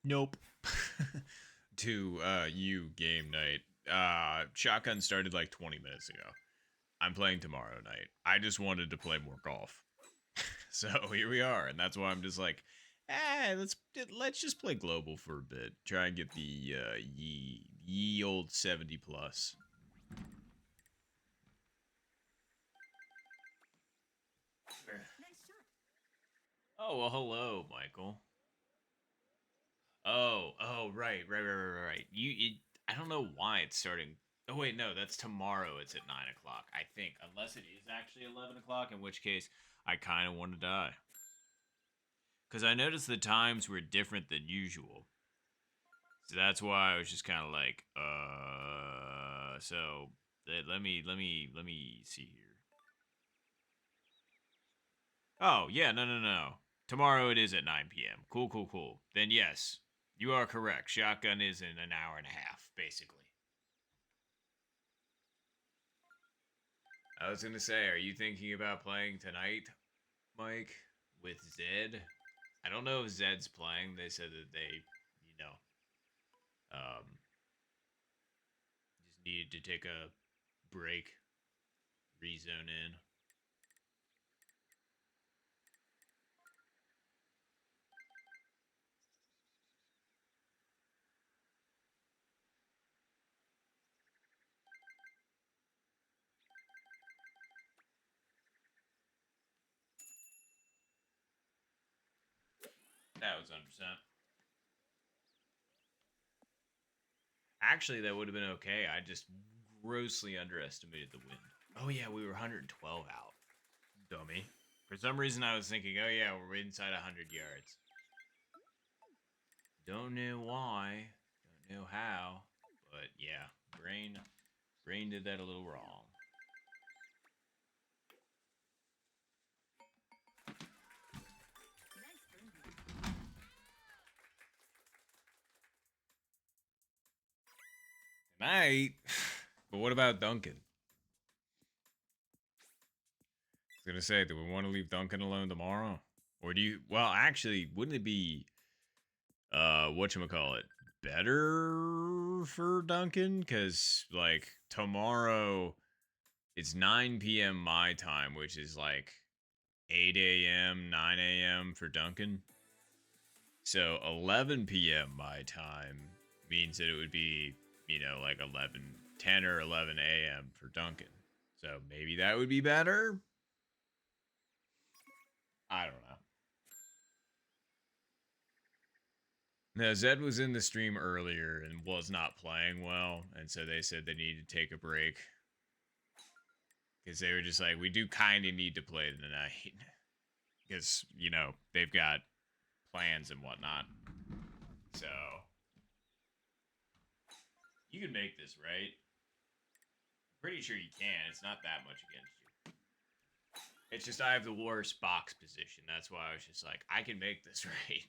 Nope. To you game night. Shotgun started like 20 minutes ago. I'm playing tomorrow night. I just wanted to play more golf. So here we are, and that's why I'm just like, let's just play global for a bit. Try and get the ye old 70 plus. Oh well, hello, Michael. Right. I don't know why it's starting. Oh wait, no, that's tomorrow. It's at 9 o'clock, I think, unless it is actually 11 o'clock. In which case, I kind of want to die because I noticed the times were different than usual. So that's why I was just kind of like, So let me see here. Oh yeah, no. Tomorrow it is at 9 p.m. Cool. Then yes, you are correct. Shotgun is in an hour and a half, basically. I was gonna say, are you thinking about playing tonight, Mike, with Zed? I don't know if Zed's playing. They said that they, you know, um, just needed to take a break, rezone in. That was 100%. Actually, that would have been okay. I just grossly underestimated the wind. Oh yeah, we were 112 out. Dummy. For some reason, I was thinking, oh yeah, we're inside 100 yards. Don't know why. Don't know how. But yeah, brain did that a little wrong. Tonight. But what about Duncan? I was gonna say, do we want to leave Duncan alone tomorrow? Or do you well actually wouldn't it be whatchamacallit better for Duncan? Cause like tomorrow it's 9 p.m. my time, which is like 8 a.m., 9 a.m. for Duncan. So 11 p.m. my time means that it would be, like 10 or 11 a.m. for Duncan. So maybe that would be better. I don't know. Now, Zed was in the stream earlier and was not playing well, and so they said they needed to take a break because they were just like, we do kind of need to play tonight because they've got plans and whatnot. So you can make this, right? Pretty sure you can. It's not that much against you. It's just I have the worst box position. That's why I was just like, I can make this right.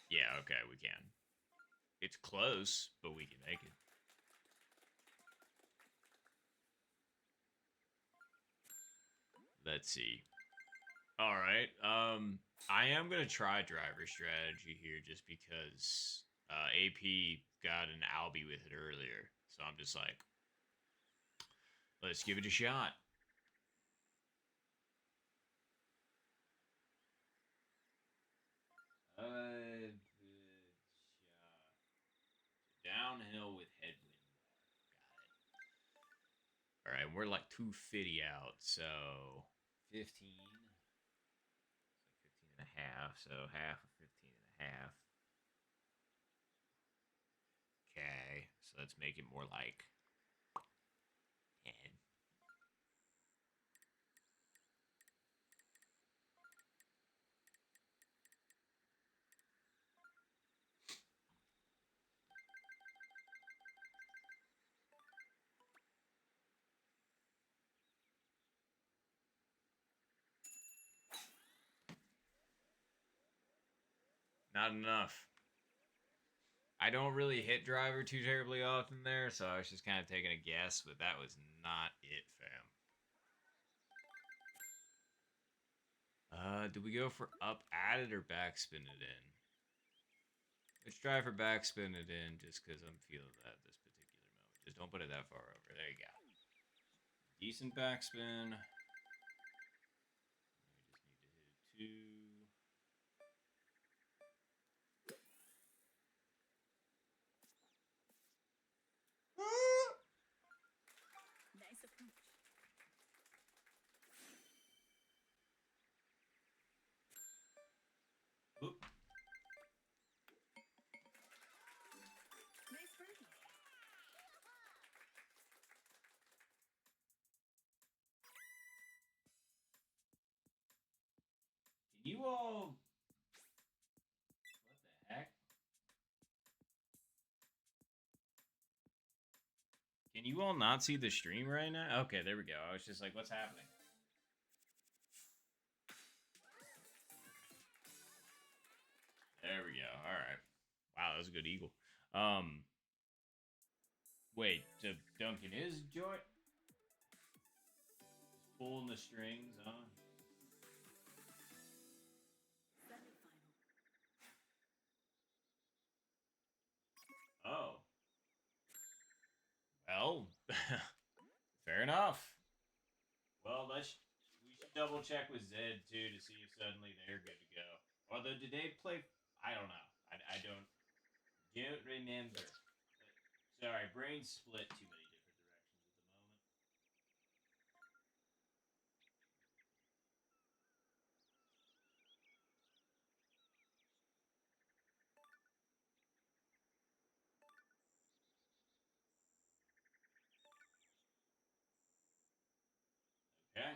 Yeah, okay, we can. It's close, but we can make it. Let's see. All right. I am gonna try driver strategy here just because AP got an Albie with it earlier, so I'm just like, let's give it a shot. Downhill with headwind. All right, we're like 250 out, so 15. It's like 15 and a half, so half of 15 and a half. Okay, so let's make it more like 10. Not enough. I don't really hit driver too terribly often there, so I was just kind of taking a guess, but that was not it, fam. Do we go for up added or backspin it in? Let's try for backspin it in just because I'm feeling that this particular moment. Just don't put it that far over. There you go. Decent backspin. We just need to hit it 2. Nice approach. Oop. Nice birdie. Can you all... What the heck? Can you all not see the stream right now? Okay, there we go. I was just like, what's happening? There we go. All right. Wow, that was a good eagle. Wait, so Duncan is joy pulling the strings, huh? Semi-final. Oh. Well, fair enough. Well, we should double check with Zed too to see if suddenly they're good to go. Although, did they play? I don't know. I don't remember. Sorry, brain split too many different directions at the moment. Okay.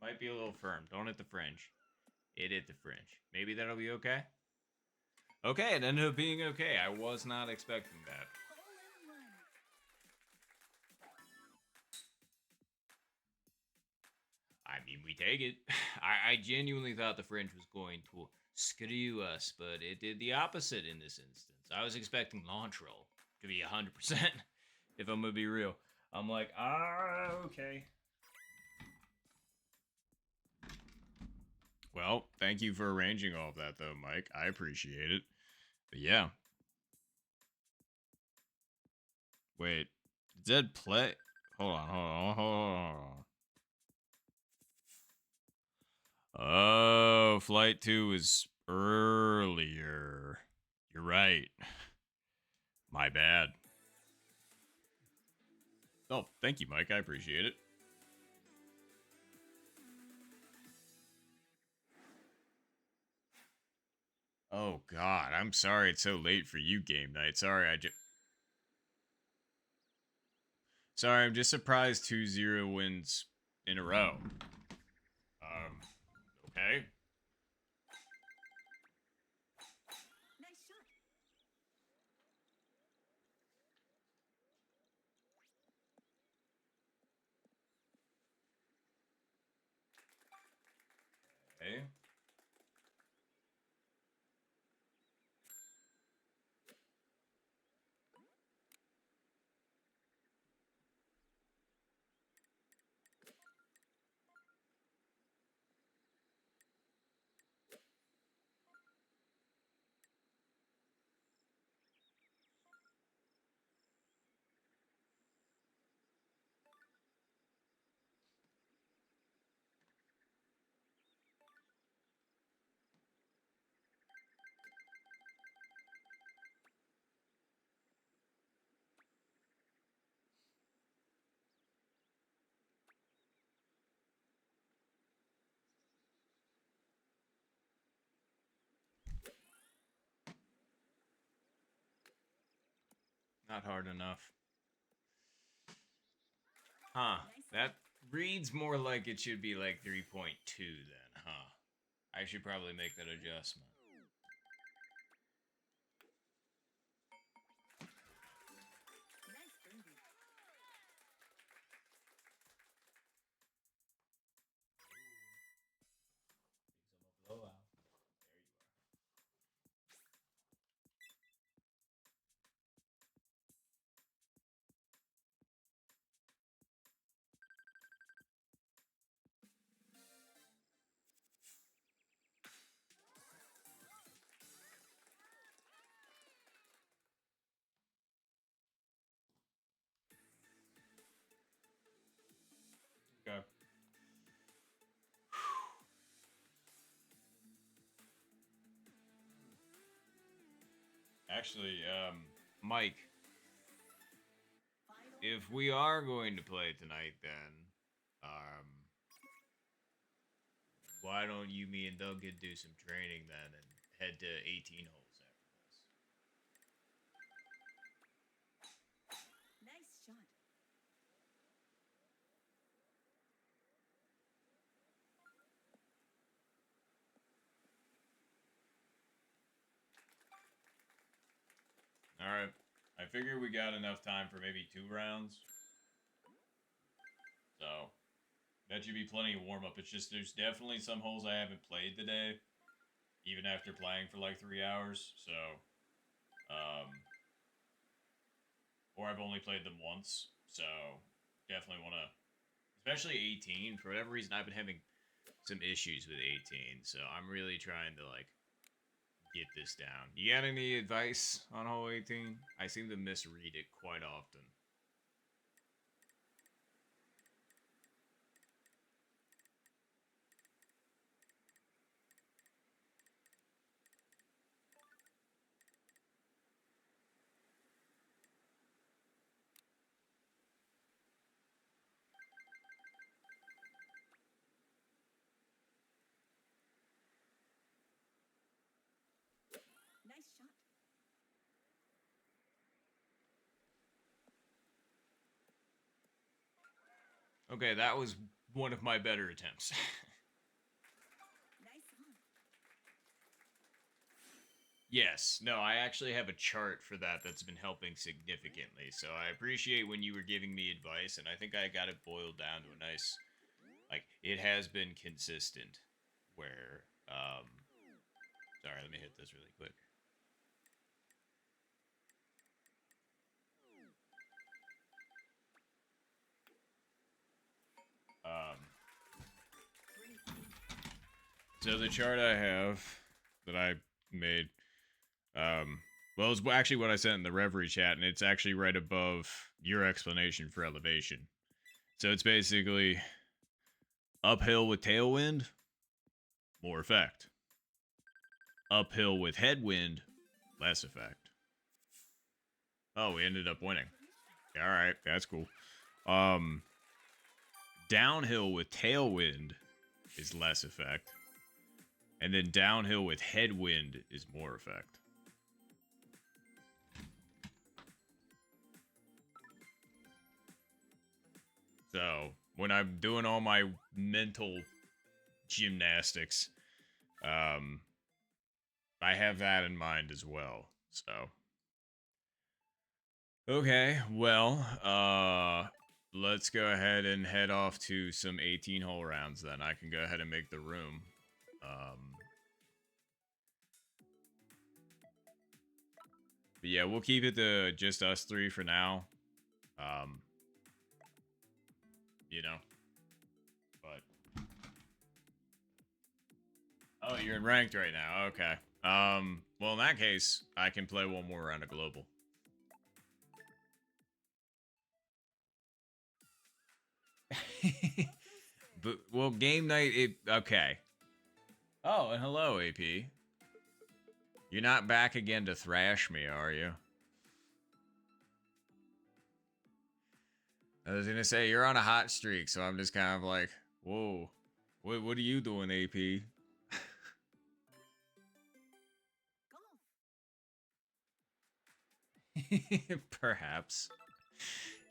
Might be a little firm. Don't hit the fringe. It hit the fringe. Maybe that'll be okay. Okay, it ended up being okay. I was not expecting that. Hole in one. I mean, we take it. I genuinely thought the fringe was going to screw us, but it did the opposite in this instance. I was expecting launch roll to be 100%, if I'm gonna be real. I'm like, okay. Well, thank you for arranging all of that, though, Mike. I appreciate it. But yeah. Wait, did Zed play? Hold on. Oh, Flight 2 is earlier. You're right. My bad. Oh, thank you, Mike. I appreciate it. Oh, God. I'm sorry it's so late for you, game night. Sorry, I'm just surprised 2-0 wins in a row. Okay. Nice shot. Okay. Not hard enough. Huh. Nice That reads more like it should be like 3.2 then, huh? I should probably make that adjustment. Nice birdie. Actually, Mike, Final. if we are going to play tonight, then, um, why don't you, me, and Duncan do some training then and head to 18 holes after this? Nice shot. All right. I figure we got enough time for maybe 2 rounds. So that should be plenty of warm up. It's just there's definitely some holes I haven't played today, even after playing for like 3 hours. So, or I've only played them once. So definitely want to, especially 18. For whatever reason, I've been having some issues with 18. So I'm really trying to like get this down. You got any advice on hole 18? I seem to misread it quite often. Nice shot. Okay, that was one of my better attempts. Nice on. Yes, no, I actually have a chart for that that's been helping significantly. So I appreciate when you were giving me advice, and I think I got it boiled down to a nice, like, it has been consistent. Where, sorry, let me hit this really quick. So the chart I have that I made, well, it's actually what I sent in the Reverie chat, and it's actually right above your explanation for elevation. So it's basically uphill with tailwind, more effect. Uphill with headwind, less effect. Oh, we ended up winning. All right, that's cool. Downhill with tailwind is less effect. And then downhill with headwind is more effect. So when I'm doing all my mental gymnastics, I have that in mind as well. So okay, well, let's go ahead and head off to some 18 hole rounds then. I can go ahead and make the room. But yeah, we'll keep it to just us three for now. You know. But oh, you're in ranked right now. Okay. Well, in that case, I can play one more round of global. But well, game night. Okay. Oh, and hello, AP. You're not back again to thrash me, are you? I was gonna say you're on a hot streak, so I'm just kind of like, whoa, what are you doing, AP? Golf. Perhaps.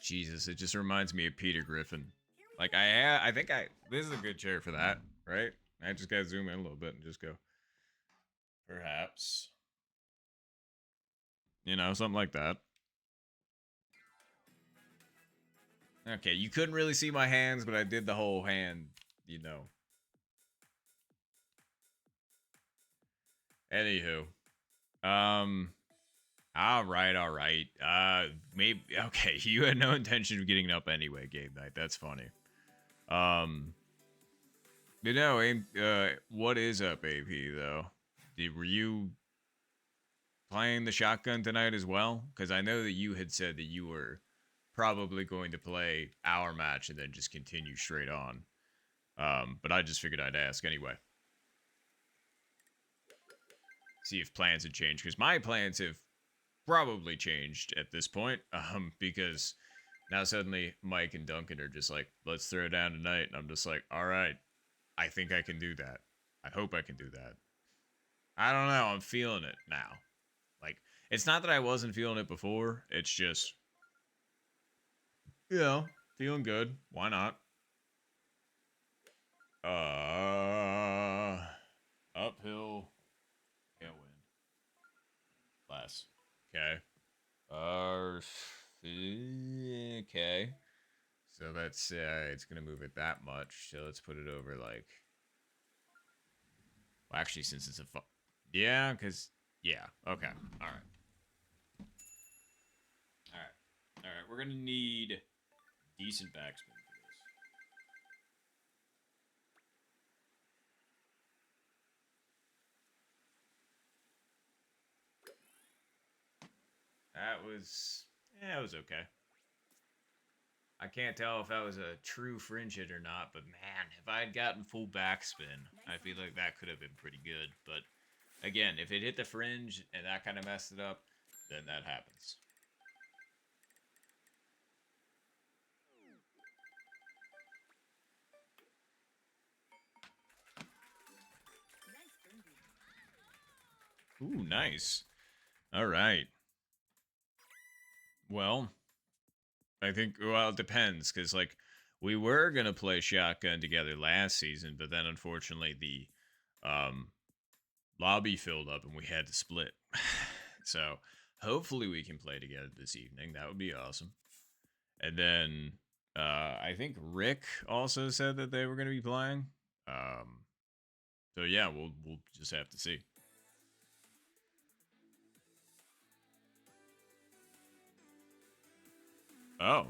Jesus, it just reminds me of Peter Griffin. Here we Like go. I think this is a good chair for that, right? I just gotta zoom in a little bit and just go. Perhaps. You know, something like that. Okay, you couldn't really see my hands, but I did the whole hand, you know. Anywho. All right. Maybe okay, you had no intention of getting up anyway, game night. That's funny. You know, what is up, AP though? Were you playing the shotgun tonight as well? Because I know that you had said that you were probably going to play our match and then just continue straight on. But I just figured I'd ask anyway. See if plans had changed, because my plans have probably changed at this point, because now suddenly Mike and Duncan are just like, let's throw down tonight, and I'm just like, all right, I think I can do that. I hope I can do that. I don't know. I'm feeling it now. Like, it's not that I wasn't feeling it before. It's just, feeling good. Why not? Uphill. Can't win. Less. Okay. Okay. So that's it's gonna move it that much. So let's put it over like. Well, actually, since it's a yeah, cause yeah. Okay. All right. All right. All right. We're gonna need decent backspin for this. That was it was okay. I can't tell if that was a true fringe hit or not, but man, if I had gotten full backspin, I feel like that could have been pretty good. But again, if it hit the fringe and that kind of messed it up, then that happens. Nice birdie. Ooh, nice. All right. Well, I think it depends because like we were gonna play shotgun together last season, but then unfortunately the um, lobby filled up and we had to split. So hopefully we can play together this evening. That would be awesome. And then I think Rick also said that they were going to be playing. So yeah, we'll just have to see. Oh.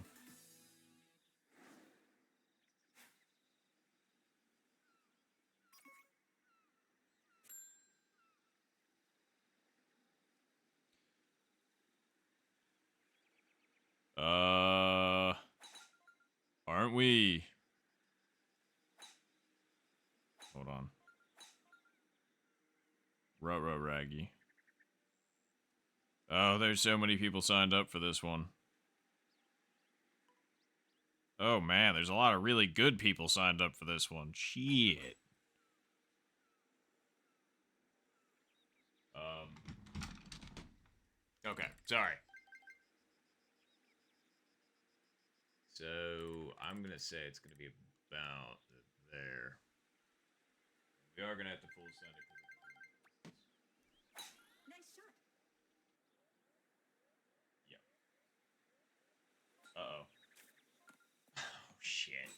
Aren't we? Hold on. Ruh Raggy. Oh, there's so many people signed up for this one. Oh man, there's a lot of really good people signed up for this one. Shit. Okay, sorry. So I'm gonna say it's gonna be about there. We are gonna have to full send it. Nice shot. Yep. Uh oh. Oh shit.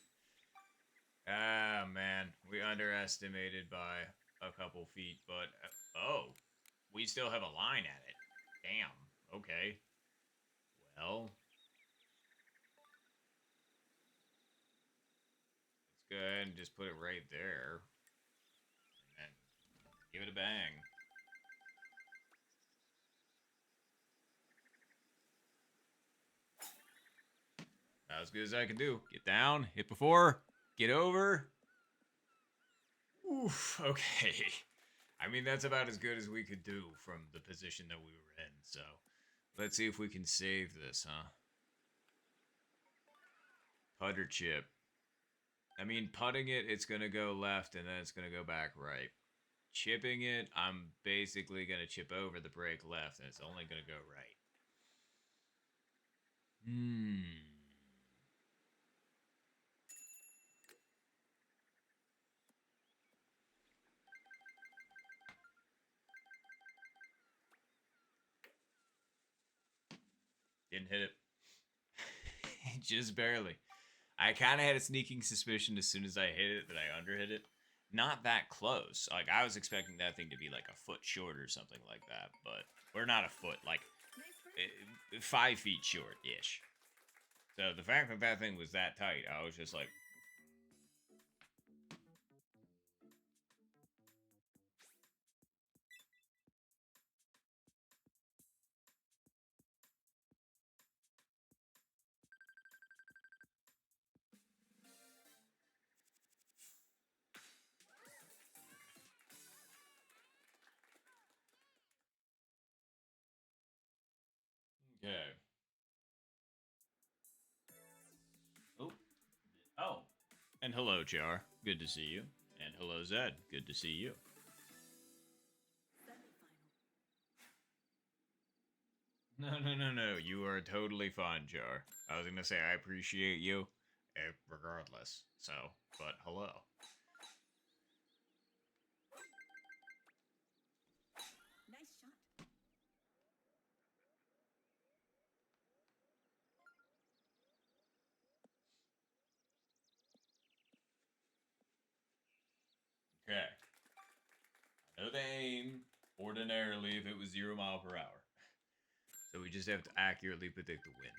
Ah man, we underestimated by a couple feet, but oh, we still have a line at it. Damn. Okay. Well, let's go ahead and just put it right there, and give it a bang. As good as I can do. Get down, hit before, get over. Oof. Okay. I mean, that's about as good as we could do from the position that we were in. So, let's see if we can save this, huh? Putter chip. I mean, putting it, it's going to go left and then it's going to go back right. Chipping it, I'm basically going to chip over the break left and it's only going to go right. Didn't hit it. Just barely. I kind of had a sneaking suspicion as soon as I hit it that I underhit it. Not that close. Like, I was expecting that thing to be like a foot short or something like that, but we're not a foot, like Nice birdie. 5 feet short ish. So the fact that that thing was that tight, I was just like, And hello, Char. Good to see you. And hello, Zed. Good to see you. Semifinal. No. You are totally fine, Char. I was gonna say I appreciate you, regardless. So, but hello. Nice shot. Okay. I know the aim ordinarily if it was 0 mile per hour. So we just have to accurately predict the wind.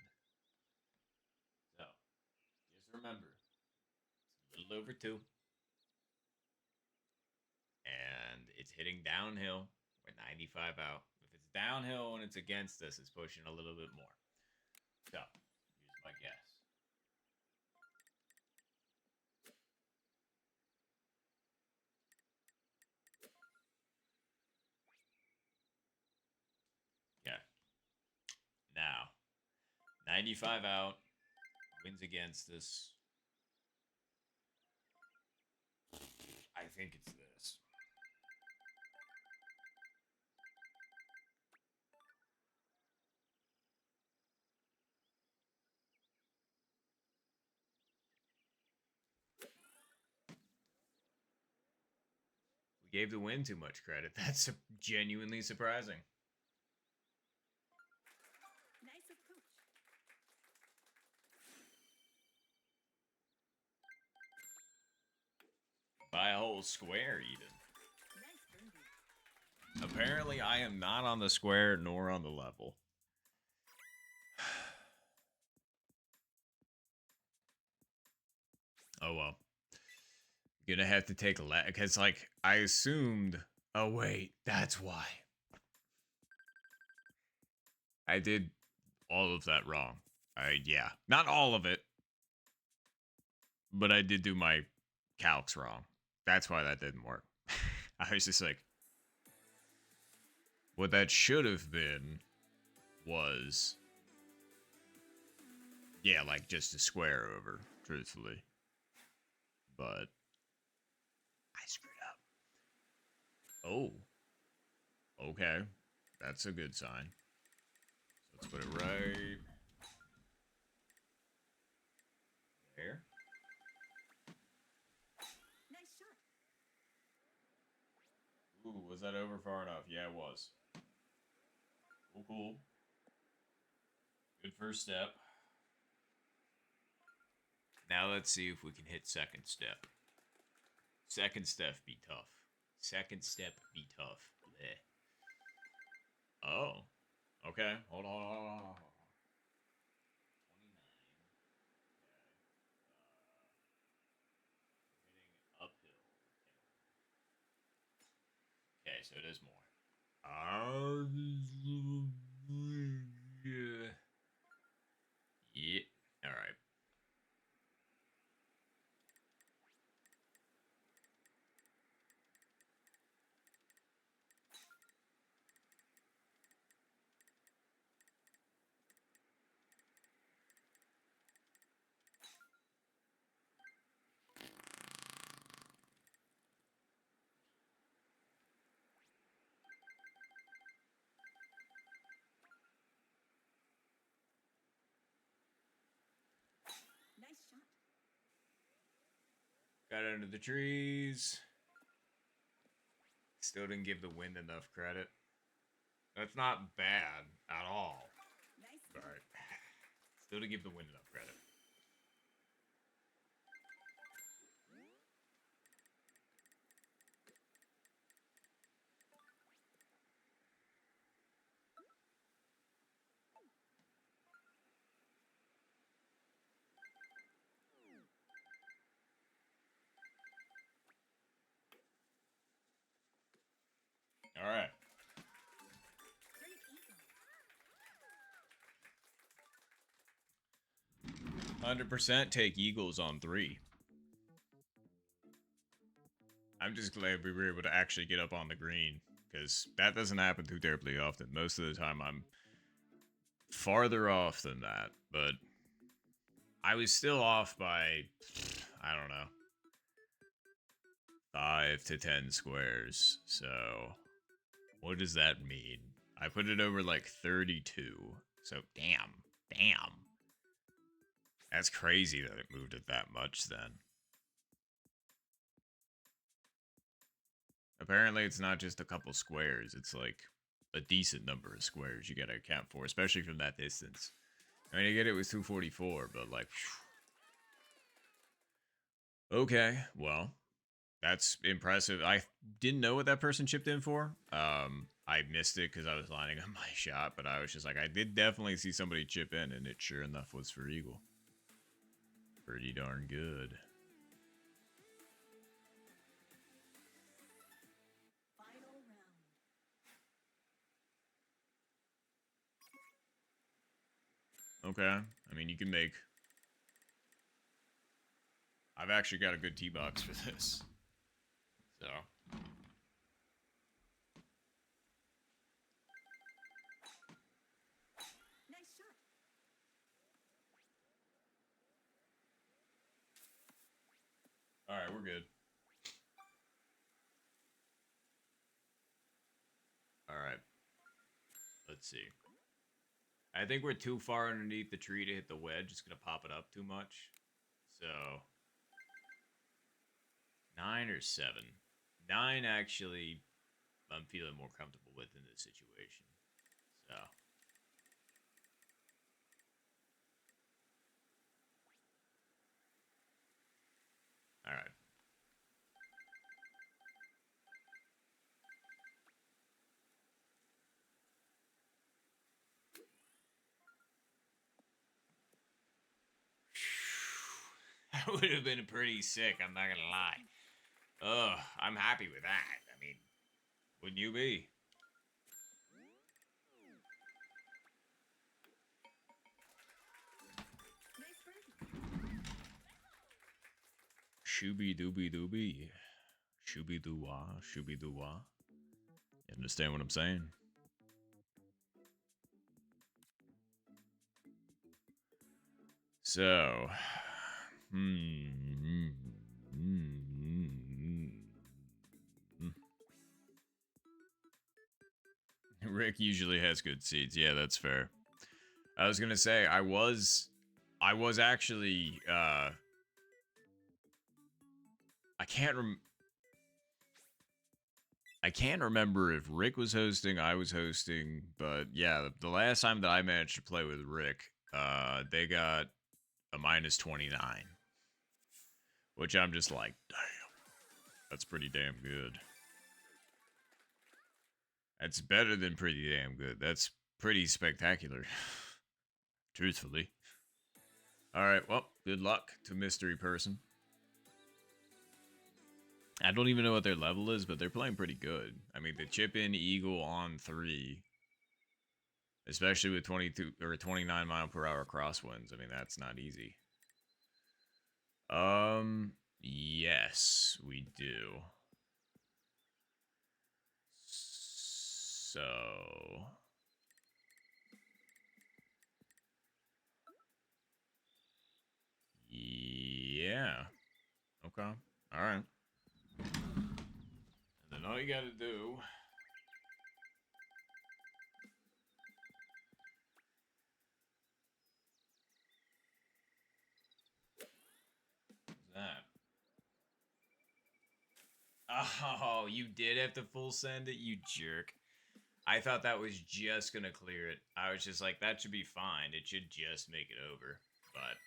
So, just remember, it's a little over 2. And it's hitting downhill. We're 95 out. If it's downhill and it's against us, it's pushing a little bit more. So, here's my guess. Okay. Now, 95 out. Wins against us. I think it's this. We gave the win too much credit. That's genuinely surprising. Nice approach. By a whole square, even. Nice birdie. Apparently, I am not on the square nor on the level. Oh well. Gonna have to take a because like I assumed. Oh wait, that's why. I did all of that wrong. Yeah, not all of it, but I did do my calcs wrong. That's why that didn't work. I was just like, what that should have been was, yeah, like just a square over, truthfully. But I screwed up. Oh, okay, that's a good sign. So let's put it right there. Nice shot. Ooh, was that over far enough? Yeah, it was. Cool. Good first step. Now let's see if we can hit second step. Second step be tough. Second step be tough. Bleh. Oh. Okay. Hold on. 29. Hitting uphill. Okay, so it is more. Yeah. All right. Nice shot. Got under the trees. Still didn't give the wind enough credit. That's not bad at all. Nice. But still to give the wind enough credit. All right. Great eagle. 100% take Eagles on 3. I'm just glad we were able to actually get up on the green, because that doesn't happen too terribly often. Most of the time I'm farther off than that, but I was still off by, I don't know, 5 to 10 squares. So, what does that mean? I put it over like 32. So, damn. That's crazy that it moved it that much then. Apparently, it's not just a couple squares. It's like a decent number of squares you gotta account for, especially from that distance. I mean, I get it was 244, but like, whew. Okay, well, that's impressive. I didn't know what that person chipped in for. I missed it because I was lining up my shot, but I was just like, I did definitely see somebody chip in, and it sure enough was for Eagle. Pretty darn good. Final round. Okay, I mean, you can make. I've actually got a good tee box for this. So. Nice shot. Alright, we're good. Alright. Let's see. I think we're too far underneath the tree to hit the wedge. It's going to pop it up too much. So. 9 or 7. 9, actually, I'm feeling more comfortable with in this situation. So. Alright. That would have been pretty sick, I'm not gonna lie. Ugh, I'm happy with that. I mean, wouldn't you be? Nice birdie. Shooby dooby dooby. Shooby doo wah, shooby doo wah. You understand what I'm saying? So, Rick usually has good seeds. Yeah, that's fair. I was gonna say I was actually I can't remember if Rick was hosting, I was hosting, but yeah, the last time that I managed to play with Rick, they got a minus 29, which I'm just like, damn, that's pretty damn good. That's better than pretty damn good. That's pretty spectacular, truthfully. All right, well, good luck to mystery person. I don't even know what their level is, but they're playing pretty good. I mean, the chip in Eagle on 3, especially with 22 or 29 mile per hour crosswinds. I mean, that's not easy. Yes, we do. So, yeah. Okay. All right. And then all you gotta do is that. Oh, you did have to full send it, you jerk. I thought that was just gonna clear it. I was just like, that should be fine. It should just make it over. But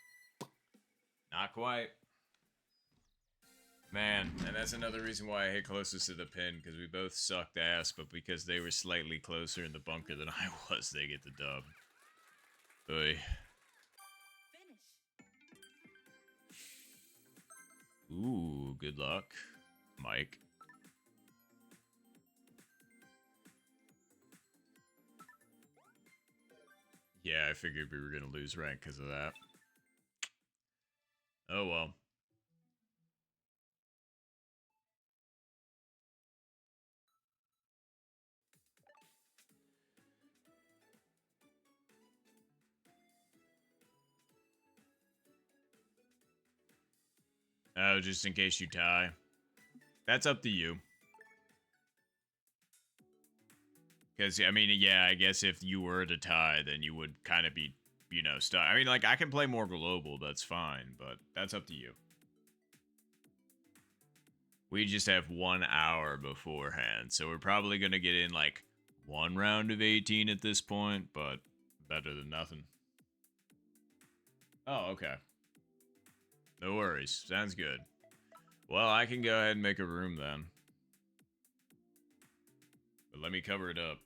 not quite. Man, and that's another reason why I hit closest to the pin, because we both sucked ass, but because they were slightly closer in the bunker than I was, they get the dub. Oy. Finish. Ooh, good luck, Mike. Yeah, I figured we were gonna lose rank because of that. Oh well. Oh, just in case you tie. That's up to you. Because, I mean, yeah, I guess if you were to tie, then you would kind of be, stuck. I mean, like, I can play more global, that's fine, but that's up to you. We just have 1 hour beforehand, so we're probably going to get in, like, 1 round of 18 at this point, but better than nothing. Oh, okay. No worries. Sounds good. Well, I can go ahead and make a room then. But let me cover it up.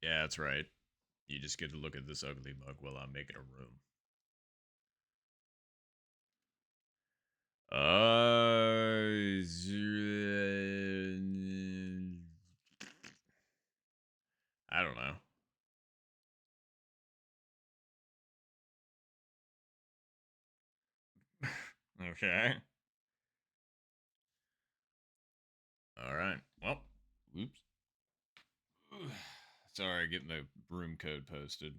Yeah, that's right. You just get to look at this ugly mug while I'm making a room. I don't know. Okay. All right. Well, whoops. Sorry, getting the room code posted.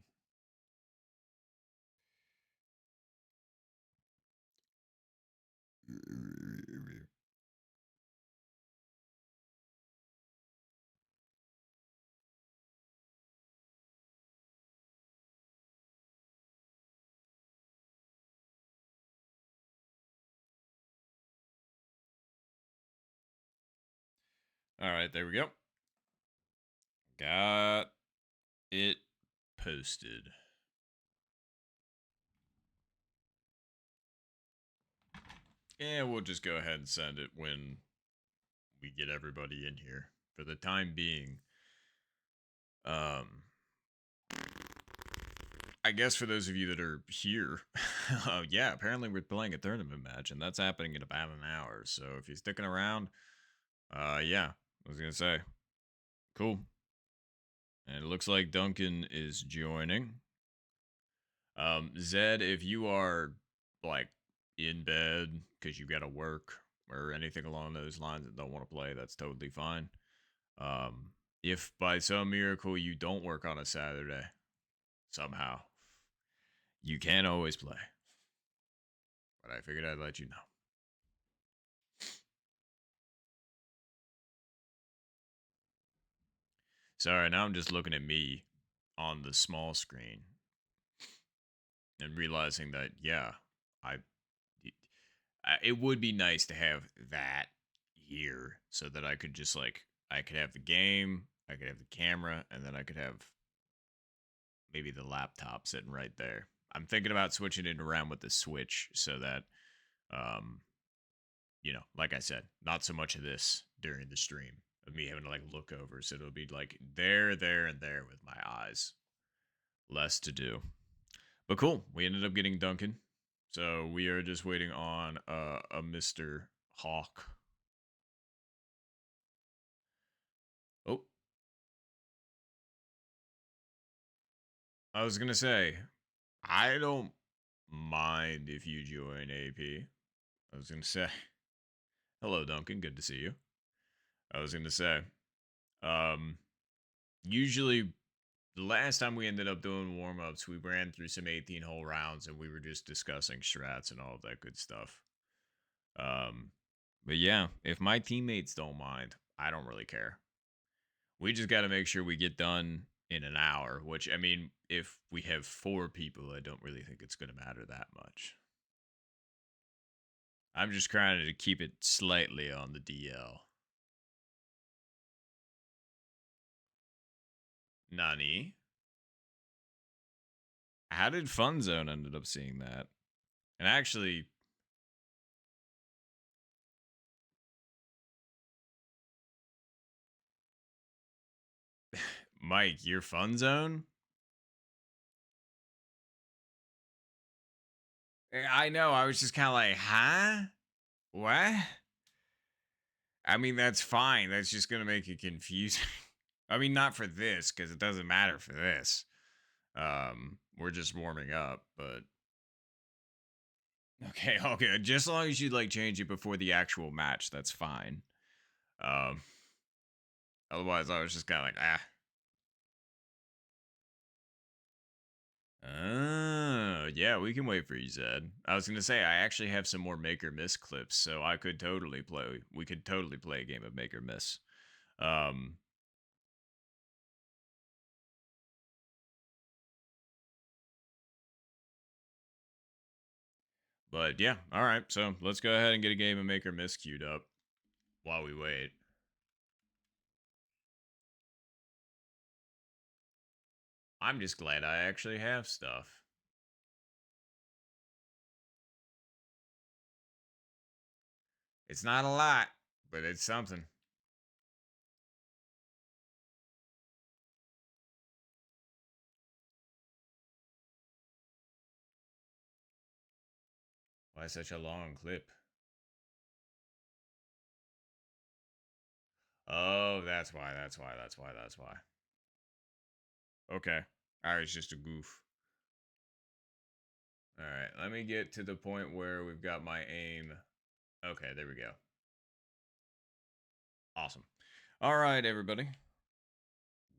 All right, there we go. Got it posted. And we'll just go ahead and send it when we get everybody in here. For the time being, I guess for those of you that are here, yeah, apparently we're playing a tournament match, and that's happening in about an hour. So if you're sticking around, yeah, I was gonna say, cool. And it looks like Duncan is joining. Zed, if you are like in bed because you got to work or anything along those lines and don't want to play, that's totally fine. If by some miracle you don't work on a Saturday, somehow, you can always play. But I figured I'd let you know. Sorry, now I'm just looking at me on the small screen and realizing that, yeah, I it would be nice to have that here so that I could just like I could have the game, I could have the camera, and then I could have maybe the laptop sitting right there. I'm thinking about switching it around with the Switch so that um like I said, not so much of this during the stream of me having to like look over, so it'll be like there, and there with my eyes. Less to do. But cool, we ended up getting Duncan. So we are just waiting on a Mr. Hawk. Oh, I was gonna say, I don't mind if you join AP. I was gonna say, hello, Duncan. Good to see you. I was gonna say, um, usually the last time we ended up doing warm ups, we ran through some 18 hole rounds and we were just discussing strats and all of that good stuff. Um, but yeah, if my teammates don't mind, I don't really care. We just got to make sure we get done in an hour, which, I mean, if we have 4 people, I don't really think it's going to matter that much. I'm just trying to keep it slightly on the DL. Nani? How did Fun Zone ended up seeing that? And actually, Mike, your Fun Zone? I know. I was just kind of like, huh? What? I mean, that's fine. That's just going to make it confusing. I mean, not for this, because it doesn't matter for this. We're just warming up, but okay, okay. Just as long as you like change it before the actual match, that's fine. Um, otherwise, I was just kind of like, ah. Yeah, we can wait for you, Zed. I was gonna say I actually have some more Make or Miss clips, so I could totally play. We could totally play a game of Make or Miss. Um, but yeah, all right. So let's go ahead and get a game of Make or Miss queued up while we wait. I'm just glad I actually have stuff. It's not a lot, but it's something. Why such a long clip? Oh, that's why. That's why. That's why. That's why. Okay. I was just a goof. All right. Let me get to the point where we've got my aim. Okay, there we go. Awesome. All right, everybody.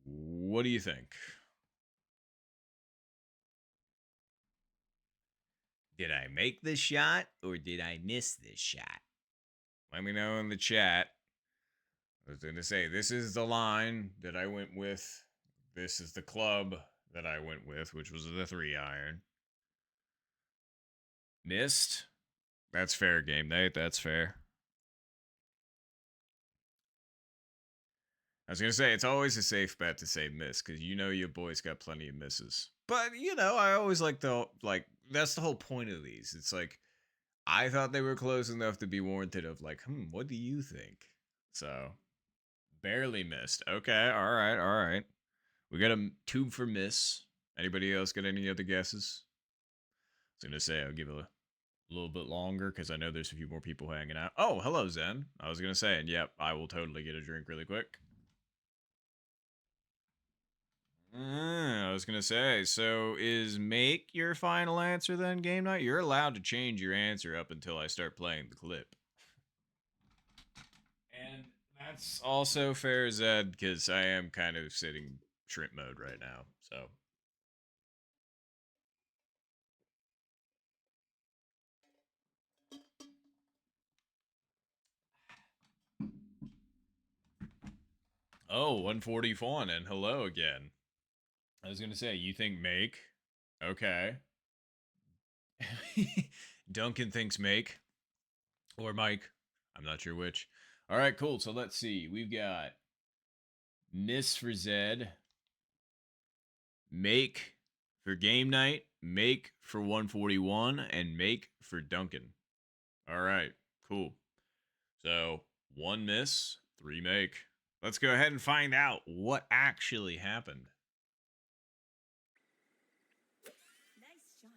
What do you think? Did I make this shot or did I miss this shot? Let me know in the chat. I was going to say, this is the line that I went with. This is the club that I went with, which was the 3-iron. Missed? That's fair, game night. That's fair. I was gonna say it's always a safe bet to say miss because you know your boy's got plenty of misses. But you know, I always like that's the whole point of these. It's like I thought they were close enough to be warranted of like, what do you think? So barely missed. Okay, all right. We got a 2 for miss. Anybody else got any other guesses? I was gonna say I'll give it a little bit longer because I know there's a few more people hanging out. Oh, hello Zen. I was gonna say, and yep, I will totally get a drink really quick. I was gonna say, so is make your final answer then, game night? You're allowed to change your answer up until I start playing the clip. And that's also fair, Zed, because I am kind of sitting shrimp mode right now. So oh, 141 and hello again. I was gonna say, you think make? Okay. Duncan thinks make. Or Mike. I'm not sure which. All right, cool. So let's see. We've got Miss for Zed, make for game night, make for 141, and make for Duncan. All right, cool. So 1 miss, 3 make. Let's go ahead and find out what actually happened. Nice shot.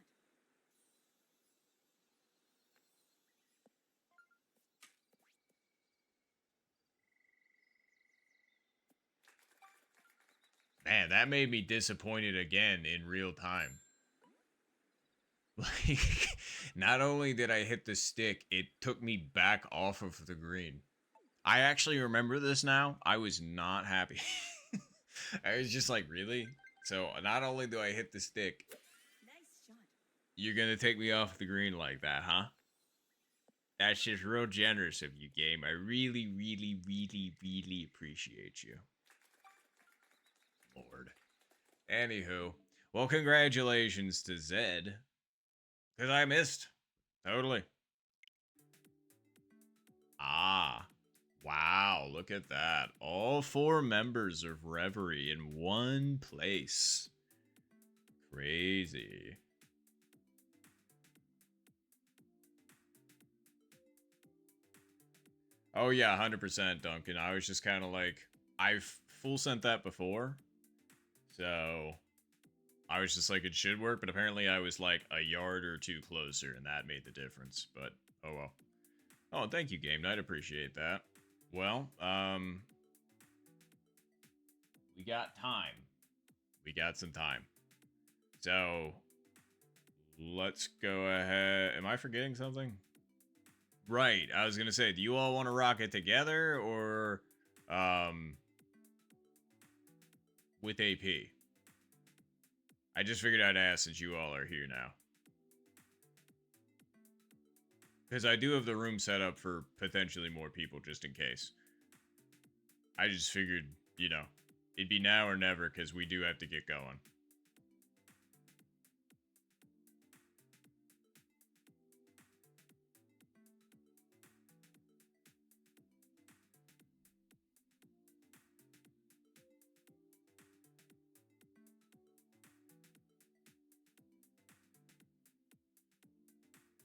Man, that made me disappointed again in real time. Like, not only did I hit the stick, it took me back off of the green. I actually remember this now. I was not happy. I was just like, really? So not only do I hit the stick, Nice shot. you're gonna take me off the green like that, huh? That's just real generous of you, game. I really, really, really, really appreciate you. Lord. Anywho, well, congratulations to Zed. Because I missed. Totally. Ah. Wow, look at that. All 4 members of Reverie in one place. Crazy. Oh yeah, 100% Duncan. I was just kind of like, I've full sent that before. So I was just like, it should work, but apparently I was like a yard or 2 closer, and that made the difference. But oh well. Oh, thank you, Game Night. Appreciate that. Well, we got time. We got some time. So let's go ahead. Am I forgetting something? Right. I was gonna say, do you all want to rock it together or with AP? I just figured I'd ask since you all are here now. Because I do have the room set up for potentially more people just in case. I just figured, you know, it'd be now or never because we do have to get going.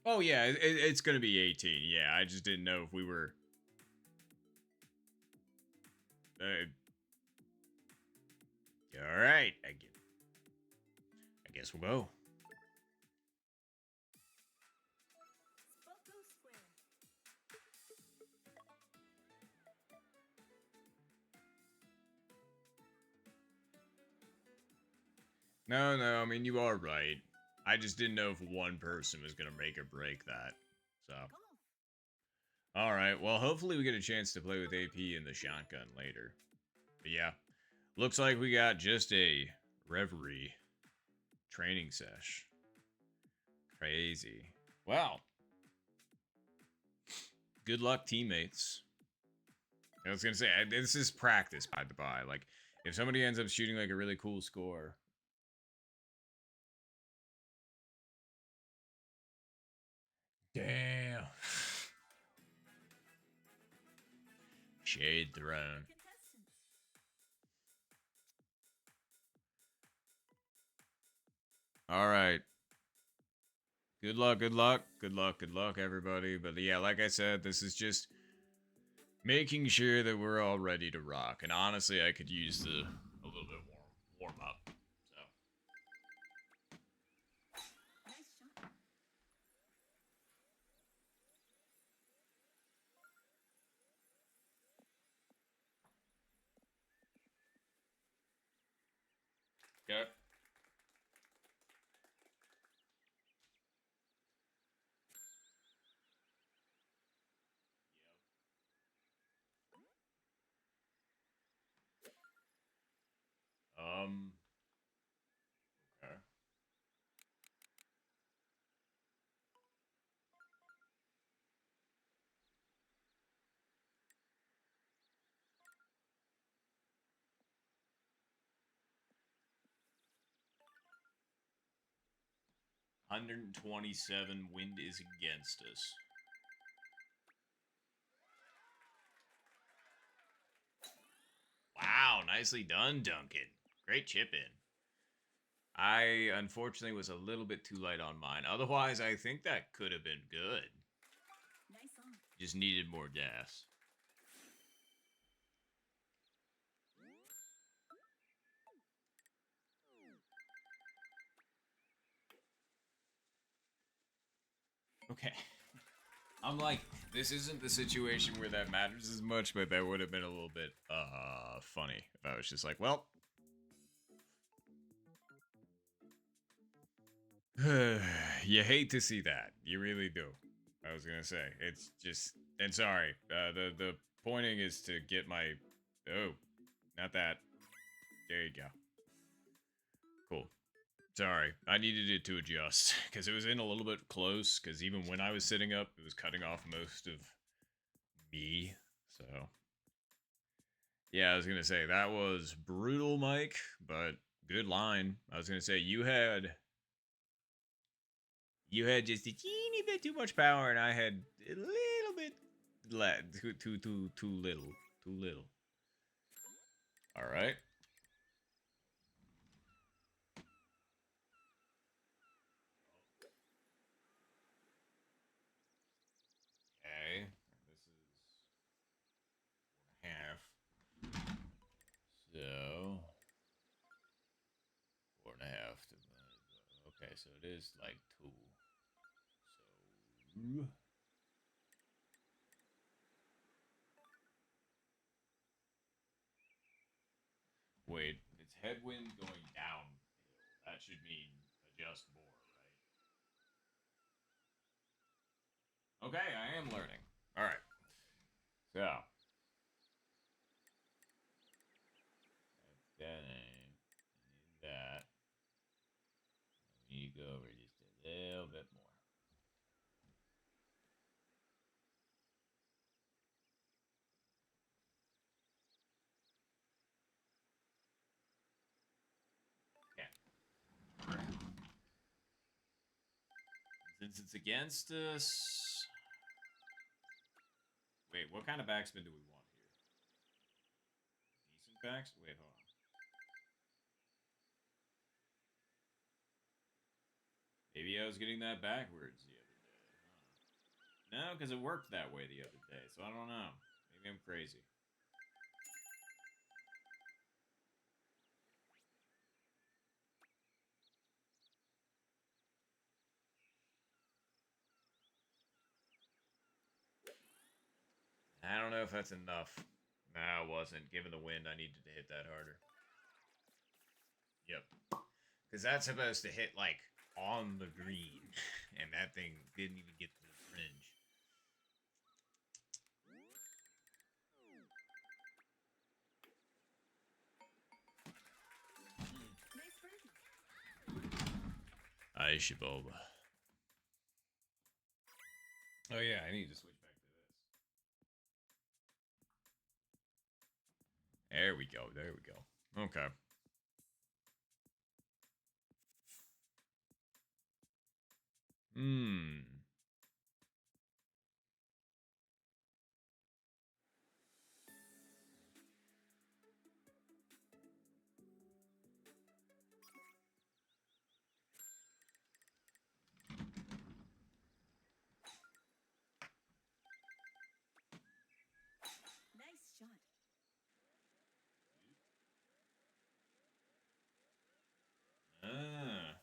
Oh yeah, it's gonna be 18. Yeah, I just didn't know if we were. All right, I guess we'll go. Spoko Square. No, I mean you are right. I just didn't know if one person was gonna make or break that. So. Golf. All right. Well, hopefully we get a chance to play with AP and the shotgun later. But yeah, looks like we got just a Reverie training sesh. Crazy. Well, good luck, teammates. I was gonna say this is practice, by the by. Like, if somebody ends up shooting like a really cool score. Damn. Shade Throne. Contestants. All right. Good luck, everybody. But yeah, like I said, this is just making sure that we're all ready to rock. And honestly, I could use a little bit warm up. So. Nice shot. Okay. Okay. 127. Wind is against us. Wow, nicely done, Duncan. Great chip in. I unfortunately was a little bit too light on mine. Otherwise, I think that could have been good. Nice on. Just needed more gas. Okay. I'm like, this isn't the situation where that matters as much, but that would have been a little bit funny if I was just like, well, you hate to see that. You really do. I was gonna say it's just, and sorry. The pointing is to get my. Oh, not that. There you go. Cool. Sorry, I needed it to adjust because it was in a little bit close. Because even when I was sitting up, it was cutting off most of me. So yeah, I was gonna say that was brutal, Mike, but good line. I was gonna say you had just a teeny bit too much power, and I had a little bit too little. All right. Okay. This is half. So 4.5 to okay, so it is like 2. So wait, it's headwind going downhill. That should mean adjust more, right? Okay, I am learning. All right. So that's that. go over just a little bit more. Yeah. Since it's against us... Wait, what kind of backspin do we want here? Decent backspin? Wait, hold on. Maybe I was getting that backwards the other day. Huh? No, because it worked that way the other day, so I don't know. Maybe I'm crazy. I don't know if that's enough. No, it wasn't. Given the wind, I needed to hit that harder. Yep. Because that's supposed to hit, like, on the green. And that thing didn't even get to the fringe. Nice birdie. Ay, Shiboba. Oh, yeah, I need to switch back to this. There we go. There we go. Okay. Hmm. Nice shot. Ah.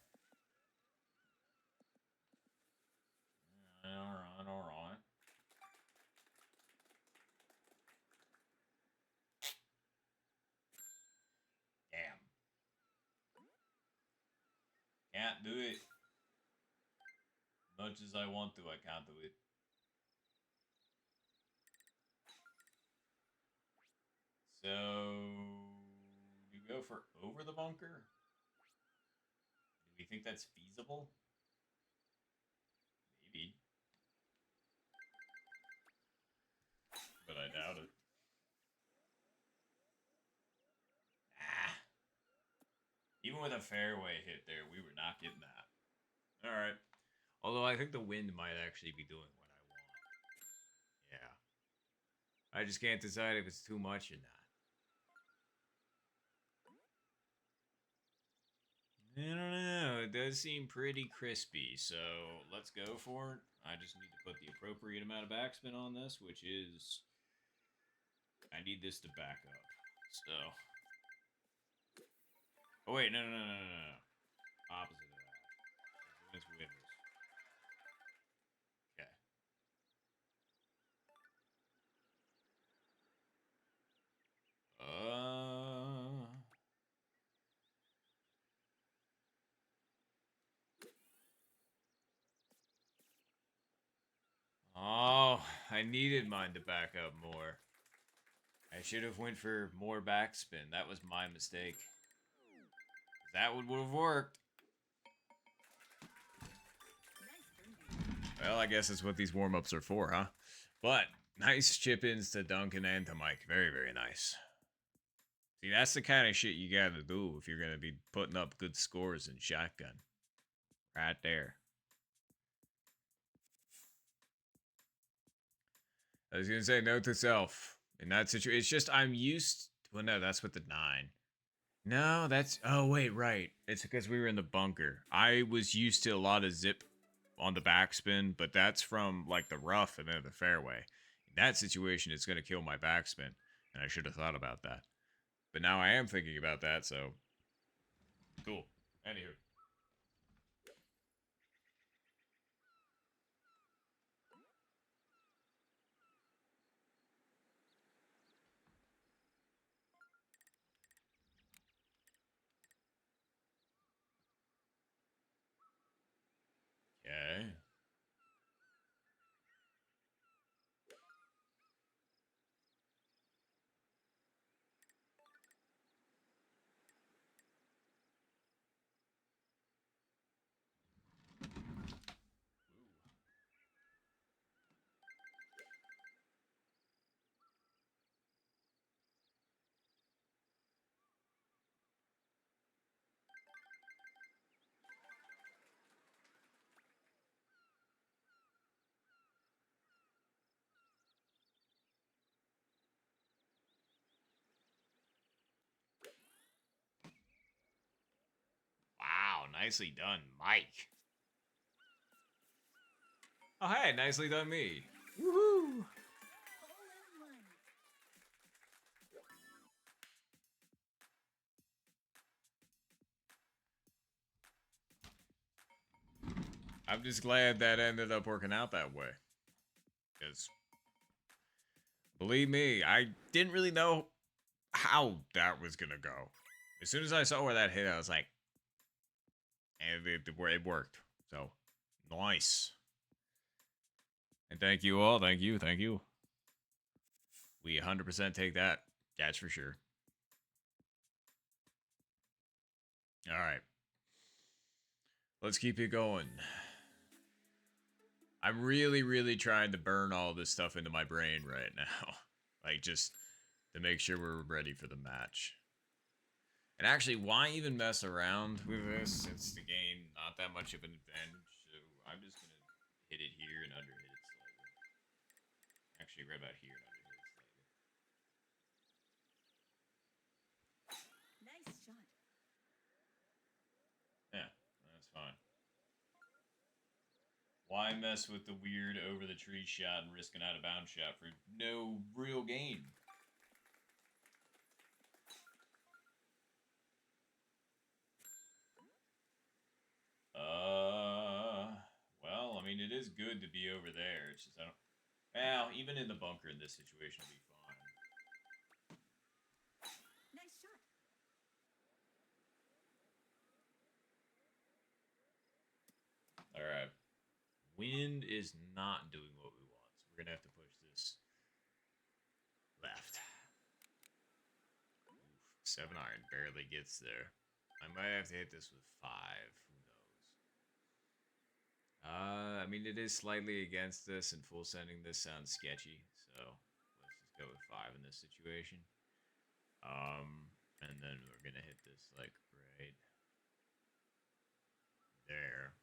Alright, alright. Damn. Can't do it. Much as I want to, I can't do it. So, do we go for over the bunker? Do we think that's feasible? Maybe. But I doubt it. Ah. Even with a fairway hit there, we were not getting that. Alright. Although I think the wind might actually be doing what I want. Yeah. I just can't decide if it's too much or not. I don't know. It does seem pretty crispy, so let's go for it. I just need to put the appropriate amount of backspin on this, which is... I need this to back up. So... Oh, wait, no. Opposite of that. It's winners. Okay. Oh, I needed mine to back up more. I should have went for more backspin. That was my mistake. That would have worked. Nice birdie. Well, I guess that's what these warm-ups are for, huh? But nice chip-ins to Duncan and to Mike. Very, very nice. See, that's the kind of shit you gotta do if you're gonna be putting up good scores in shotgun. Right there. I was gonna say, note to self. In that situation, it's just I'm used... Well, no, that's with the 9. No, that's... Oh, wait, right. It's because we were in the bunker. I was used to a lot of zip on the backspin, but that's from, like, the rough and then the fairway. In that situation, it's going to kill my backspin, and I should have thought about that. But now I am thinking about that, so... Cool. Anywho. Okay. nicely done, Mike. Oh, hey, nicely done me. Woohoo! Hole in one. I'm just glad that ended up working out that way. Because, believe me, I didn't really know how that was going to go. As soon as I saw where that hit, I was like, and it worked. So, nice. And thank you all. Thank you. Thank you. We 100% take that. That's for sure. All right. Let's keep it going. I'm really, really trying to burn all this stuff into my brain right now. Like, just to make sure we're ready for the match. And actually, why even mess around with this since the game not that much of an advantage? So I'm just going to hit it here and underhit it slightly. Actually, right about here and underhit it slightly. Nice shot. Yeah, that's fine. Why mess with the weird over the tree shot and risk an out of bounds shot for no real gain? Well, I mean, it is good to be over there. It's just I don't. Well, even in the bunker in this situation will be fine. Nice shot. All right. Wind is not doing what we want, so we're gonna have to push this left. Oof, 7-iron barely gets there. I might have to hit this with 5. Who knows? I mean, it is slightly against this, and full sending this sounds sketchy. So let's just go with 5 in this situation. And then we're gonna hit this like right there.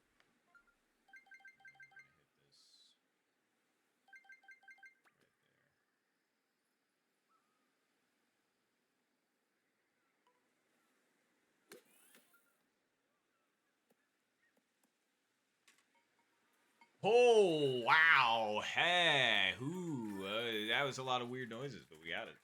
Oh, wow. Hey, ooh, that was a lot of weird noises, but we got it.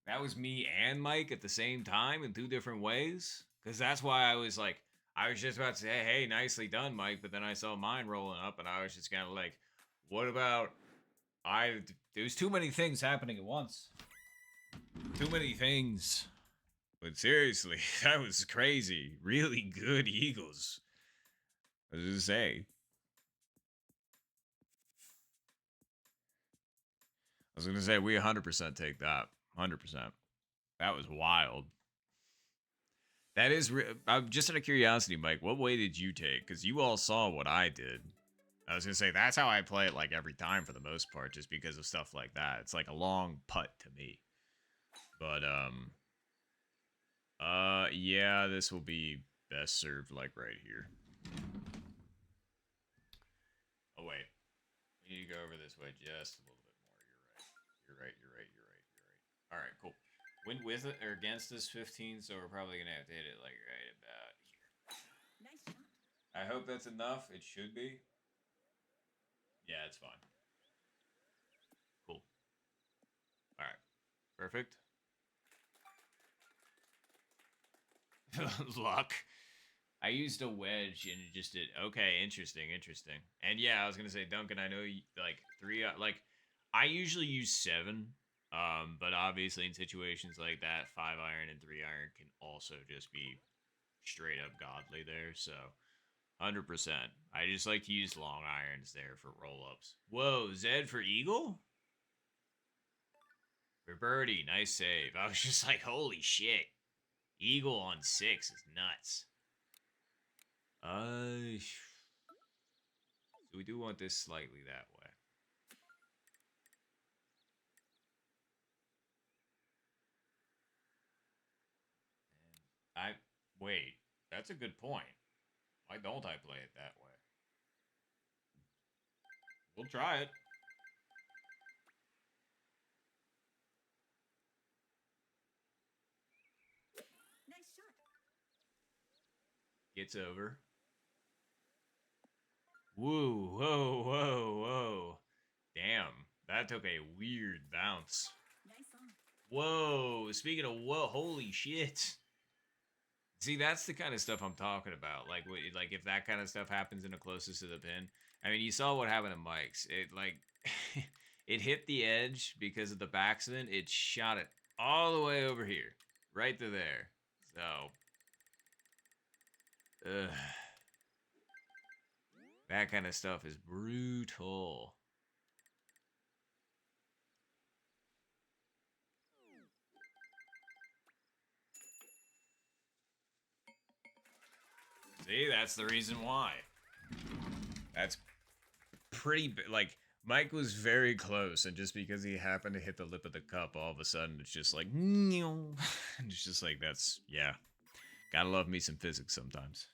That was me and Mike at the same time in 2 different ways. Because that's why I was like, I was just about to say, hey, nicely done, Mike. But then I saw mine rolling up, and I was just kind of like, what about There's too many things happening at once. Too many things. But seriously, that was crazy. Really good Eagles. I was just say. I was gonna say we 100% take that. 100%. That was wild. That is. I'm just out of curiosity, Mike. What way did you take? Because you all saw what I did. I was gonna say that's how I play it like every time for the most part, just because of stuff like that. It's like a long putt to me. But yeah, this will be best served like right here. Oh wait, we need to go over this way just a little bit more. You're right. You're right. You're right. You're right. You're right. All right, cool. Wind with it or against this 15, so we're probably gonna have to hit it like right about here. Nice shot. I hope that's enough. It should be. Yeah, it's fine. Cool. All right. Perfect. Luck. I used a wedge and it just did. Okay, interesting, interesting. And yeah, I was gonna say, Duncan, I know you, like 3, like I usually use 7, but obviously in situations like that, 5-iron and 3-iron can also just be straight up godly there. So 100%. I just like to use long irons there for roll ups. Whoa, Zed for Eagle? For birdie, nice save. I was just like, holy shit. Eagle on 6 is nuts. So we do want this slightly that way. And wait, that's a good point. Why don't I play it that way? We'll try it. Nice It's over. Whoa, whoa, whoa, whoa. Damn, that took a weird bounce. Nice on. Whoa, speaking of whoa, holy shit. See, that's the kind of stuff I'm talking about. Like if that kind of stuff happens in the closest to the pin. I mean, you saw what happened to Mike's. It like it hit the edge because of the backspin. It shot it all the way over here, right to there. So, ugh. That kind of stuff is brutal. See, that's the reason why. That's pretty like Mike was very close, and just because he happened to hit the lip of the cup, all of a sudden it's just like, and it's just like that's yeah. Gotta love me some physics sometimes.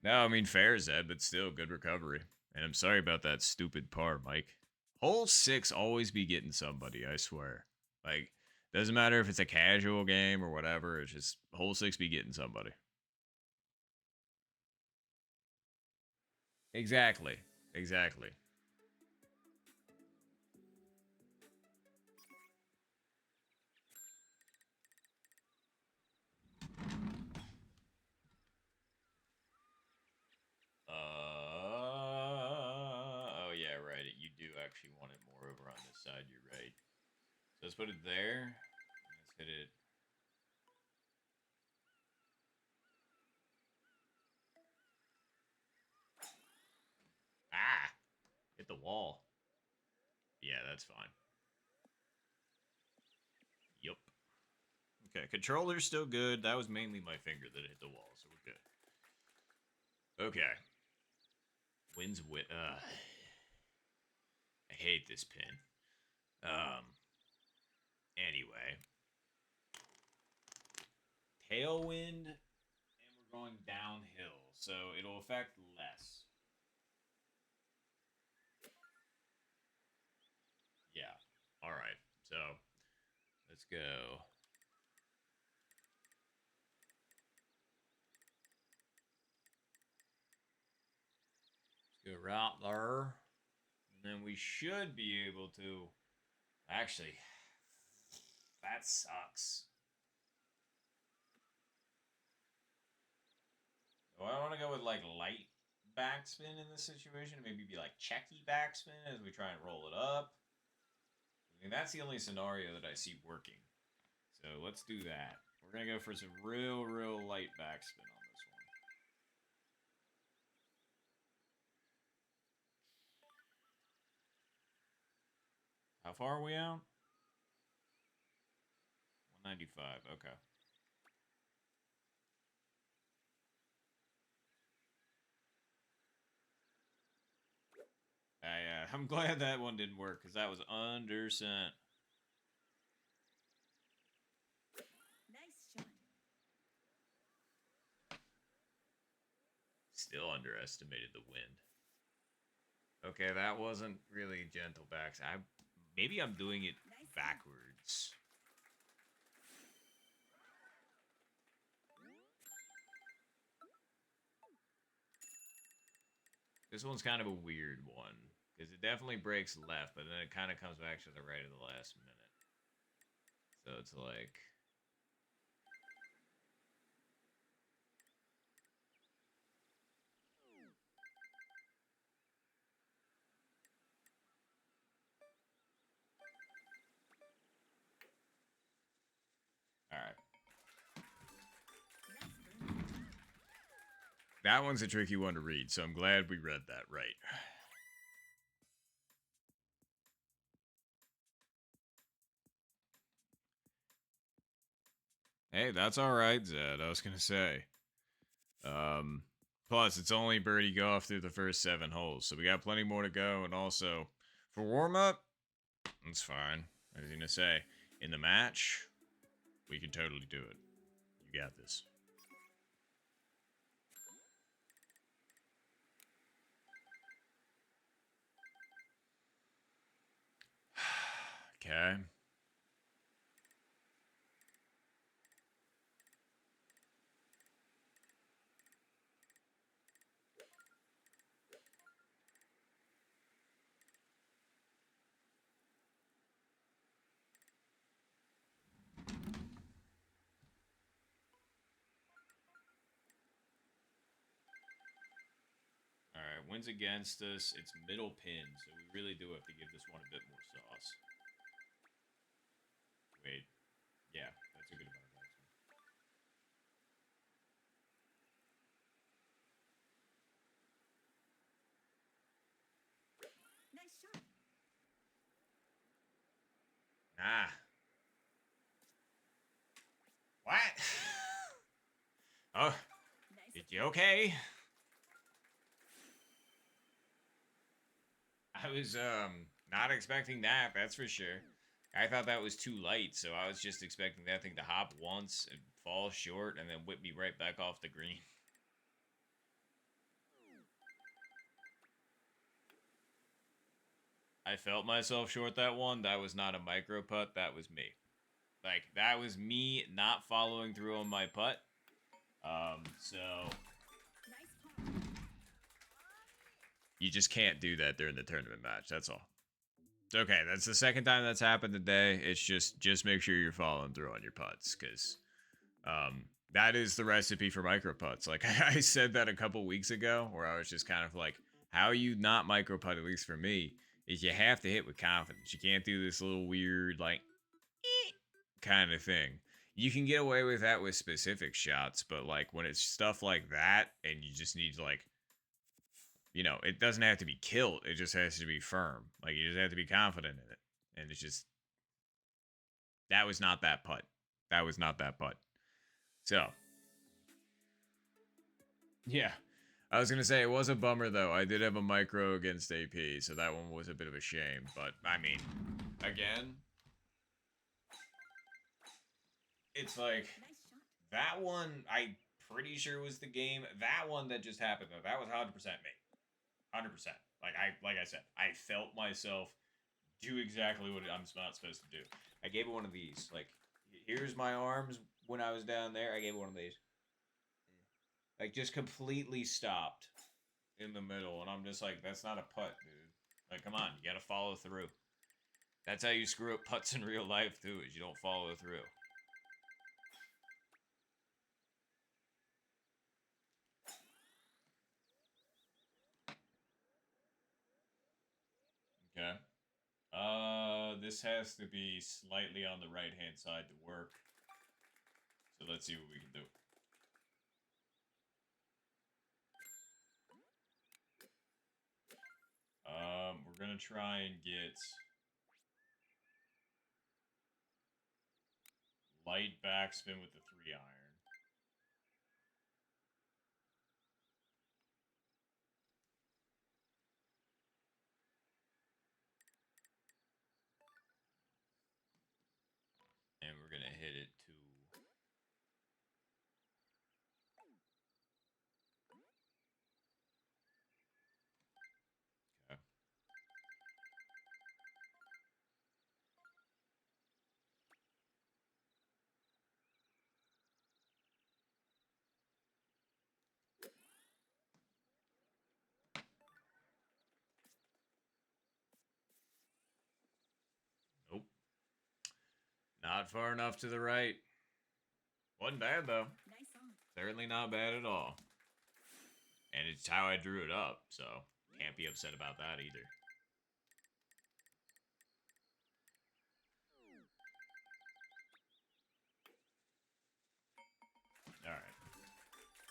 No, I mean fair, Zed, but still good recovery. And I'm sorry about that stupid par, Mike. Hole 6 always be getting somebody, I swear. Like, doesn't matter if it's a casual game or whatever, it's just hole 6 be getting somebody. Exactly. Exactly. Oh yeah, right. You do actually want it more over on this side. You're right. So let's put it there. Let's hit it. Ah! Hit the wall. Yeah, that's fine. Yup. Okay, controller's still good. That was mainly my finger that hit the wall, so we're good. Okay. Wins with I hate this pin. Anyway. Tailwind, and we're going downhill, so it'll affect less. Yeah. Alright, so let's go. Let's go right there. And then we should be able to. Actually, that sucks. Do I want to go with like light backspin in this situation? Maybe be like checky backspin as we try and roll it up. I mean, that's the only scenario that I see working. So let's do that. We're going to go for some real light backspin on this one. How far are we out? 195. Okay. I'm glad that one didn't work because that was undersent. Nice shot. Still underestimated the wind. Okay, that wasn't really gentle backs. Maybe I'm doing it Nice backwards. This one's kind of a weird one because it definitely breaks left, but then it kind of comes back to the right at the last minute. So it's like. All right. Nice birdie. That one's a tricky one to read, so I'm glad we read that right. Hey, that's all right, Zed. I was gonna say. Plus, it's only birdie golf through the first 7 holes, so we got plenty more to go. And also, for warm up, it's fine. I was gonna say, in the match, we can totally do it. You got this. Okay. Alright, wins against us. It's middle pin, so we really do have to give this one a bit more sauce. Wait. Yeah, that's a good amount of X-Men. Nice shot. Nah. What? Oh, Nice. is you okay? I was not expecting that, that's for sure. I thought that was too light, so I was just expecting that thing to hop once and fall short and then whip me right back off the green. I felt myself short that one. That was not a micro putt, that was me. Like, that was me not following through on my putt. So Nice par. you just can't do that during the tournament match, that's all. It's okay, that's the second time that's happened today. It's just make sure you're following through on your putts, because that is the recipe for micro putts. Like, I said that a couple weeks ago, where I was just kind of like, how you not micro putt, at least for me, is you have to hit with confidence. You can't do this little weird, like, kind of thing. You can get away with that with specific shots, but like when it's stuff like that and you just need to, like, you know, it doesn't have to be killed. It just has to be firm. Like, you just have to be confident in it. And it's just, that was not that putt. That was not that putt. So, yeah. I was going to say, it was a bummer, though. I did have a micro against AP, so that one was a bit of a shame. But, I mean, again, it's like, Nice shot. that one, I pretty sure was the game. That one that just happened, though, that was 100% me. 100%. Like I said, I felt myself do exactly what I'm not supposed to do. I gave it one of these. Like, here's my arms when I was down there. I gave it one of these. Like, just completely stopped in the middle. And I'm just like, that's not a putt, dude. Like, come on. You got to follow through. That's how you screw up putts in real life, too, is you don't follow through. Okay. This has to be slightly on the right-hand side to work. So let's see what we can do. We're gonna try and get light backspin with the 3-iron. And we're gonna hit it to okay. Nope. Not far enough to the right. Wasn't bad though. Nice on. Certainly not bad at all. And it's how I drew it up, so can't be upset about that either. Alright.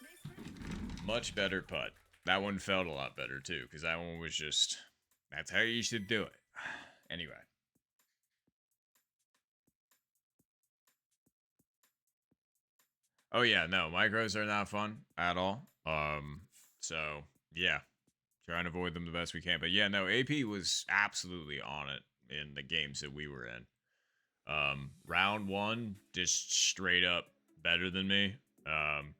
Nice run. Much better putt. That one felt a lot better too, because that one was just, that's how you should do it. Anyway. Oh yeah, no, micros are not fun at all. So yeah, try and avoid them the best we can. But yeah, no, AP was absolutely on it in the games that we were in. Round one, just straight up better than me.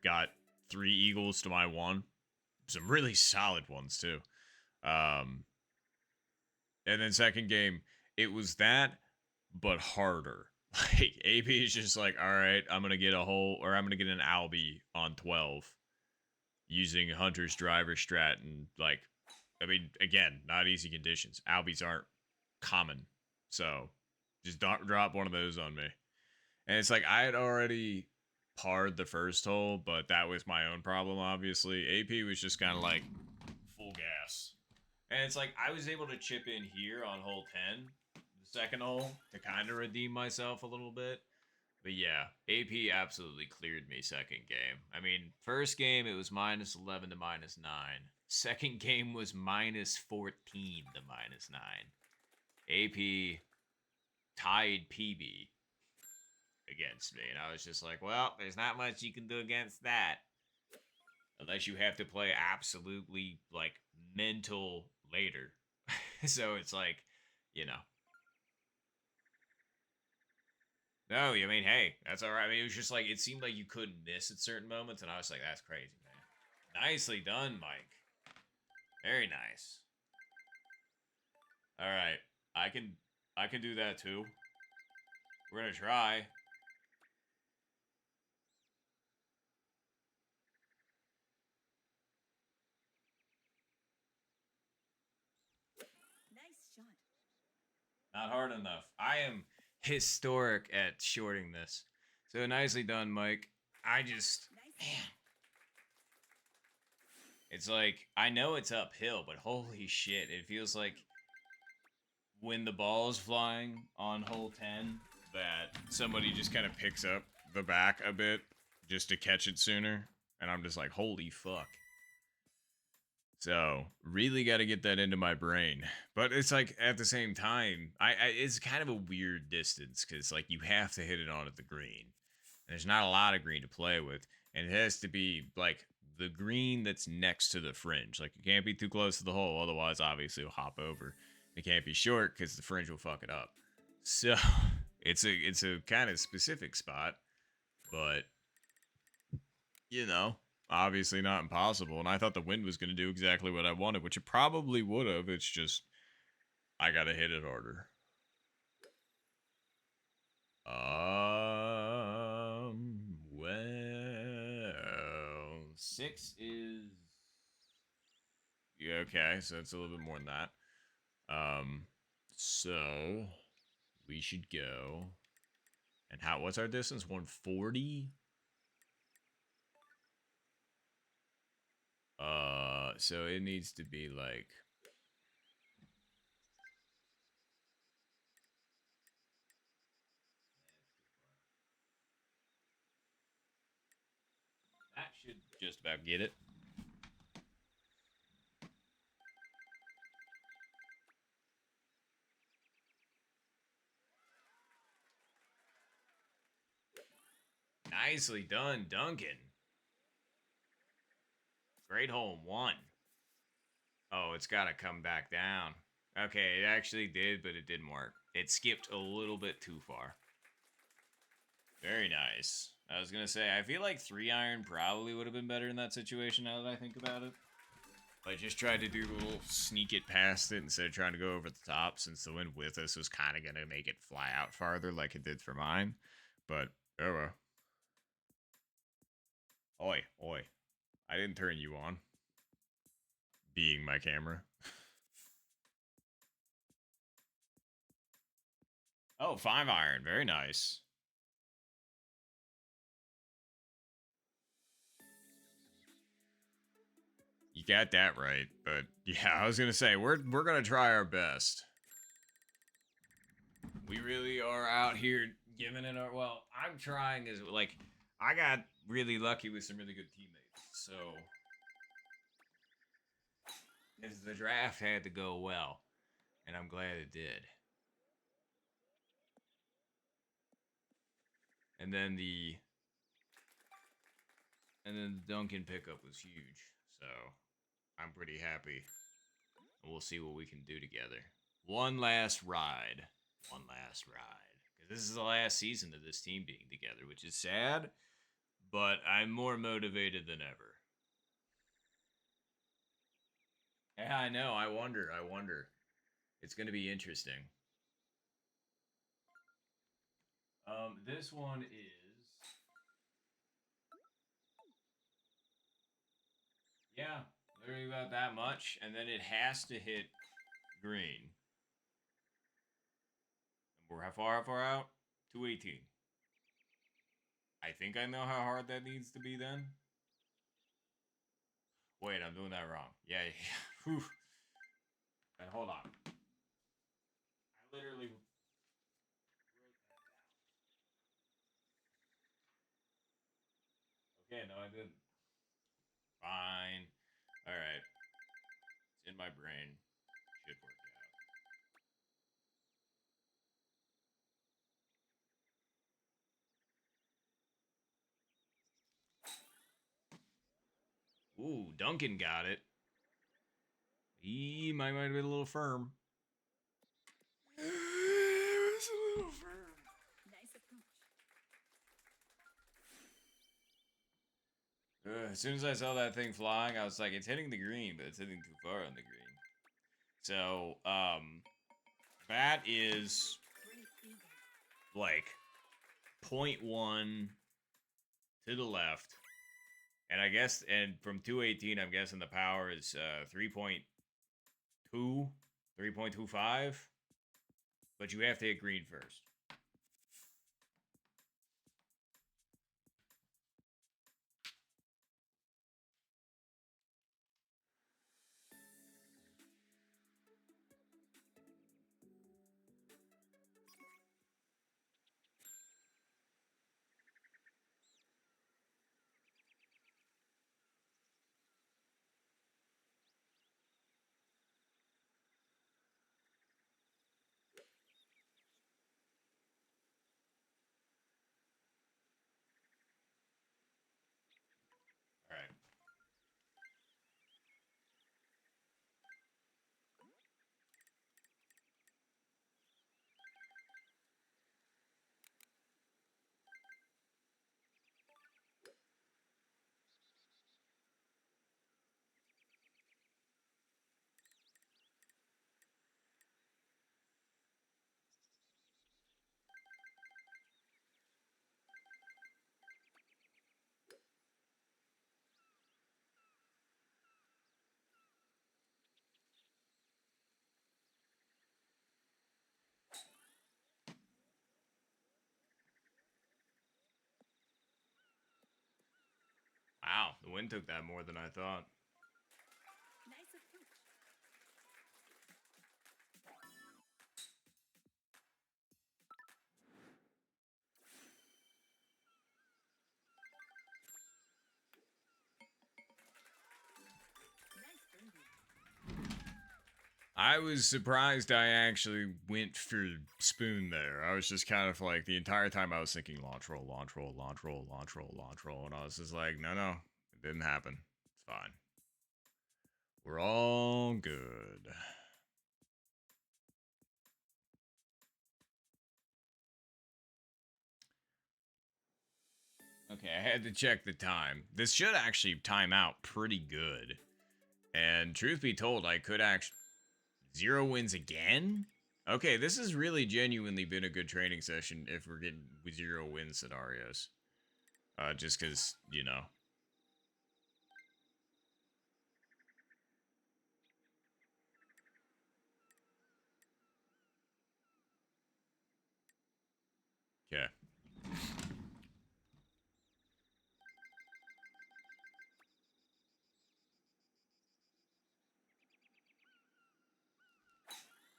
Got 3 eagles to my 1. Some really solid ones too. And then second game, it was that, but harder. Like, AP is just like, all right, I'm gonna get a hole, or I'm gonna get an Albie on 12 using Hunter's driver strat, and like, I mean, again, not easy conditions. Albies aren't common, so just drop one of those on me. And it's like, I had already parred the first hole, but that was my own problem, obviously. AP was just kind of like full gas. Yes. And it's like I was able to chip in here on hole 10, the second hole, to kind of redeem myself a little bit. But yeah, AP absolutely cleared me second game. I mean, first game it was -11 to -9. Second game was -14 to -9. AP tied PB against me, and I was just like, well, there's not much you can do against that. Unless you have to play absolutely, like, mental later. So it's like, you know. No, I mean, hey, that's all right. I mean, it was just like, it seemed like you couldn't miss at certain moments, and I was like, that's crazy, man. Nicely done, Mike. Very nice. All right, I can do that too. We're gonna try. Nice shot. Not hard enough. I am historic at shorting this. So nicely done, Mike. I just, Nice man. It's like, I know it's uphill, but holy shit, it feels like when the ball's flying on hole 10 that somebody just kind of picks up the back a bit just to catch it sooner. And I'm just like, holy fuck. So, really got to get that into my brain. But it's like at the same time, it's kind of a weird distance because like you have to hit it on at the green. There's not a lot of green to play with, and it has to be like the green that's next to the fringe. Like it can't be too close to the hole, otherwise, obviously, it'll hop over. It can't be short because the fringe will fuck it up. So it's a kind of specific spot, but you know, obviously not impossible. And I thought the wind was going to do exactly what I wanted, which it probably would have. It's just I gotta hit it harder. Well, 6 is yeah, okay, so it's a little bit more than that. So we should go. And what's our distance? 140? So it needs to be like that should just about get it. Nicely done, Duncan. Great hole 1. Oh, it's got to come back down. Okay, it actually did, but it didn't work. It skipped a little bit too far. Very nice. I was going to say, I feel like 3-iron probably would have been better in that situation now that I think about it. I just tried to do the little sneak it past it instead of trying to go over the top, since the wind with us was kind of going to make it fly out farther like it did for mine. But, oh well. Oi, oi. I didn't turn you on. Being my camera. Oh, 5-iron. Very nice. You got that right, but yeah, I was gonna say we're gonna try our best. We really are out here giving it our well. I'm trying as like I got really lucky with some really good teammates, so as the draft had to go well, and I'm glad it did. And then the Duncan pickup was huge, so I'm pretty happy. And we'll see what we can do together. One last ride. One last ride. Because this is the last season of this team being together, which is sad, but I'm more motivated than ever. Yeah, I know. I wonder. I wonder. It's going to be interesting. This one is. Yeah, literally about that much. And then it has to hit green. And we're how far out? 218. I think I know how hard that needs to be then. Wait, I'm doing that wrong. Yeah, yeah. Whew. And hold on. I literally wrote that down. Okay, no, I didn't. Fine. All right. It's in my brain. Should work out. Ooh, Duncan got it. He might have been a little firm. It was a little firm. Nice approach. As soon as I saw that thing flying, I was like, it's hitting the green, but it's hitting too far on the green. So, that is Great eagle. like 0.1 to the left. And I guess, and from 218, I'm guessing the power is 3.2, 3.25. But you have to hit green first. All right. Wow, the wind took that more than I thought. Nice approach. Nice birdie. I was surprised I actually went for spoon there. I was just kind of like, the entire time I was thinking launch roll, launch roll, launch roll, launch roll, launch roll. And I was just like, no, it didn't happen. It's fine. We're all good. Okay, I had to check the time. This should actually time out pretty good. And truth be told, I could actually... 0 wins again? Okay, this has really genuinely been a good training session if we're getting 0 win scenarios. Just because, you know. Okay.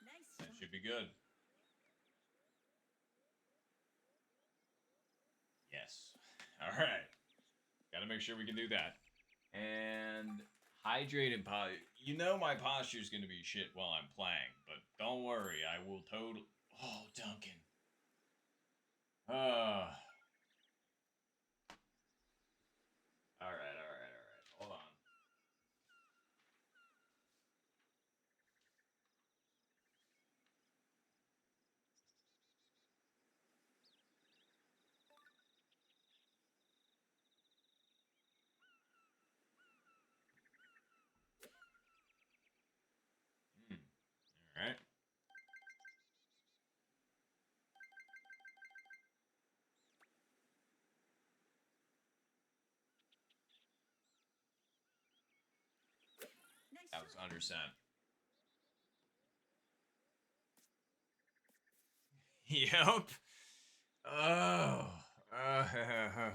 Nice That shot. should be good. Yes. All right. Got to make sure we can do that. And hydrate and you know my posture is going to be shit while I'm playing, but don't worry, I will totally... Oh, Duncan. All right. Hold on. All right. Nice That was shot. under cent. Yep. Oh. Nice on.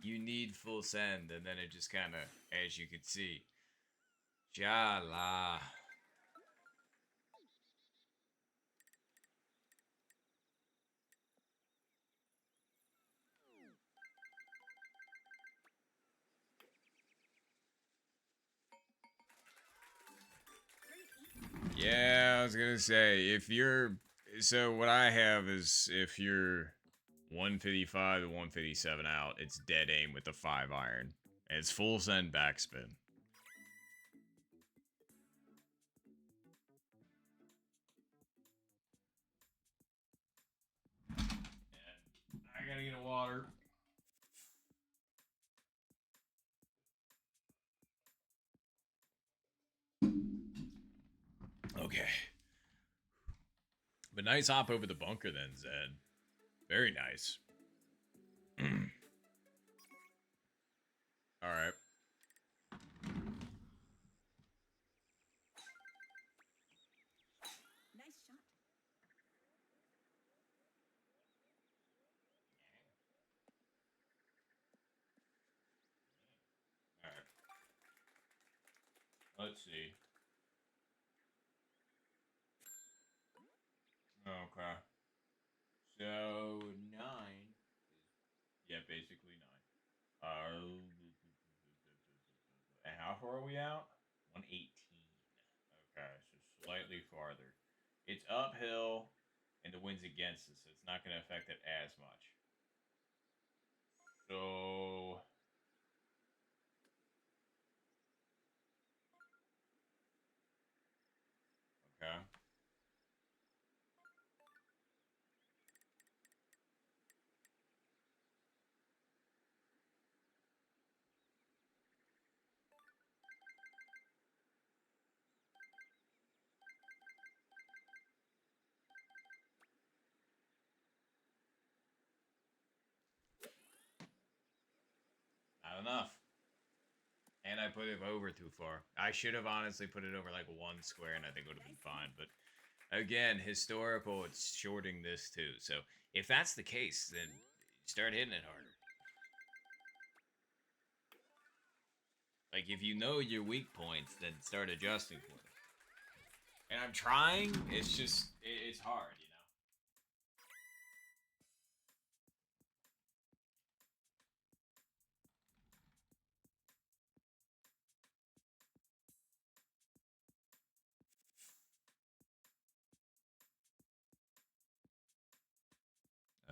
You need full send, and then it just kind of, as you can see. Jala. Yeah, I was gonna say if you're so what I have is if you're 155 to 157 out, it's dead aim with the 5 iron. And it's full send backspin. And I gotta get a water. Okay. But nice hop over the bunker then, Zed. Very nice. All right. Nice shot. All right. Let's see. Okay. So 9. Yeah, basically 9. And how far are we out? 118. Okay, so slightly farther. It's uphill, and the wind's against us, so it's not going to affect it as much. So, okay. Not enough. And I put it over too far. I should have honestly put it over like 1 square, and I think it would have been fine. But again, historical, it's shorting this too. So if that's the case, then start hitting it harder. Like if you know your weak points, then start adjusting for them. And I'm trying. It's just it's hard, you know.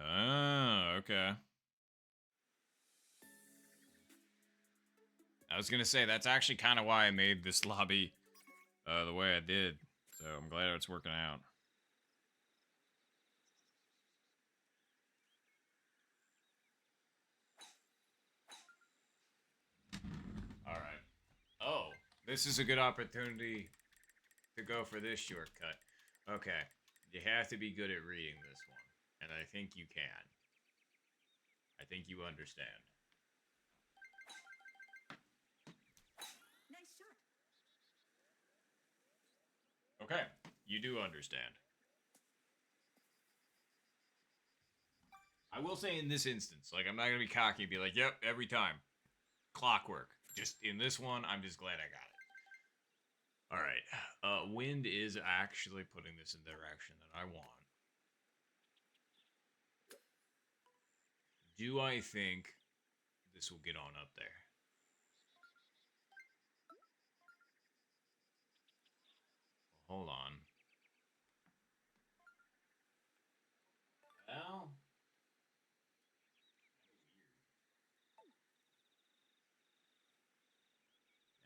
Oh, okay. I was gonna say that's actually kind of why I made this lobby the way I did. So I'm glad it's working out. All right. Oh, this is a good opportunity to go for this shortcut. Okay, you have to be good at reading this one, and I think you can. I think you understand. Nice shot. Okay, you do understand. I will say in this instance, like I'm not gonna be cocky and be like, "Yep, every time, clockwork." Just in this one, I'm just glad I got it. All right, wind is actually putting this in the direction that I want. Do I think this will get on up there? Hold on. Well,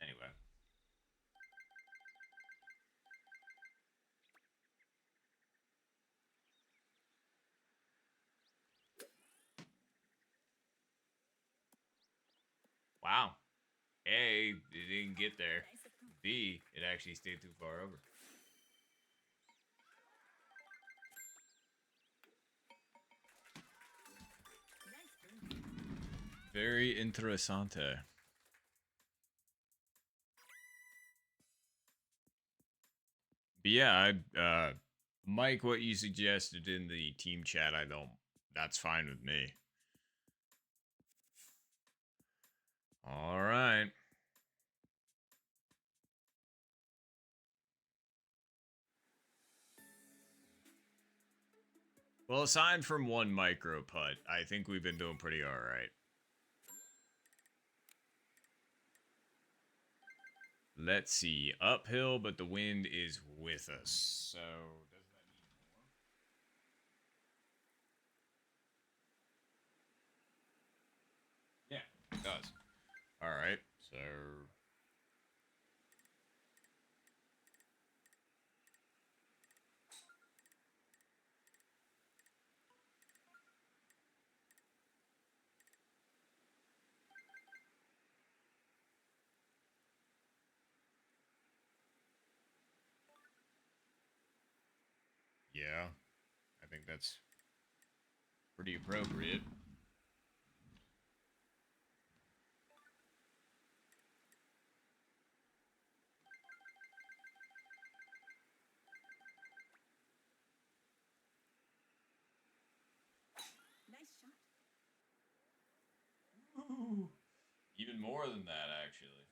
anyway. Wow. A, it didn't get there. Nice approach. B, it actually stayed too far over. Nice birdie. Very interessante. But yeah, Mike, what you suggested in the team chat, that's fine with me. All right. Well, aside from one micro putt, I think we've been doing pretty alright. Let's see. Uphill, but the wind is with us. So, does that mean more? Yeah, it does. Alright, so... Yeah, I think that's pretty appropriate. Nice shot. Ooh, even more than that, actually.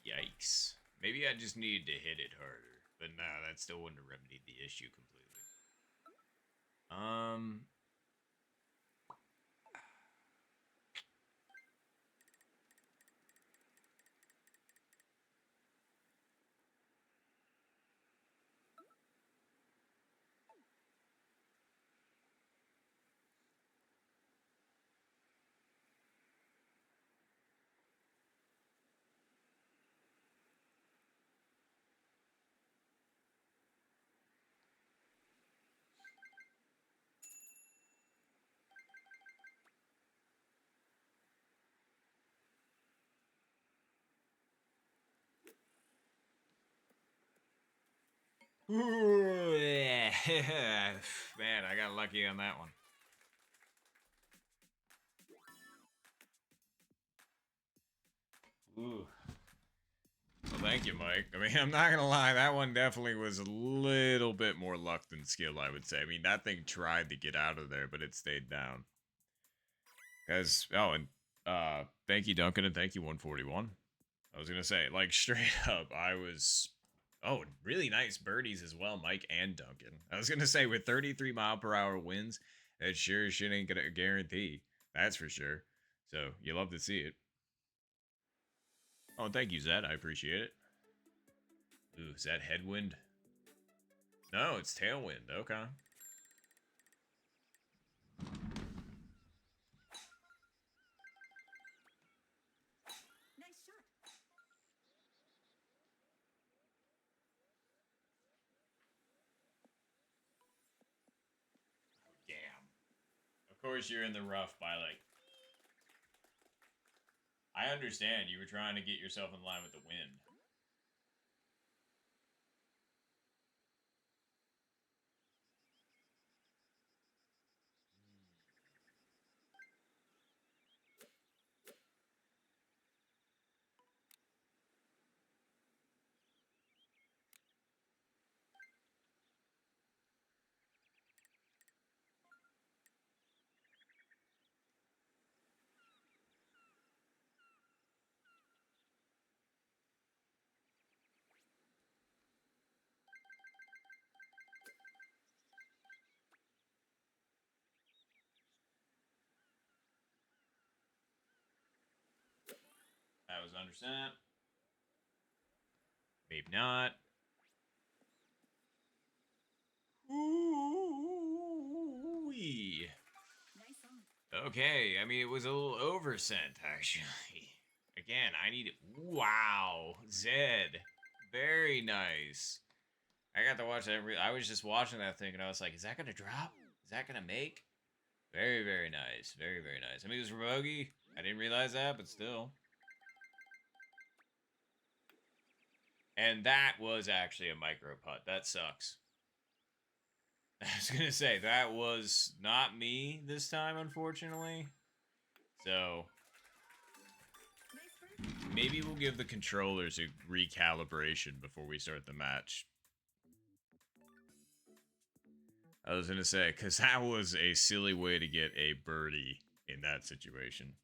Yikes. Maybe I just needed to hit it harder. But nah, that still wouldn't have remedied the issue completely. Ooh, yeah. Man, I got lucky on that one. Ooh. Well, thank you, Mike. I mean, I'm not gonna lie, that one definitely was a little bit more luck than skill, I would say. I mean, that thing tried to get out of there, but it stayed down. Guys, oh, and thank you, Duncan, and thank you, 141. I was gonna say, like, straight up, I was. Oh, really nice birdies as well, Mike and Duncan. I was gonna say, with 33-mile-per-hour winds, that sure as shit ain't gonna guarantee. That's for sure. So, you love to see it. Oh, thank you, Zed. I appreciate it. Ooh, is that headwind? No, it's tailwind. Okay. Nice shot. Damn. Of course, you're in the rough by like. I understand you were trying to get yourself in line with the wind. That was 100%. Maybe not. Ooh-wee. Nice on. Okay, I mean, it was a little oversent, actually. Again, I need it. Wow, Zed. Very nice. I got to watch that. I was just watching that thing, and I was like, is that going to drop? Is that going to make? Very, very nice. Very, very nice. I mean, it was for bogey. I didn't realize that, but still. And that was actually a micro putt. That sucks. I was going to say, that was not me this time, unfortunately. So, Nice bird. maybe we'll give the controllers a recalibration before we start the match. I was going to say, because that was a silly way to get a birdie in that situation.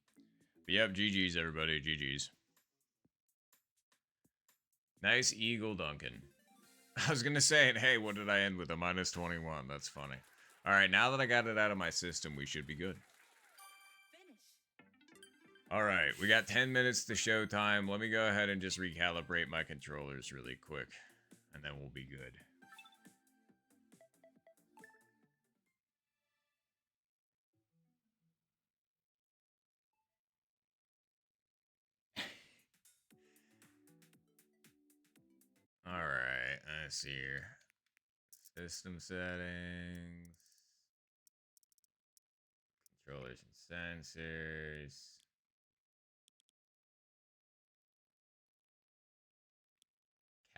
But yep, GG's, everybody. GG's. Nice eagle, Duncan. I was gonna say, hey, what did I end with? A minus 21. That's funny. All right, now that I got it out of my system, we should be good. Finish. All right, we got 10 minutes to showtime. Let me go ahead and just recalibrate my controllers really quick, and then we'll be good. All right, let's see here. System settings, controllers and sensors.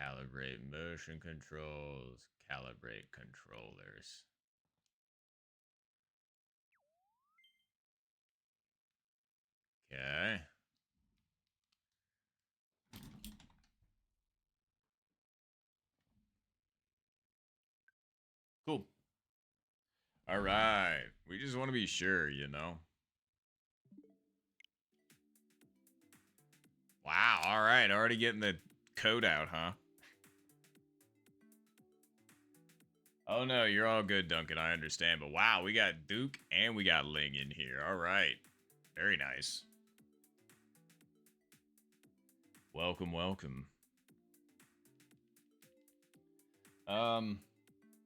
Calibrate motion controls, calibrate controllers. Okay. Cool. All right. We just want to be sure, you know. Wow. All right. Already getting the code out, huh? Oh no, you're all good, Duncan. I understand. But wow, we got Duke and we got Ling in here. All right. Very nice. Welcome, welcome.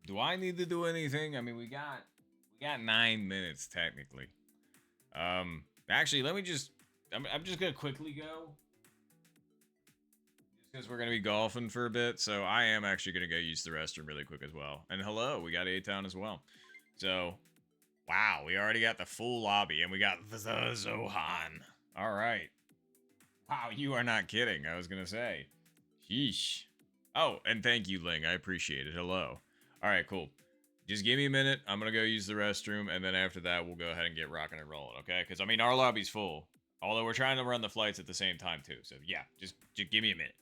Do I need to do anything? I mean, we got 9 minutes technically. Actually, let me just I'm just gonna quickly go just because we're gonna be golfing for a bit. So I am actually gonna go use the restroom really quick as well. And hello, we got A-Town as well. So wow, we already got the full lobby and we got the Zohan. All right. Wow, you are not kidding. I was gonna say. Sheesh. Oh, and thank you, Ling. I appreciate it. Hello. All right, cool. Just give me a minute. I'm gonna go use the restroom, and then after that, we'll go ahead and get rocking and rolling. Okay? Because I mean, our lobby's full. Although we're trying to run the flights at the same time too. So yeah, just give me a minute.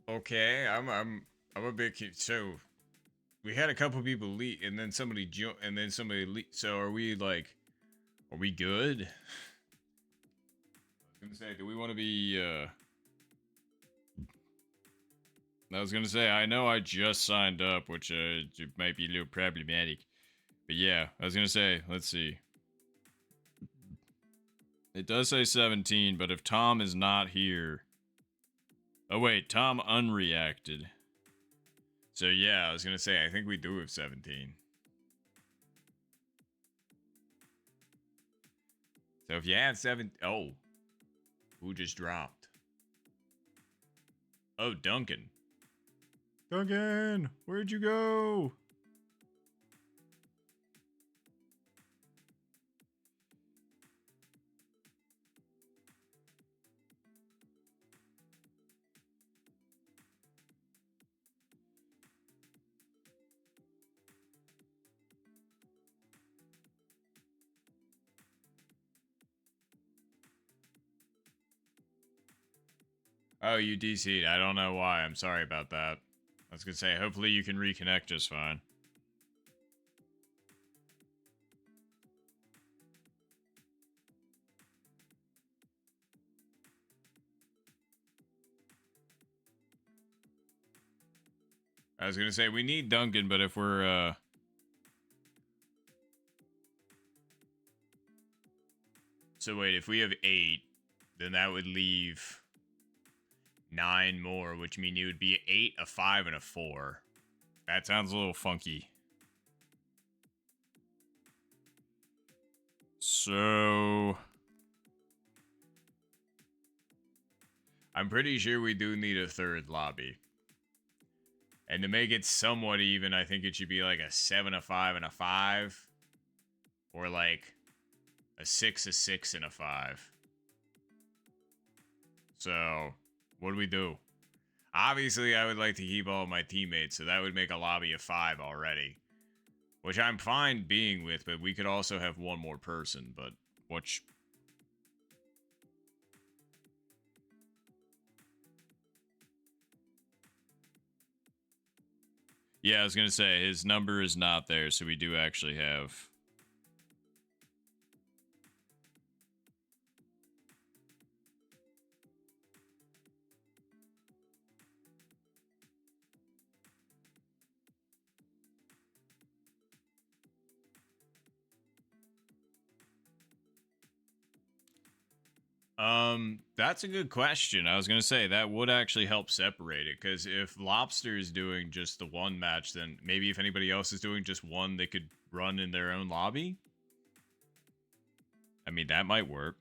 Okay, I'm a bit so we had a couple people leave, and then somebody and then somebody so are we like, are we good? I was gonna say, do we want to be? I was gonna say, I know I just signed up, which it might be a little problematic, but yeah, I was gonna say, let's see. It does say 17, but if Tom is not here, oh wait, Tom unreacted. So yeah, I was gonna say, I think we do have 17. So if you have oh, who just dropped? Oh, Duncan. Duncan, where'd you go? Oh, you DC'd. I don't know why. I'm sorry about that. I was gonna say, hopefully you can reconnect just fine. I was gonna say, we need Duncan, but if we're, So wait, if we have 8, then that would leave 9 more, which means it would be 8, a 5, and a 4. That sounds a little funky. So I'm pretty sure we do need a third lobby. And to make it somewhat even, I think it should be like a 7, a 5, and a 5. Or like a 6, a 6, and a 5. So, what do we do? Obviously, I would like to keep all my teammates, so that would make a lobby of 5 already. Which I'm fine being with, but we could also have one more person, but which... Yeah, I was gonna say, his number is not there, so we do actually have... That's a good question. I was gonna say that would actually help separate it, because if Lobster is doing just the one match, then maybe if anybody else is doing just one, they could run in their own lobby. I mean, that might work.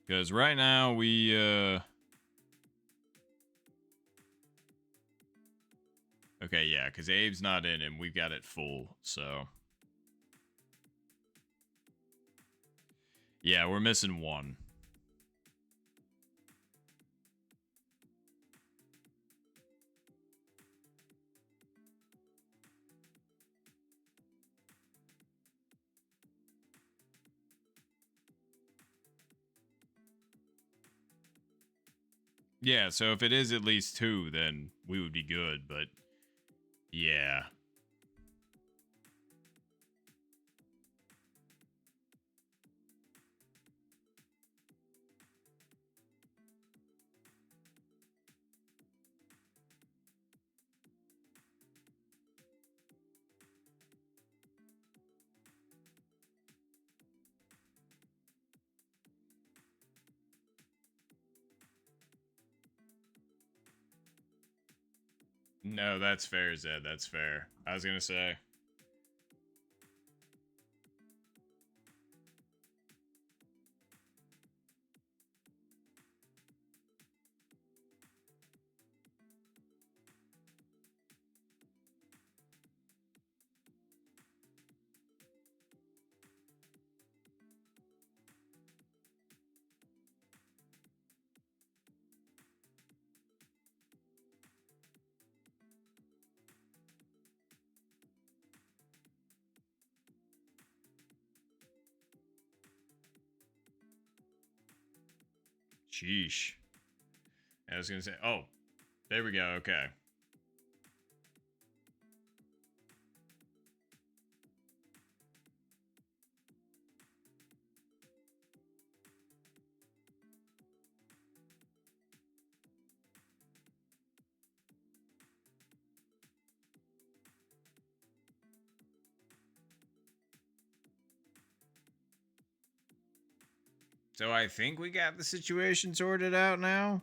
Because right now we, Okay, yeah, because Abe's not in and we've got it full, so... Yeah, we're missing one. Yeah, so if it is at least 2, then we would be good, but... Yeah. No, that's fair, Zed. That's fair. I was gonna say. Sheesh. I was gonna say, oh, there we go. Okay. So I think we got the situation sorted out now.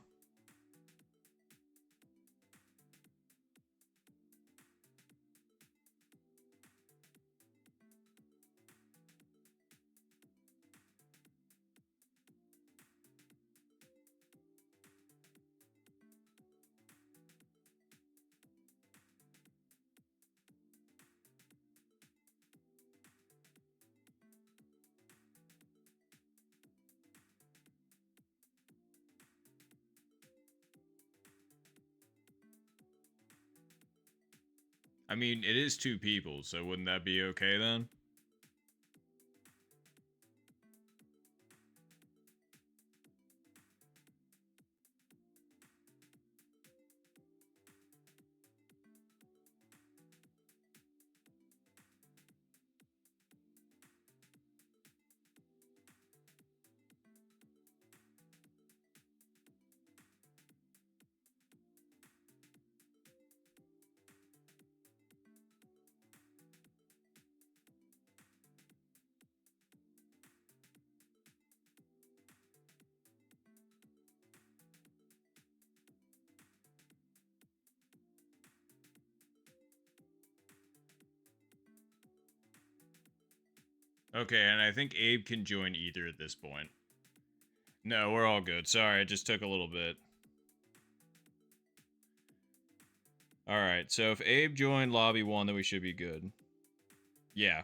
I mean, it is 2 people, so wouldn't that be okay then? Okay, and I think Abe can join either at this point. No, we're all good. Sorry, it just took a little bit. Alright, so if Abe joined lobby 1, then we should be good. Yeah.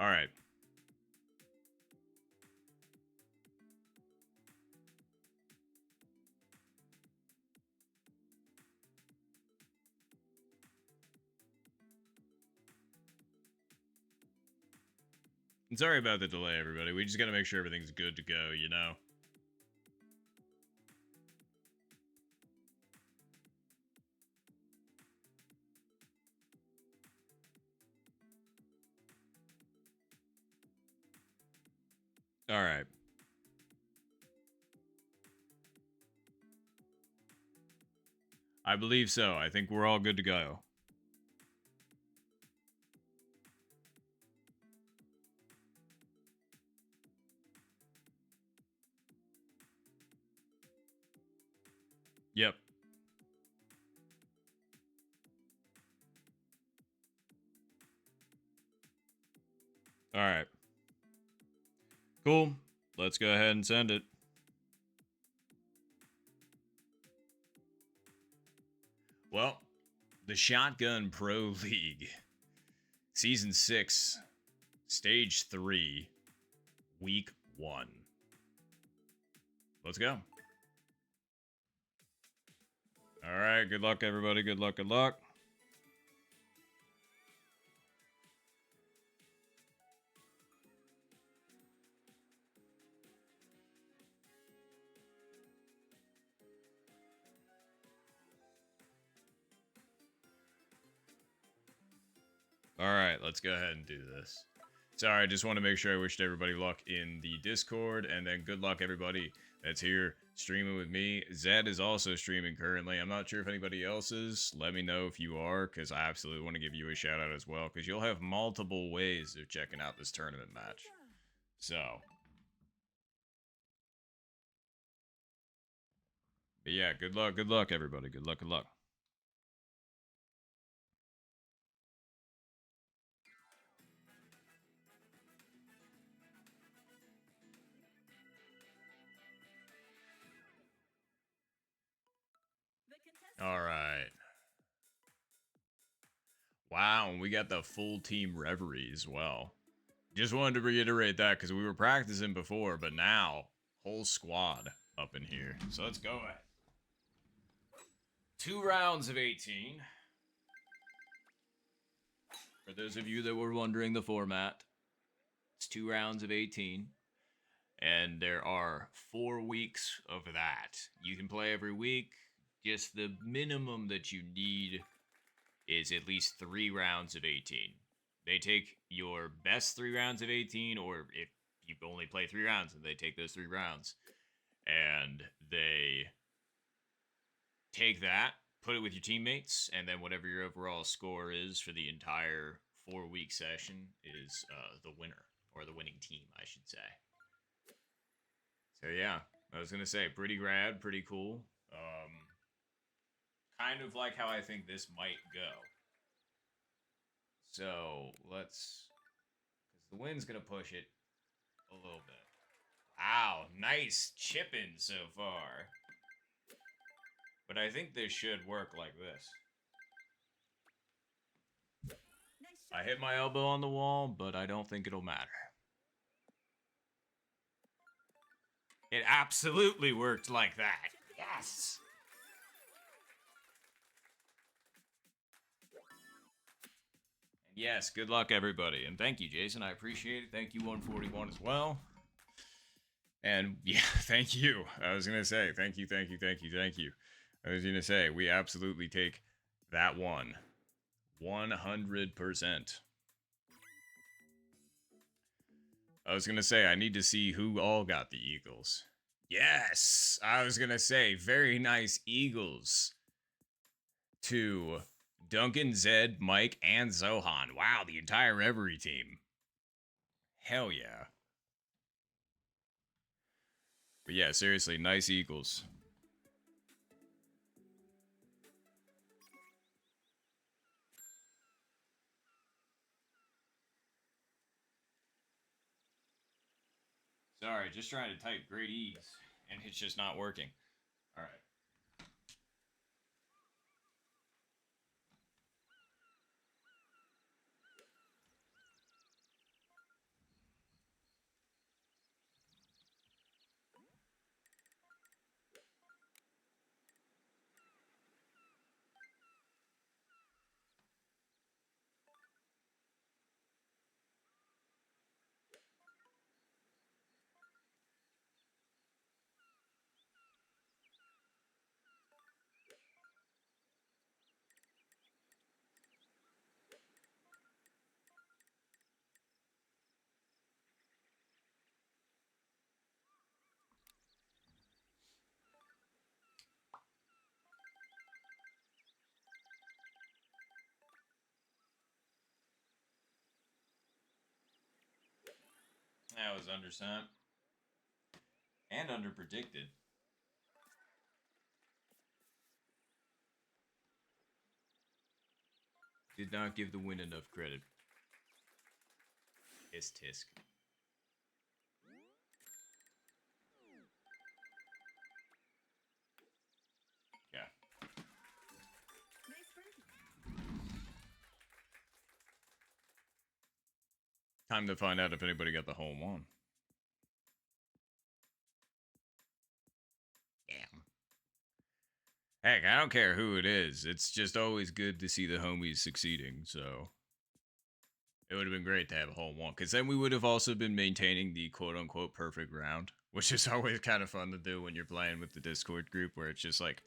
Alright. And sorry about the delay, everybody. We just gotta make sure everything's good to go, you know? Alright. I believe so. I think we're all good to go. Yep. Alright. Cool. Let's go ahead and send it. Well, the Shotgun Pro League. Season 6. Stage 3. Week 1. Let's go. Alright, good luck, everybody. Good luck, good luck. Alright, let's go ahead and do this. Sorry, I just want to make sure I wished everybody luck in the Discord, and then good luck everybody that's here streaming with me. Zed is also streaming currently. I'm not sure if anybody else is. Let me know if you are, because I absolutely want to give you a shout out as well, because you'll have multiple ways of checking out this tournament match. So. But yeah, good luck everybody. Good luck, good luck. All right. Wow, and we got the full team reverie as well. Just wanted to reiterate that because we were practicing before, but now whole squad up in here. So let's go. 2 rounds of 18. For those of you that were wondering the format, it's 2 rounds of 18. And there are 4 weeks of that. You can play every week. Just the minimum that you need is at least 3 rounds of 18. They take your best 3 rounds of 18, or if you only play 3 rounds, and they take those 3 rounds, and they take that, put it with your teammates, and then whatever your overall score is for the entire 4-week session is the winner, or the winning team, I should say. So yeah, I was gonna say, pretty rad, pretty cool. Kind of like how I think this might go. So let's, because the wind's gonna push it a little bit. Wow, nice chipping so far. But I think this should work like this. Nice shot. I hit my elbow on the wall, but I don't think it'll matter. It absolutely worked like that. Yes! And yes, good luck, everybody. And thank you, Jason. I appreciate it. Thank you, 141 as well. And yeah, thank you. I was going to say, thank you. I was going to say, we absolutely take that one. 100%. I was going to say, I need to see who all got the Eagles. Yes! I was going to say, very nice Eagles to Duncan, Zed, Mike, and Zohan. Wow, the entire Reverie team. Hell yeah. But yeah, seriously, nice Eagles. Sorry, just trying to type great ease, and it's just not working. All right. That was undersent. And underpredicted. Did not give the win enough credit. Tisk tisk. Yeah. Nice birdie. Time to find out if anybody got the hole in one. Damn. Heck, I don't care who it is. It's just always good to see the homies succeeding, so it would have been great to have a hole in one, because then we would have also been maintaining the quote-unquote perfect round, which is always kind of fun to do when you're playing with the Discord group, where it's just like,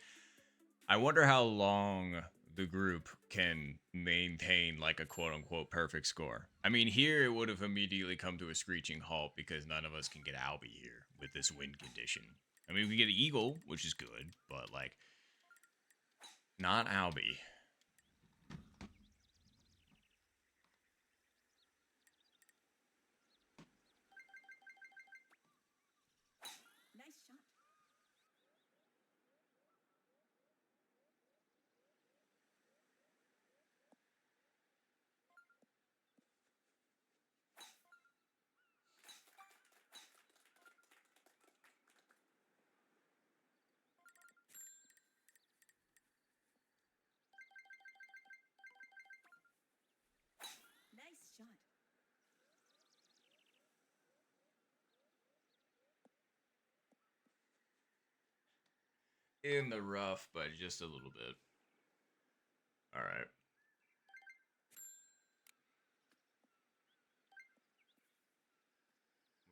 I wonder how long the group can maintain like a quote-unquote perfect score. I mean, here it would have immediately come to a screeching halt because none of us can get Albie here with this wind condition. I mean, we get an Eagle, which is good, but like, not Albie. Nice shot. in the rough, but just a little bit. All right.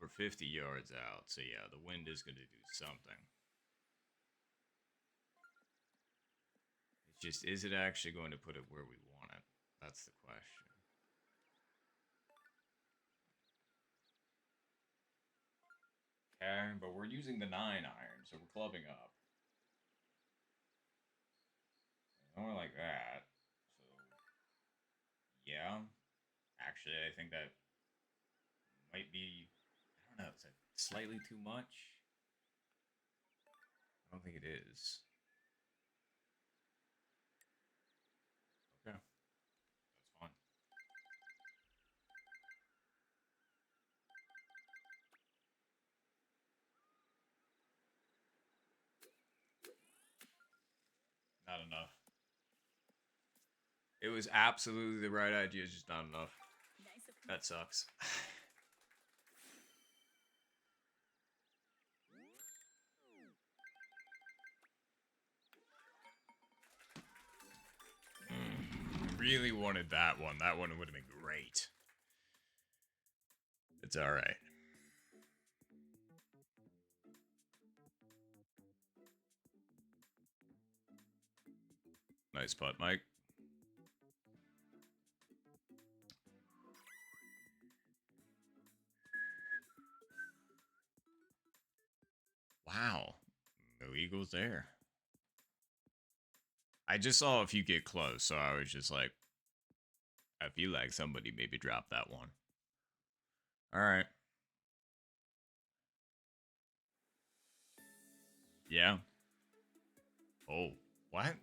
We're 50 yards out, so yeah, the wind is going to do something. It's just, is it actually going to put it where we want it? That's the question. Okay, but we're using the 9-iron, so we're clubbing up. Only like that. So, yeah. Actually, I think that might be, I don't know, is that slightly too much? I don't think it is. Okay, that's fine. Not enough. It was absolutely the right idea, just not enough. Nice approach. That sucks. Really wanted that one. That one would have been great. It's alright. Nice putt, Mike. Wow. No eagles there. I just saw if you get close, so I was just like, I feel like somebody maybe dropped that one. Alright. Yeah. Oh, what?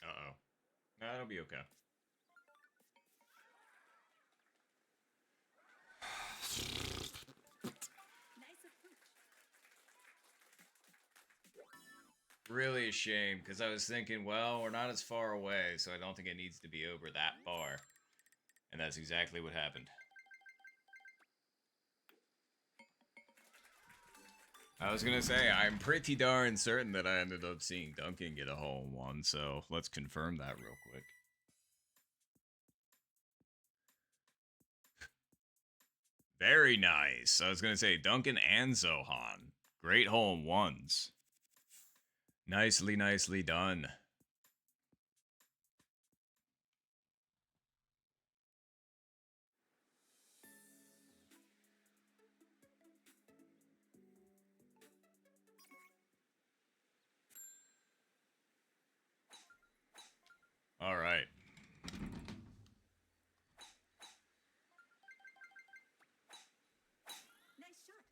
Uh-oh. That'll be okay. Nice approach. Really a shame, because I was thinking, well, we're not as far away, so I don't think it needs to be over that far. And that's exactly what happened. I was gonna say, I'm pretty darn certain that I ended up seeing Duncan get a hole-in-one, so let's confirm that real quick. Very nice. I was gonna say, Duncan and Zohan. Great hole-in-ones. Nicely, nicely done. All right. Nice shot.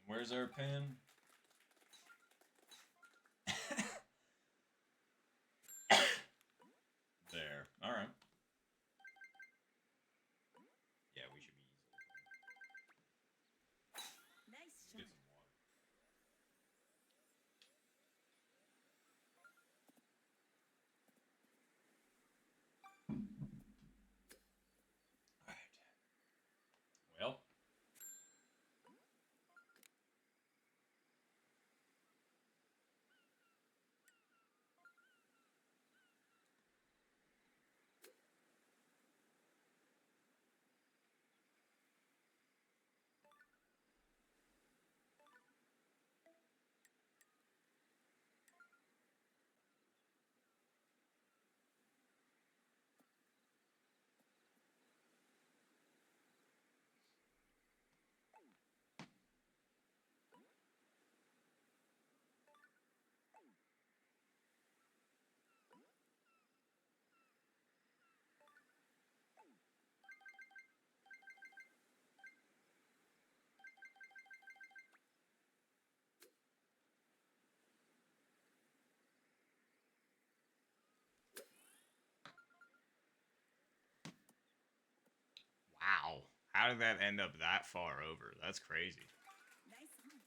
Where's our pin? There. All right. Yeah, we should be easily. Nice Get shot. some water. All right. Well. How did that end up that far over? That's crazy. Nice on.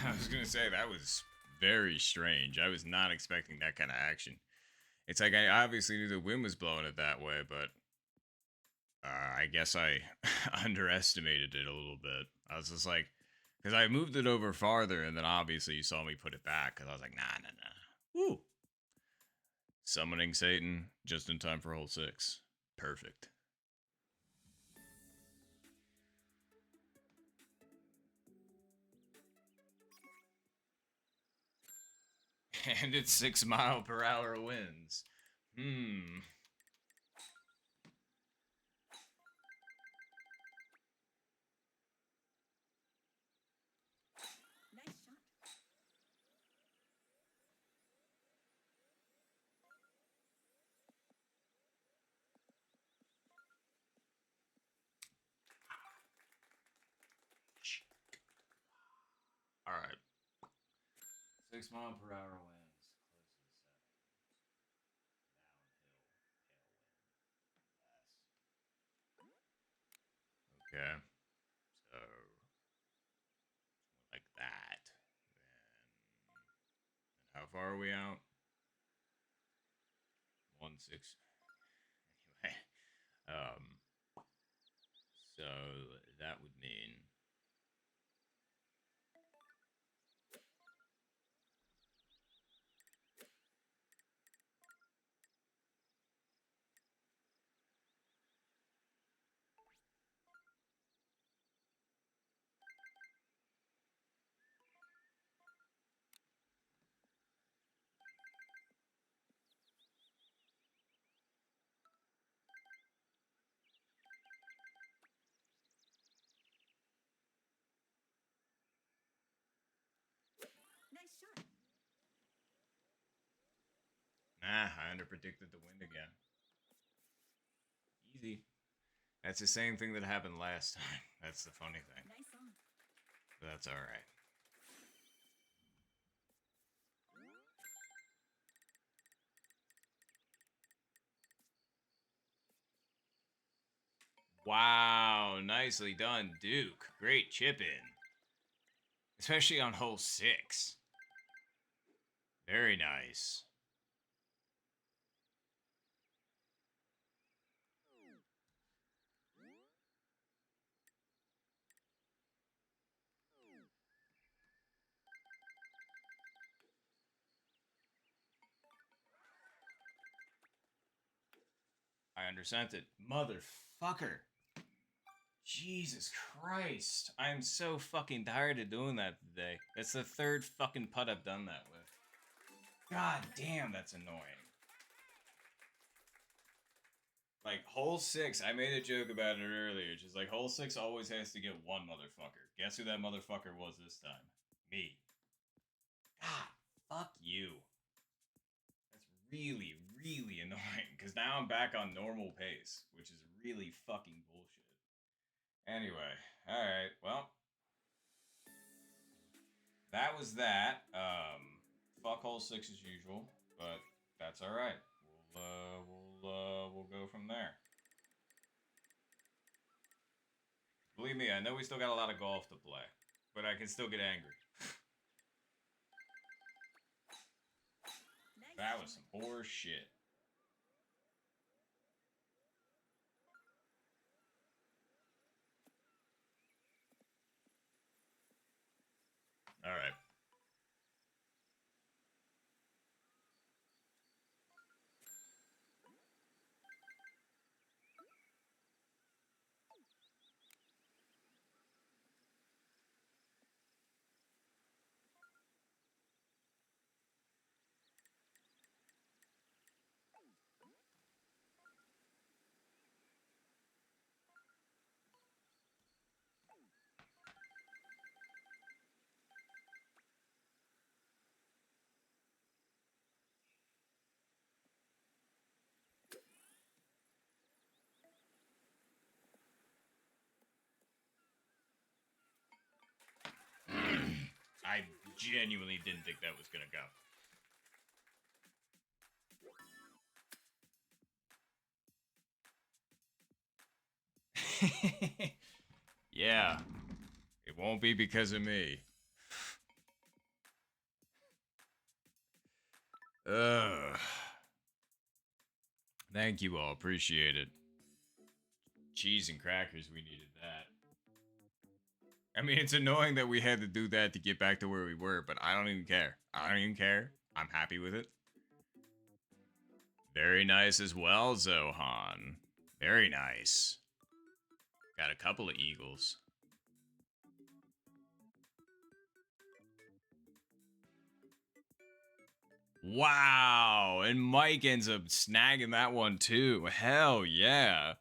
I was gonna say that was very strange. I was not expecting that kind of action. It's like I obviously knew the wind was blowing it that way, but I guess I underestimated it a little bit. I was just like, because I moved it over farther, and then obviously you saw me put it back, because I was like, nah, nah, nah. Woo! Summoning Satan just in time for hole 6. Perfect. And it's 6 mile per hour winds. Nice shot. All right. 6 mile per hour winds. Close to 7. Downhill. Tailwind. Less. Okay. So like that. Then how far are we out? 1-6. Anyway. So that would mean Nice shot. I underpredicted the wind again. Easy. That's the same thing that happened last time. That's the funny thing. Nice on. But that's all right. Wow, nicely done, Duke. Great chip in. Especially on hole 6. Very nice. I undersent it. Motherfucker. Jesus Christ. I'm so fucking tired of doing that today. That's the 3rd fucking putt I've done that with. God damn, that's annoying. Like, hole 6, I made a joke about it earlier. Just like, hole 6 always has to get one motherfucker. Guess who that motherfucker was this time? Me. God, fuck you. That's really, really annoying. Because now I'm back on normal pace, which is really fucking bullshit. Anyway, alright, well. That was that. Fuck hole 6 as usual, but that's alright. We'll go from there. Believe me, I know we still got a lot of golf to play, but I can still get angry. Nice That was shot. some horse shit. All right. genuinely didn't think that was gonna go. Yeah, it won't be because of me. Ugh. Thank you all, appreciate it. Cheese and crackers, we needed that. I mean, it's annoying that we had to do that to get back to where we were, but I don't even care. I don't even care. I'm happy with it. Very nice as well, Zohan. Very nice. Got a couple of eagles. Wow, and Mike ends up snagging that one too. Hell yeah.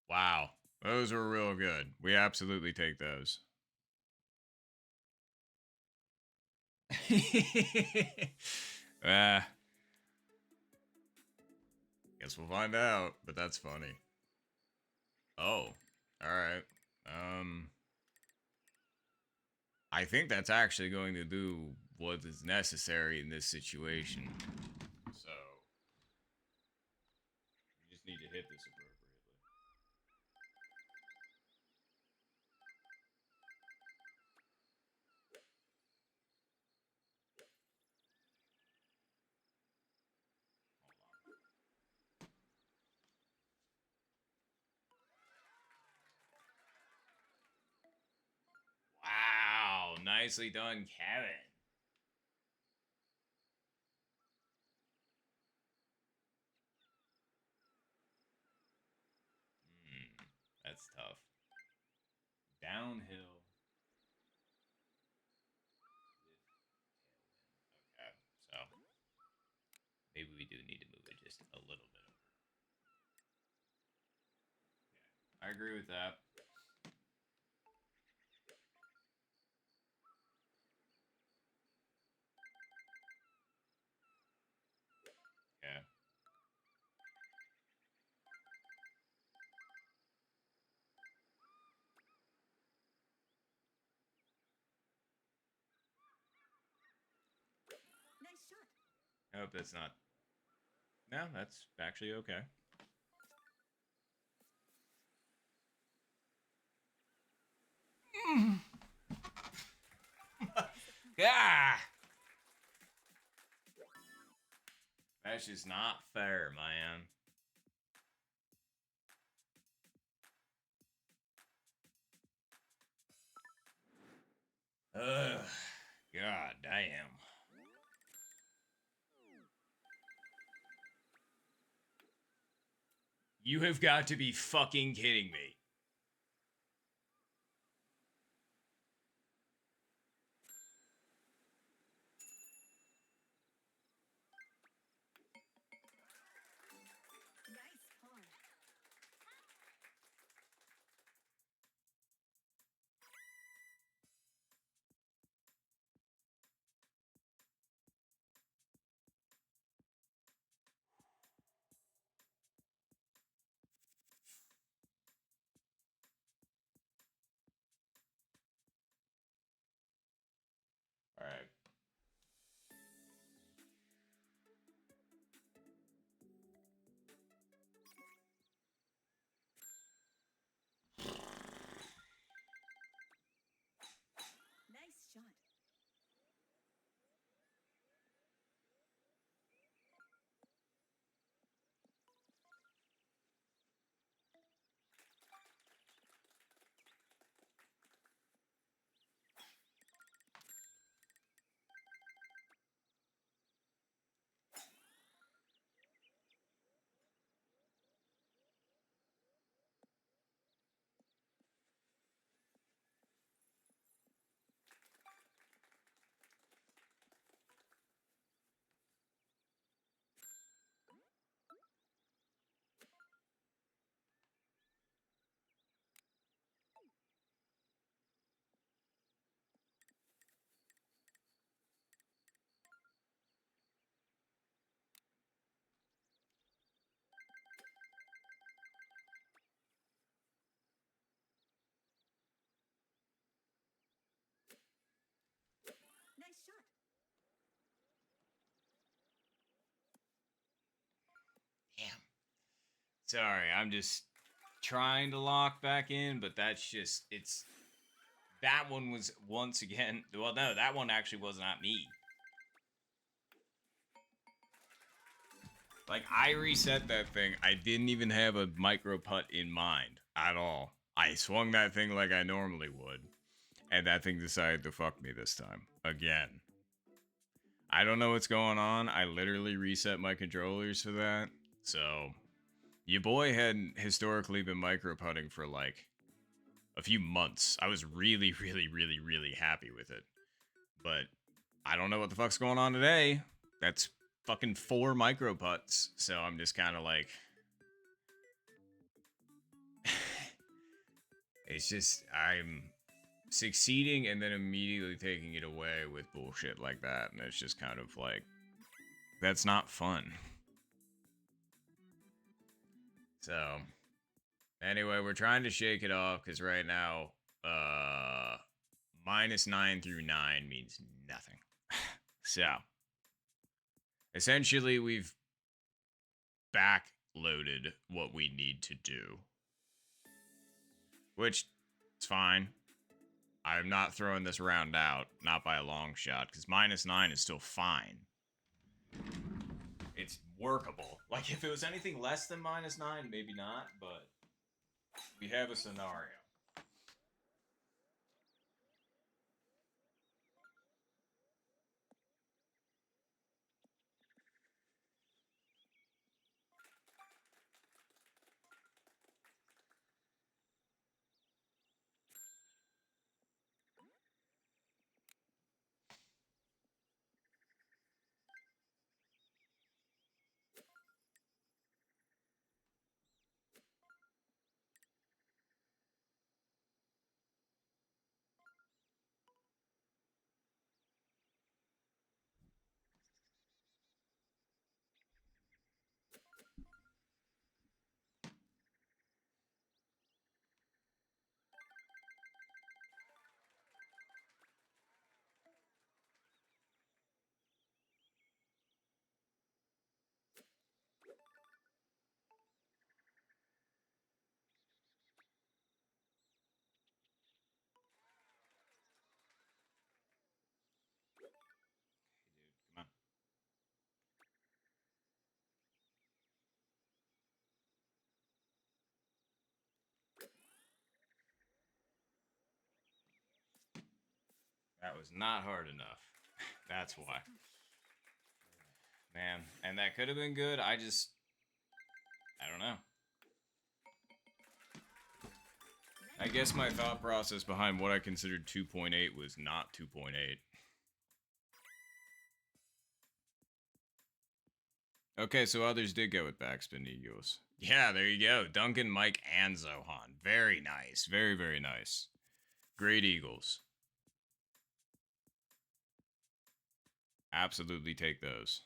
Wow, those were real good. We absolutely take those. Ah, guess we'll find out, but that's funny. Oh, all right. I think that's actually going to do what is necessary in this situation. So, we just need to hit this appropriately. Wow, nicely done, Kevin. That's tough. Downhill. Okay, so maybe we do need to move it just a little bit over. Yeah, I agree with that. Yeah. Nice shot. I hope that's not. No, that's actually okay. Yeah. That's just not fair, man. Ugh. God damn. You have got to be fucking kidding me. Nice par. Sorry, I'm just trying to lock back in, but that's just, it's, that one was once again, well, no, that one actually was not me. Like, I reset that thing. I didn't even have a micro putt in mind at all. I swung that thing like I normally would, and that thing decided to fuck me this time. Again. I don't know what's going on. I literally reset my controllers for that. So, your boy had historically been micro putting for like a few months. I was really, really, really, really happy with it. But I don't know what the fuck's going on today. That's fucking 4 micro putts. So I'm just kind of like, it's just, I'm succeeding and then immediately taking it away with bullshit like that. And it's just kind of like, that's not fun. So, anyway, we're trying to shake it off because right now, -9 through 9 means nothing. So, essentially, we've backloaded what we need to do, which is fine. I'm not throwing this round out, not by a long shot, because -9 is still fine. It's workable. Like, if it was anything less than -9, maybe not, but we have a scenario. Come on. That was not hard enough. That's why. Man, and that could have been good. I don't know. I guess my thought process behind what I considered 2.8 was not 2.8. Okay, so others did go with backspin Eagles. Yeah, there you go. Duncan, Mike, and Zohan. Very nice. Very, very nice. Great Eagles. Absolutely take those.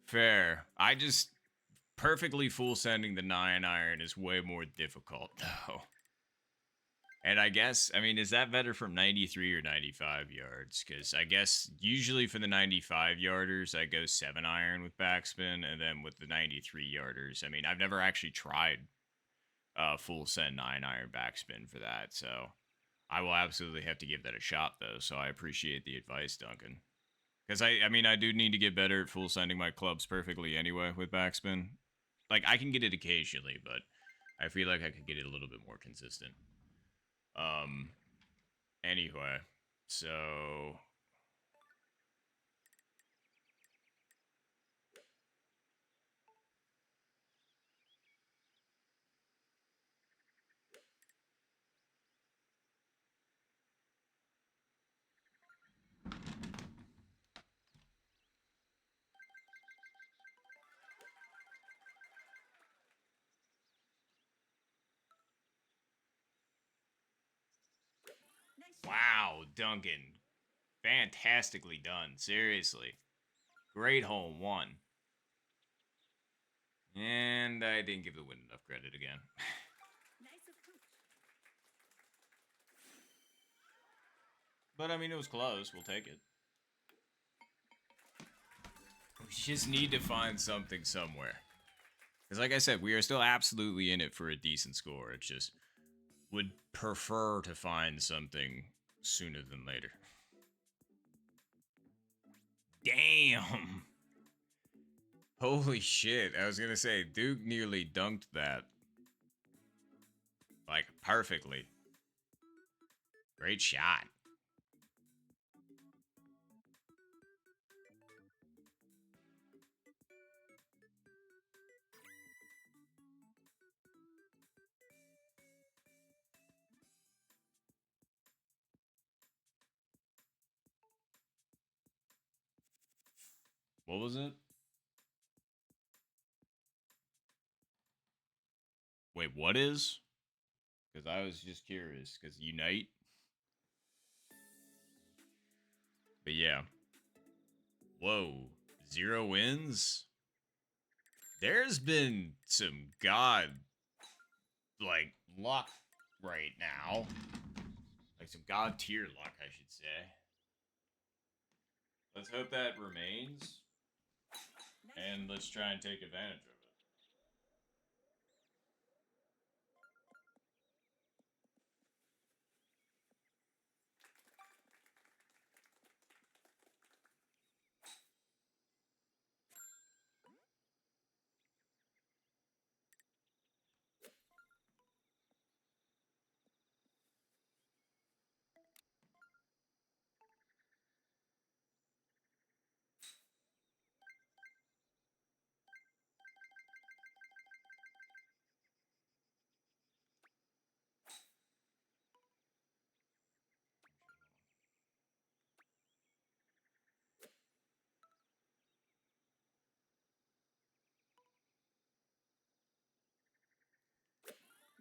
Fair. I just perfectly full sending the 9 iron is way more difficult though. And I guess, I mean, is that better from 93 or 95 yards? Because I guess usually for the 95 yarders, I go 7 iron with backspin, and then with the 93 yarders, I mean, I've never actually tried full send 9 iron backspin for that, so I will absolutely have to give that a shot though. So I appreciate the advice, Duncan. Because I mean, I do need to get better at full sending my clubs perfectly anyway with backspin. Like, I can get it occasionally, but I feel like I could get it a little bit more consistent. Anyway, so Nice shot. wow, Duncan, fantastically done. Seriously, great hole, 1. And I didn't give the wind enough credit again. Nice approach. But I mean, it was close. We'll take it. We just need to find something somewhere. Because like I said, we are still absolutely in it for a decent score. It just would prefer to find something sooner than later. Damn. Holy shit. I was going to say, Duke nearly dunked that. Like, perfectly. Great shot. What was it? Wait, what is? Because I was just curious. Because Unite. But yeah. Whoa. 0 wins? There's been some god, like, luck right now. Like some god tier luck, I should say. Let's hope that remains. And let's try and take advantage of it.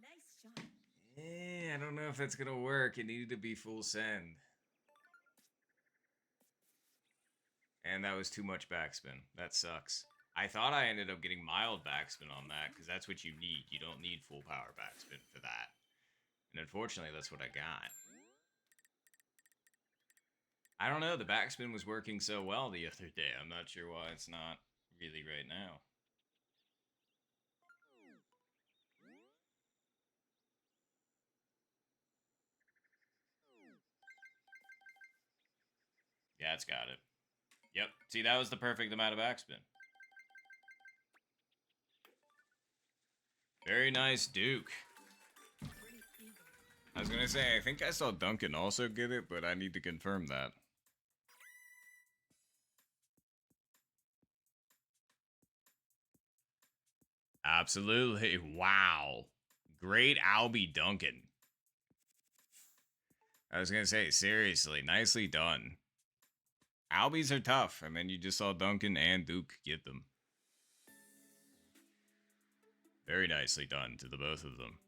Nice shot. I don't know if that's gonna work. It needed to be full send. And that was too much backspin. That sucks. I thought I ended up getting mild backspin on that, because that's what you need. You don't need full power backspin for that. And unfortunately, that's what I got. I don't know, the backspin was working so well the other day. I'm not sure why it's not really right now. Yeah, it's got it. Yep. See, that was the perfect amount of backspin. Very nice, Duke. I was gonna say, I think I saw Duncan also get it, but I need to confirm that. Absolutely. Wow. Great Albie Duncan. I was gonna say, seriously, nicely done. Albies are tough. I mean, you just saw Duncan and Duke get them. Very nicely done to the both of them.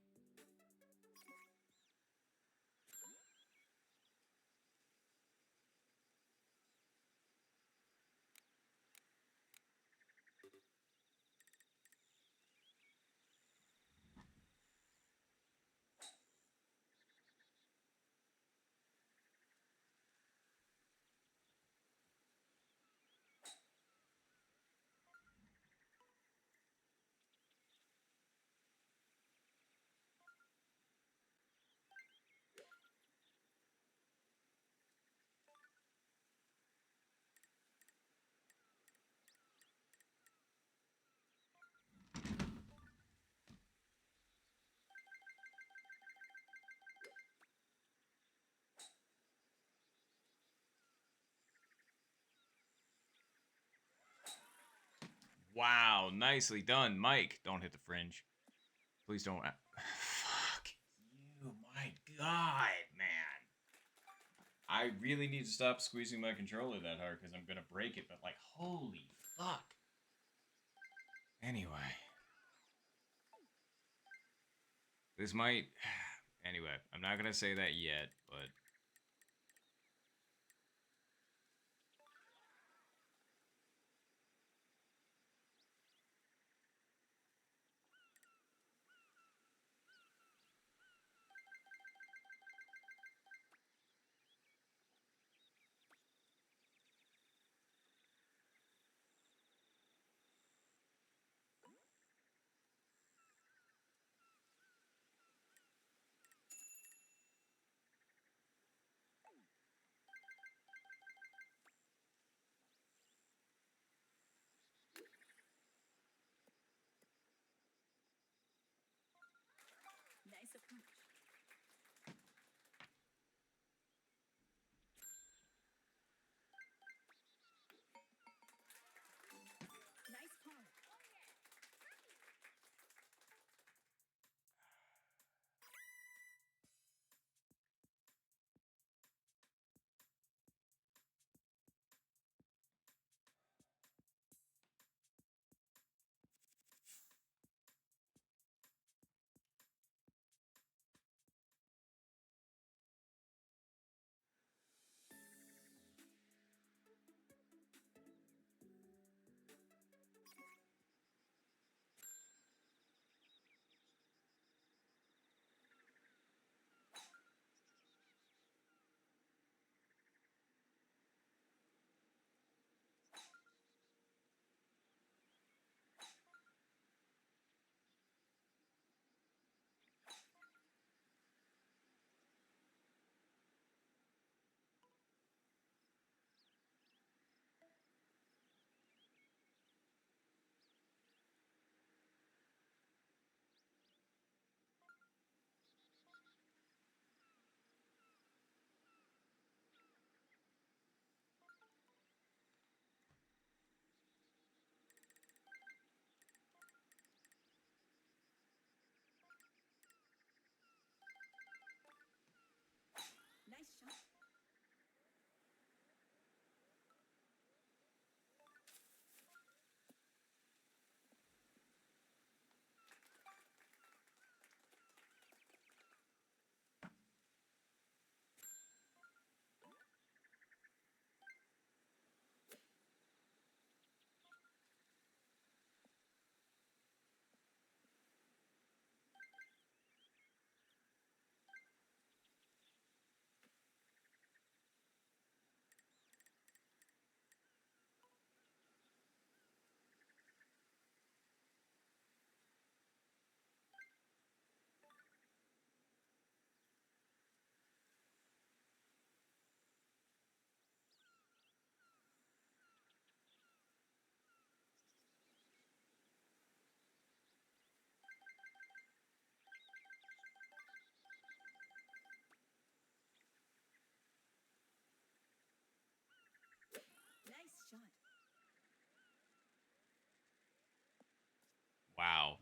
Wow, nicely done, Mike. Don't hit the fringe. Please don't. Fuck you, my god, man. I really need to stop squeezing my controller that hard because I'm gonna break it, but like, holy fuck. Anyway. This might... Anyway, I'm not gonna say that yet, but...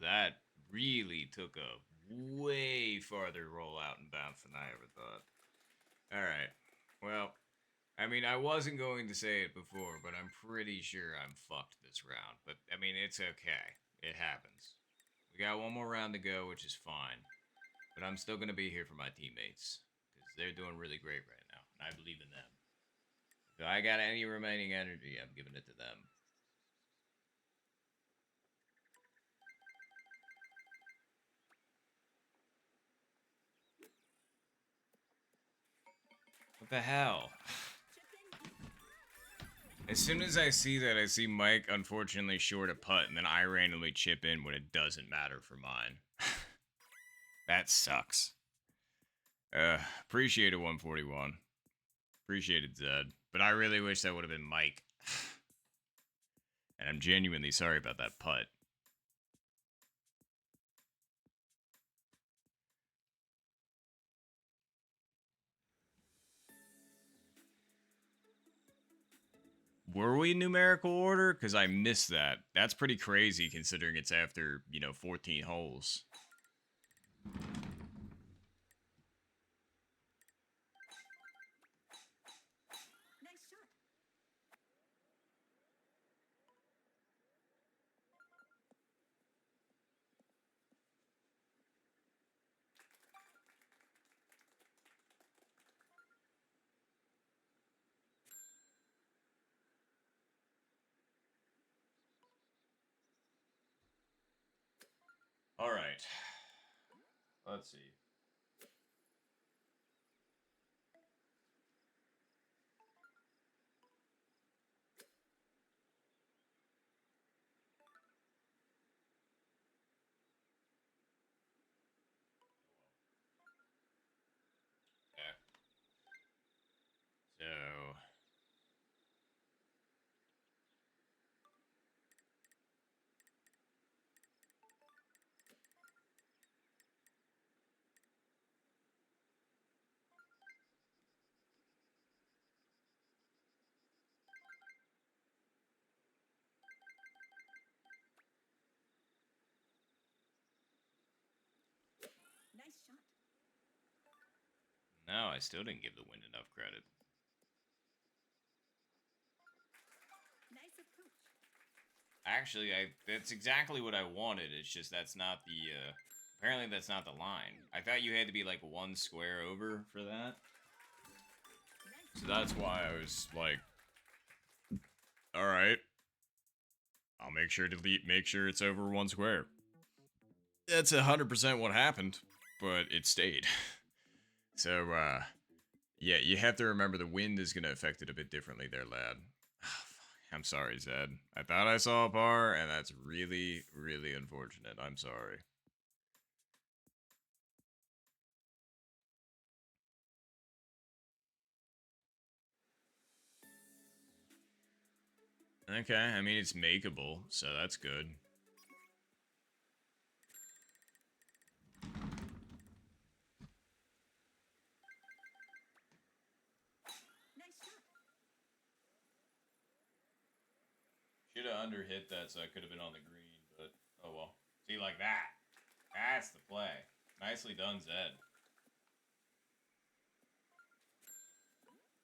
that really took a way farther rollout and bounce than I ever thought. Alright. Well, I mean, I wasn't going to say it before, but I'm pretty sure I'm fucked this round. But, I mean, it's okay. It happens. We got one more round to go, which is fine. But I'm still going to be here for my teammates. Because they're doing really great right now. And I believe in them. If I got any remaining energy, I'm giving it to them. What the hell? As soon as I see that, I see Mike unfortunately short a putt, and then I randomly chip in when it doesn't matter for mine. That sucks. Appreciate it, 141. Appreciate it, Zed. But I really wish that would have been Mike. And I'm genuinely sorry about that putt. Were we in numerical order? Because I missed that. That's pretty crazy considering it's after, 14 holes. Nice shot. All right. Let's see. Okay. So. Nice shot. No, I still didn't give the wind enough credit. Nice approach. Actually, that's exactly what I wanted. It's just that's not the apparently that's not the line. I thought you had to be like one square over for that. Nice. So that's why I was like, all right, I'll make sure to make sure it's over one square. That's 100% what happened, but it stayed. So yeah, you have to remember the wind is gonna affect it a bit differently there, lad. I'm sorry, Zed. I thought I saw a par, and that's really, really unfortunate. I'm sorry. Okay, I mean, it's makeable, so that's good. Nice shot. Should have underhit that so I could have been on the green, but oh well. See, like that. That's the play. Nicely done, Zed.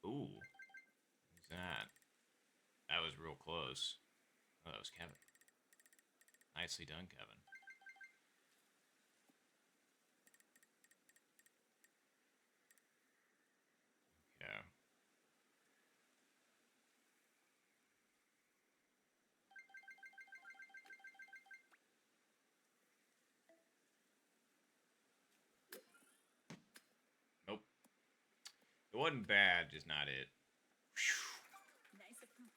Ooh. Who's that? That was real close. Oh, that was Kevin. Nicely done, Kevin. Yeah. Nope. It wasn't bad, just not it. Whew. Nice approach.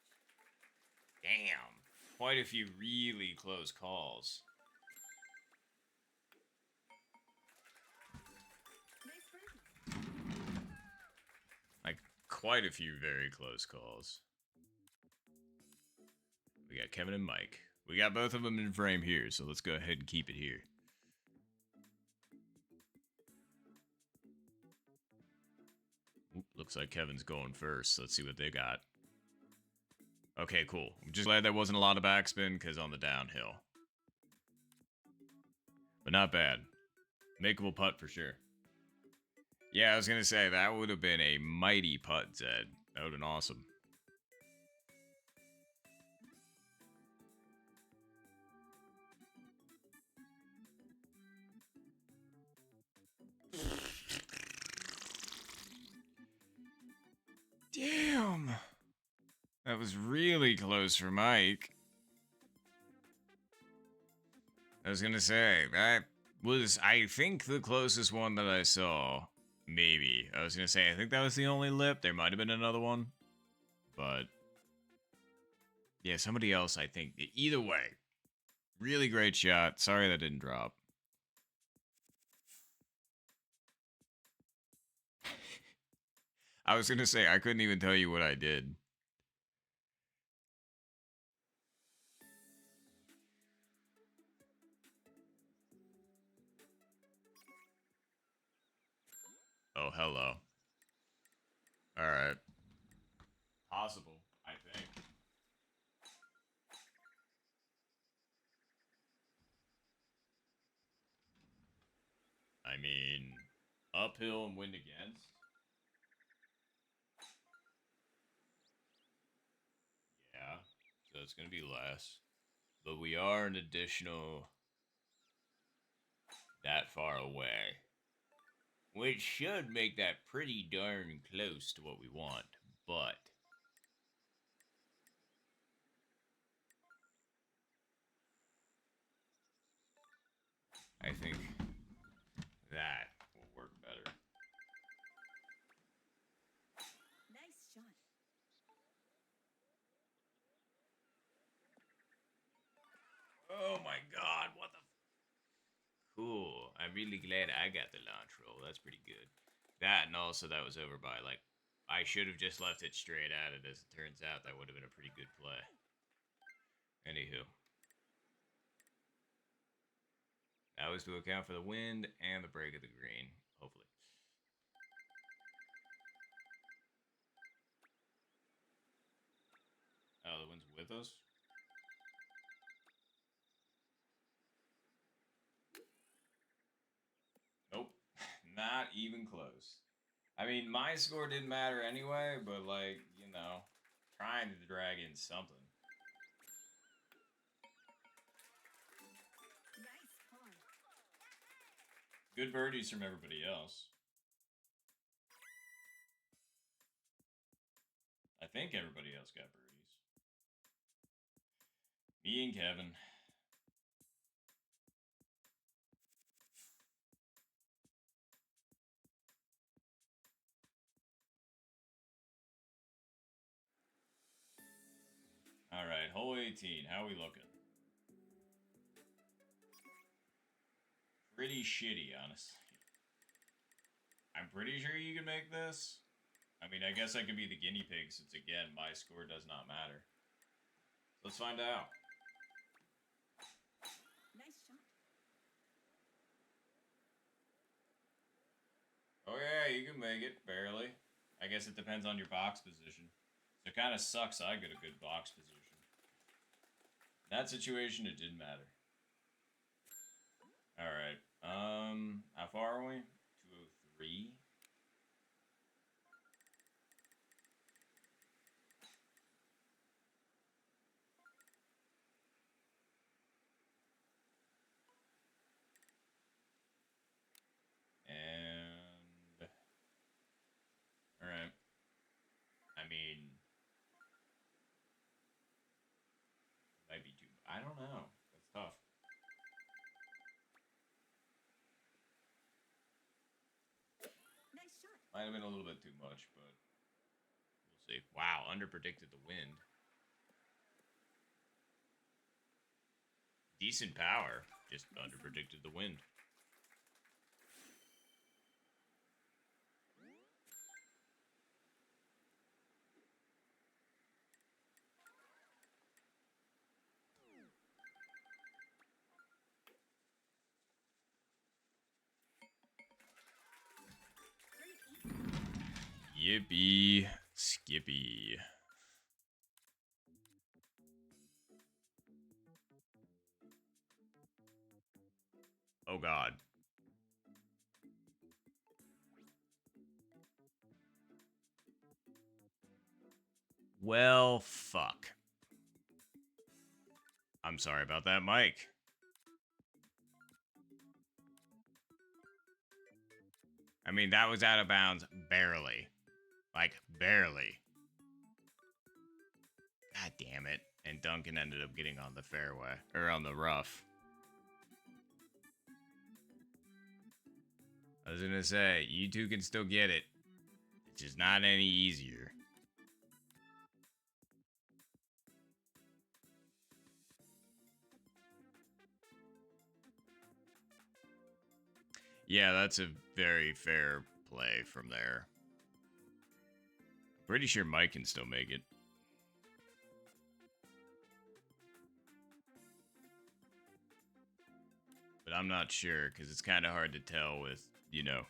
Damn. Quite a few really close calls. Nice birdie. Like, quite a few very close calls. We got Kevin and Mike. We got both of them in frame here, so let's go ahead and keep it here. Oop, looks like Kevin's going first. Let's see what they got. Okay, cool. I'm just glad there wasn't a lot of backspin, because on the downhill. but not bad. Makeable putt for sure. Yeah, I was gonna say that would have been a mighty putt, Zed. That would have been awesome. Damn. That was really close for Mike. I was gonna say, that was, I think, the closest one that I saw. Maybe. I was gonna say, I think that was the only lip. There might have been another one. But, yeah, somebody else, I think. Either way, really great shot. Sorry that didn't drop. I was gonna say, I couldn't even tell you what I did. Oh, hello. Alright. Possible, I think. I mean, uphill and wind against? Yeah, so it's going to be less. But we are an additional that far away. Which should make that pretty darn close to what we want. But I think that will work better. Nice shot. Oh my god, what the... Cool. I'm really glad I got the launch roll. That's pretty good. That, and also that was over by, like, I should have just left it straight at it. As it turns out, that would have been a pretty good play. Anywho. That was to account for the wind and the break of the green, hopefully. Oh, the wind's with us? Nope. Not even close. I mean, my score didn't matter anyway, but, like, you know, trying to drag in something. Nice par. Good birdies from everybody else. I think everybody else got birdies. Me and Kevin. All right, hole 18. How we looking? Pretty shitty, honestly. I'm pretty sure you can make this. I mean, I guess I could be the guinea pig since, again, my score does not matter. Let's find out. Nice shot. Oh, yeah, you can make it, barely. I guess it depends on your box position. So it kind of sucks I get a good box position. In that situation, it didn't matter. Alright, how far are we? 203? And... Alright. I mean... Might be too... I don't know. That's tough. Nice shot. Might have been a little bit too much, but... We'll see. Wow, underpredicted the wind. Decent power. Just underpredicted the wind. Yippee Skippy. Oh God. Well, fuck. I'm sorry about that, Mike. I mean, that was out of bounds barely. Like, barely. God damn it. And Duncan ended up getting on the fairway. Or on the rough. I was gonna say, you two can still get it. It's just not any easier. Yeah, that's a very fair play from there. Pretty sure Mike can still make it. But I'm not sure, because it's kind of hard to tell with, you know,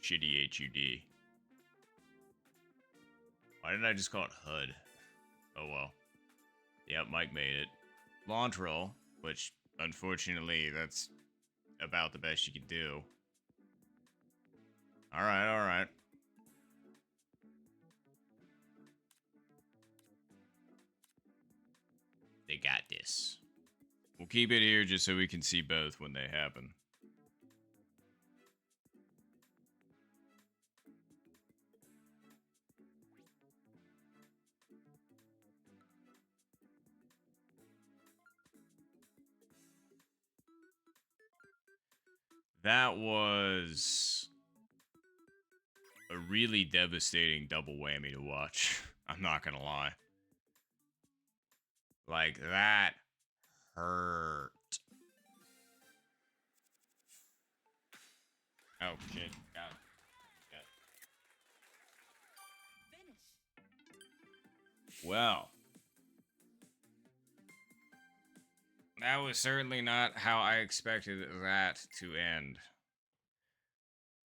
shitty HUD. Why didn't I just call it HUD? Oh well. Yep, Mike made it. Launch roll, which, unfortunately, that's about the best you can do. Alright, alright. They got this. We'll keep it here just so we can see both when they happen. That was a really devastating double whammy to watch. I'm not gonna lie. Like, that hurt. Oh, shit. God. Finish. Well. That was certainly not how I expected that to end.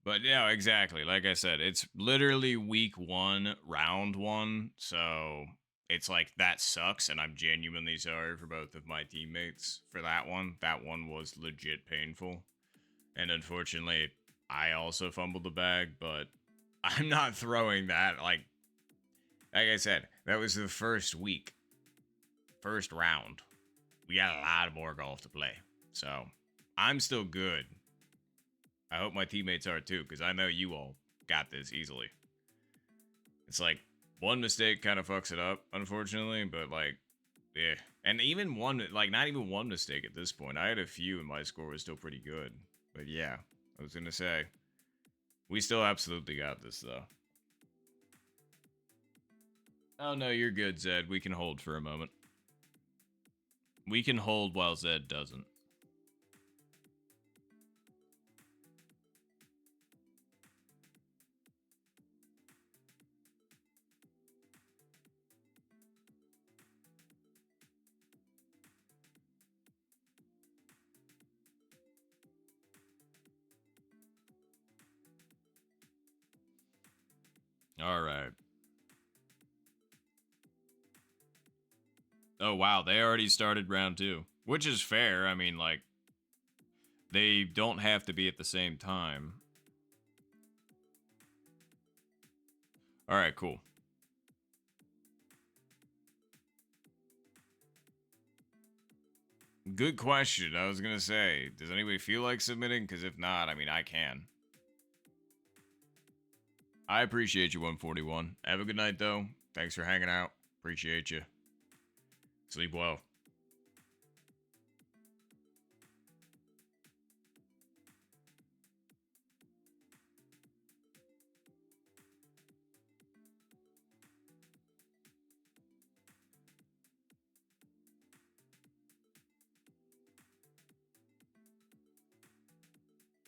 But yeah, exactly. Like I said, it's literally week 1, round 1. So it's like, that sucks. And I'm genuinely sorry for both of my teammates for that one. That one was legit painful. And unfortunately, I also fumbled the bag, but I'm not throwing that. Like I said, that was the first week. First round. We got a lot more golf to play. So I'm still good. I hope my teammates are too, because I know you all got this easily. It's like, one mistake kind of fucks it up, unfortunately, but like, yeah. And even one, like, not even one mistake at this point. I had a few and my score was still pretty good. But yeah, I was going to say, we still absolutely got this, though. Oh, no, you're good, Zed. We can hold for a moment. We can hold while Zed doesn't. All right. Oh, wow. They already started round 2, which is fair. I mean, like, they don't have to be at the same time. All right, cool. Good question. I was going to say, does anybody feel like submitting? Because if not, I mean, I can. I appreciate you, 141. Have a good night, though. Thanks for hanging out. Appreciate you. Sleep well.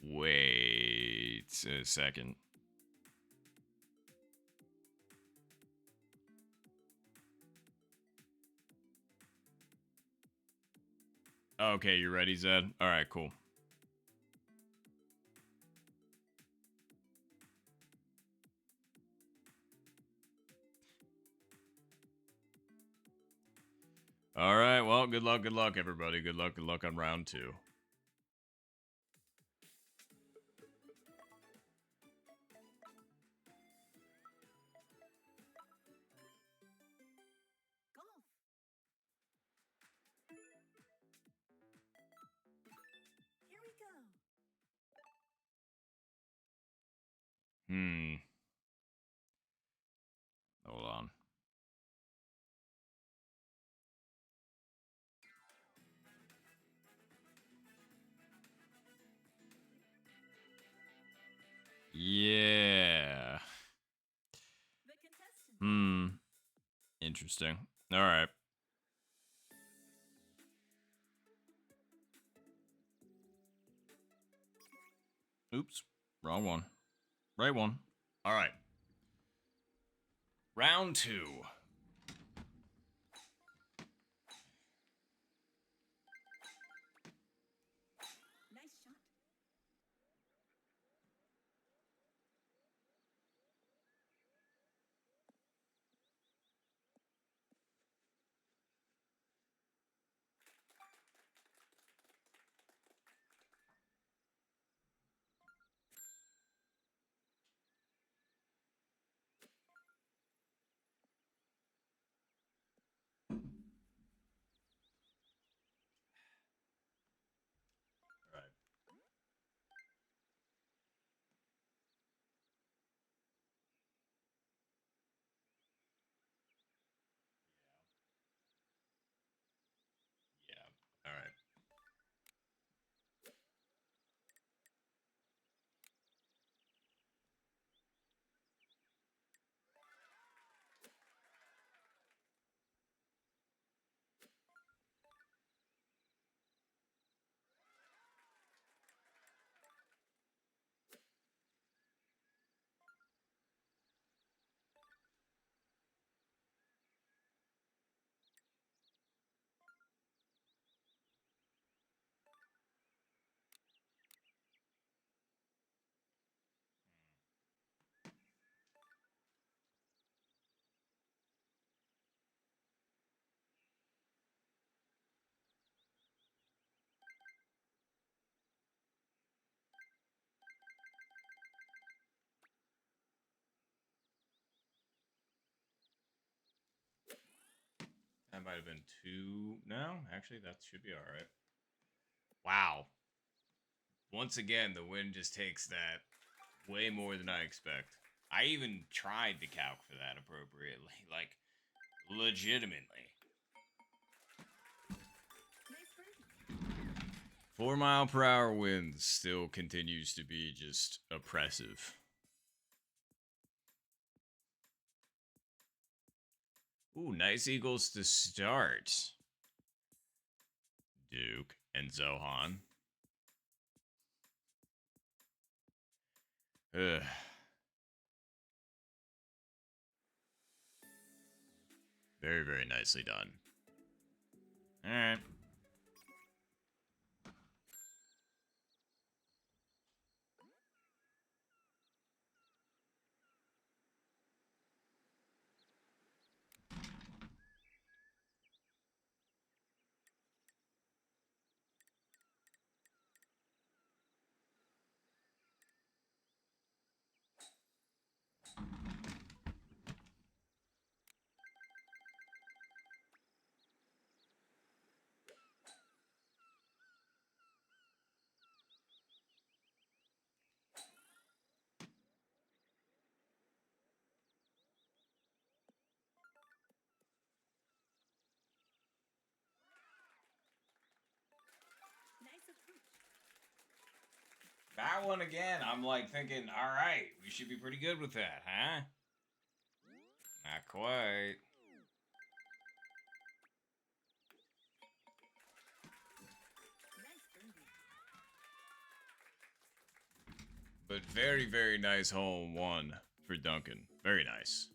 Wait a second. Okay, you ready, Zed? All right, cool. All right, well, good luck, everybody. Good luck on round 2. Hold on. Yeah. The contestant. Interesting. All right. Oops. Wrong one. Right one. All right. Round 2. Nice shot. Right. Yeah. All right. That might have been 2. No, actually, that should be all right. Wow. Once again, the wind just takes that way more than I expect. I even tried to calc for that appropriately. Like, legitimately. Nice birdie. 4-mile-per-hour wind still continues to be just oppressive. Ooh, nice eagles to start. Duke and Zohan. Ugh. Very, very nicely done. All right. Nice approach. That one again, I'm like thinking, all right, we should be pretty good with that, huh? Not quite. Nice birdie. But very, very nice hole one for Duncan. Very nice.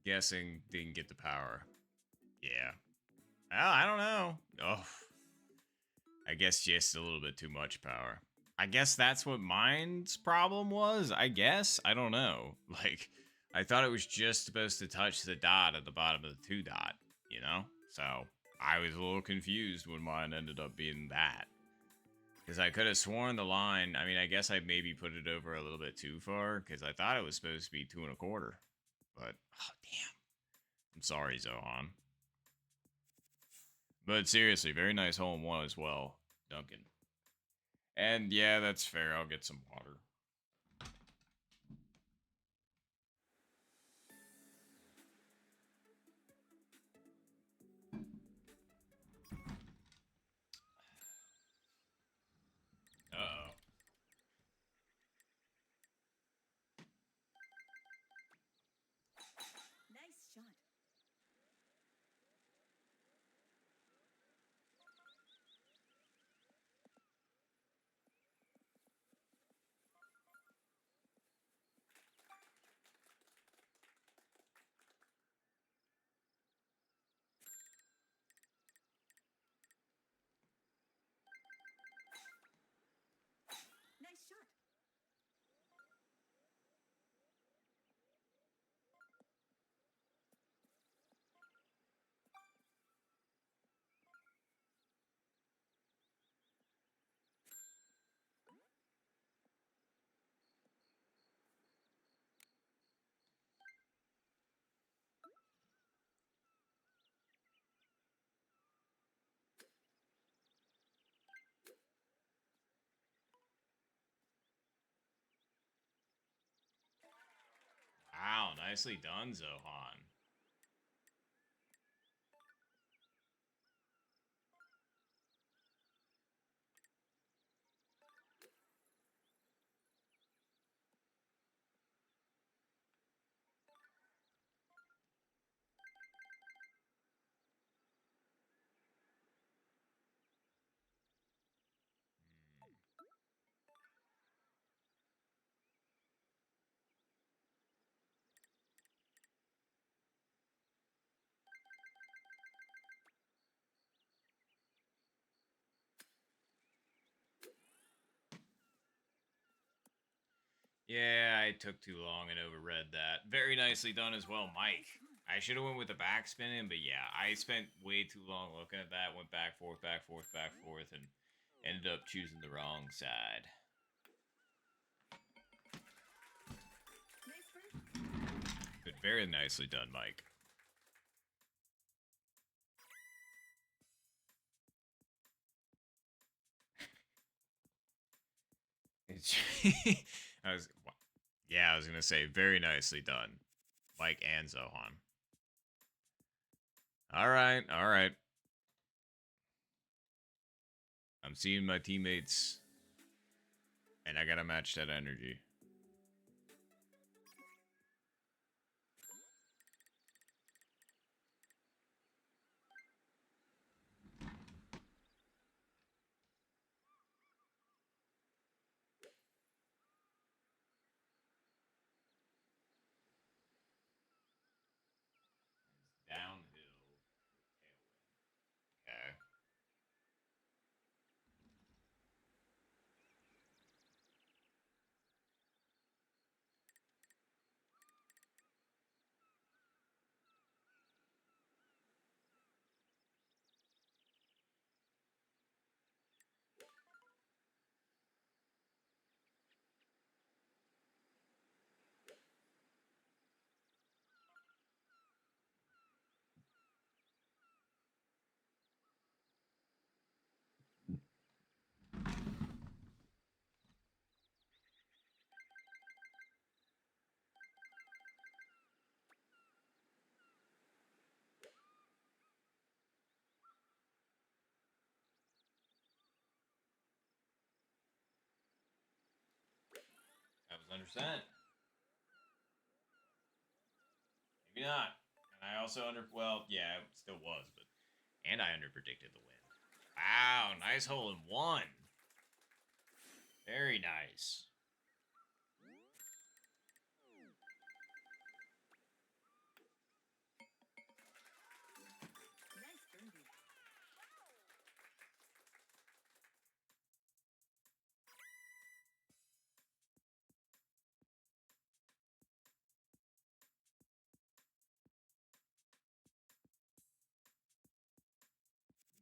Guessing didn't get the power. Yeah. Well, I don't know. Oh, I guess just a little bit too much power. I guess that's what mine's problem was. I guess. I don't know. Like, I thought it was just supposed to touch the dot at the bottom of the 2 dot, you know? So I was a little confused when mine ended up being that. Because I could have sworn the line, I mean, I guess I maybe put it over a little bit too far because I thought it was supposed to be 2 1/4. But, oh, damn. I'm sorry, Zohan. But seriously, very nice hole in one as well, Duncan. And yeah, that's fair. I'll get some water. Uh-oh. Nice shot. Nice shot. Wow, nicely done, Zohan. Yeah, I took too long and overread that. Very nicely done as well, Mike. I should have went with the backspinning, but yeah, I spent way too long looking at that. Went back, forth, and ended up choosing the wrong side. Nice birdie. But very nicely done, Mike. I was, yeah, I was gonna say very nicely done, Mike and Zohan. All right, all right. I'm seeing my teammates, and I gotta match that energy. Downhill. Okay. That was under cent. Maybe not. And I also well, yeah, it still was, but and I underpredicted the win. Wow, nice hole in one. Very nice. Nice birdie.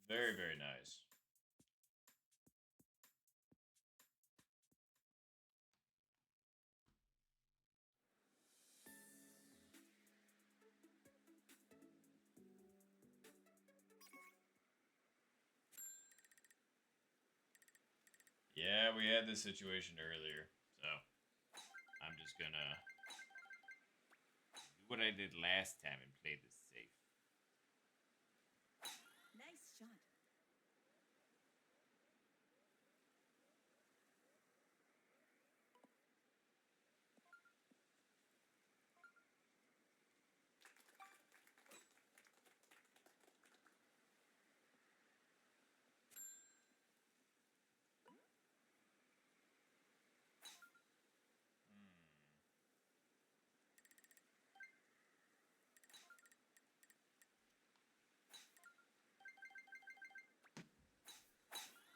Very, very nice. Yeah, we had this situation earlier, so I'm just gonna do what I did last time and play this safe. Nice shot.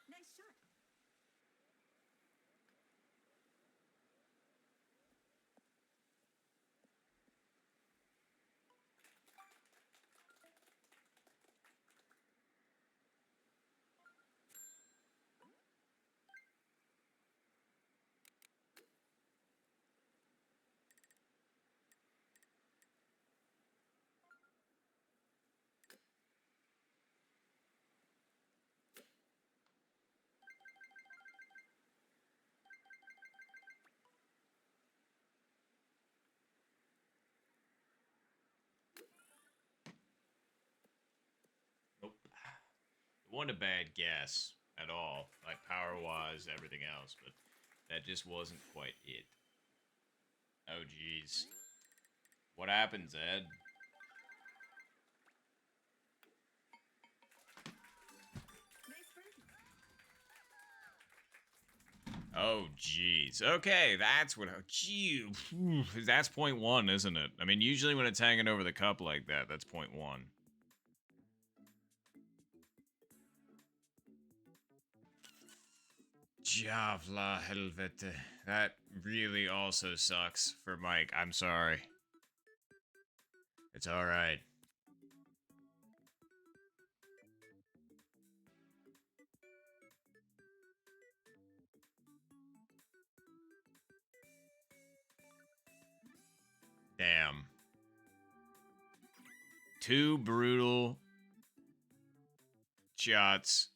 Nice shot. Nope. It wasn't a bad guess at all, like power wise, everything else, but that just wasn't quite it. Oh, jeez. What happened, Zed? Nice birdie. Oh, jeez. Okay, that's what. Gee, that's point one, isn't it? I mean, usually when it's hanging over the cup like that, that's point one. Javla Helvete. That really also sucks for Mike. I'm sorry. It's alright. Damn. Two brutal shots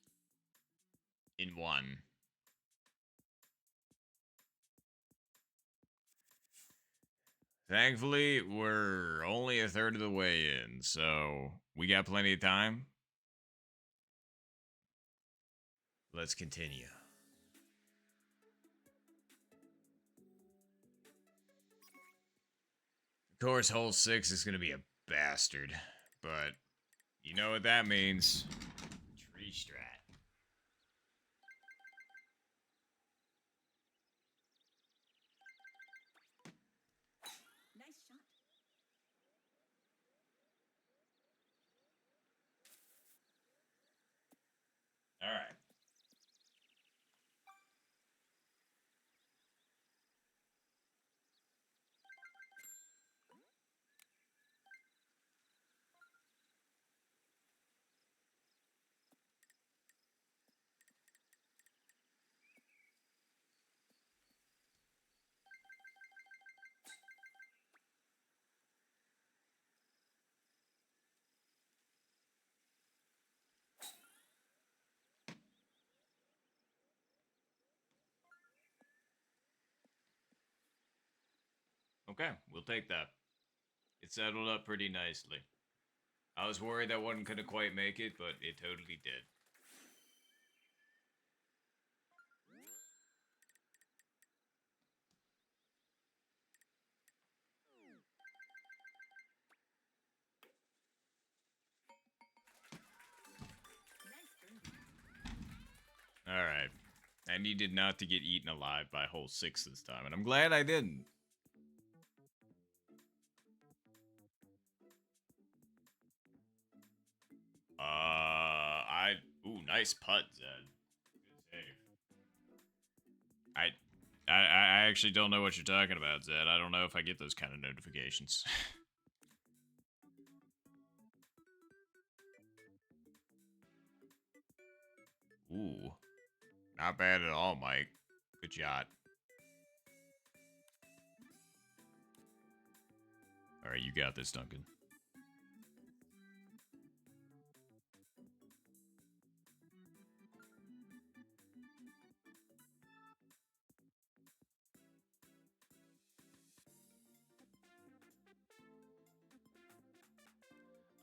in one. Thankfully, we're only a third of the way in, so we got plenty of time. Let's continue. Of course, hole 6 is going to be a bastard, but you know what that means. Tree strat. Nice shot. All right. Okay, we'll take that. It settled up pretty nicely. I was worried that one couldn't quite make it, but it totally did. Nice birdie. Alright. I needed not to get eaten alive by hole 6 this time, and I'm glad I didn't. Ooh, nice putt, Zed. Good save. I actually don't know what you're talking about, Zed. I don't know if I get those kind of notifications. Ooh. Not bad at all, Mike. Good shot. Alright, you got this, Duncan.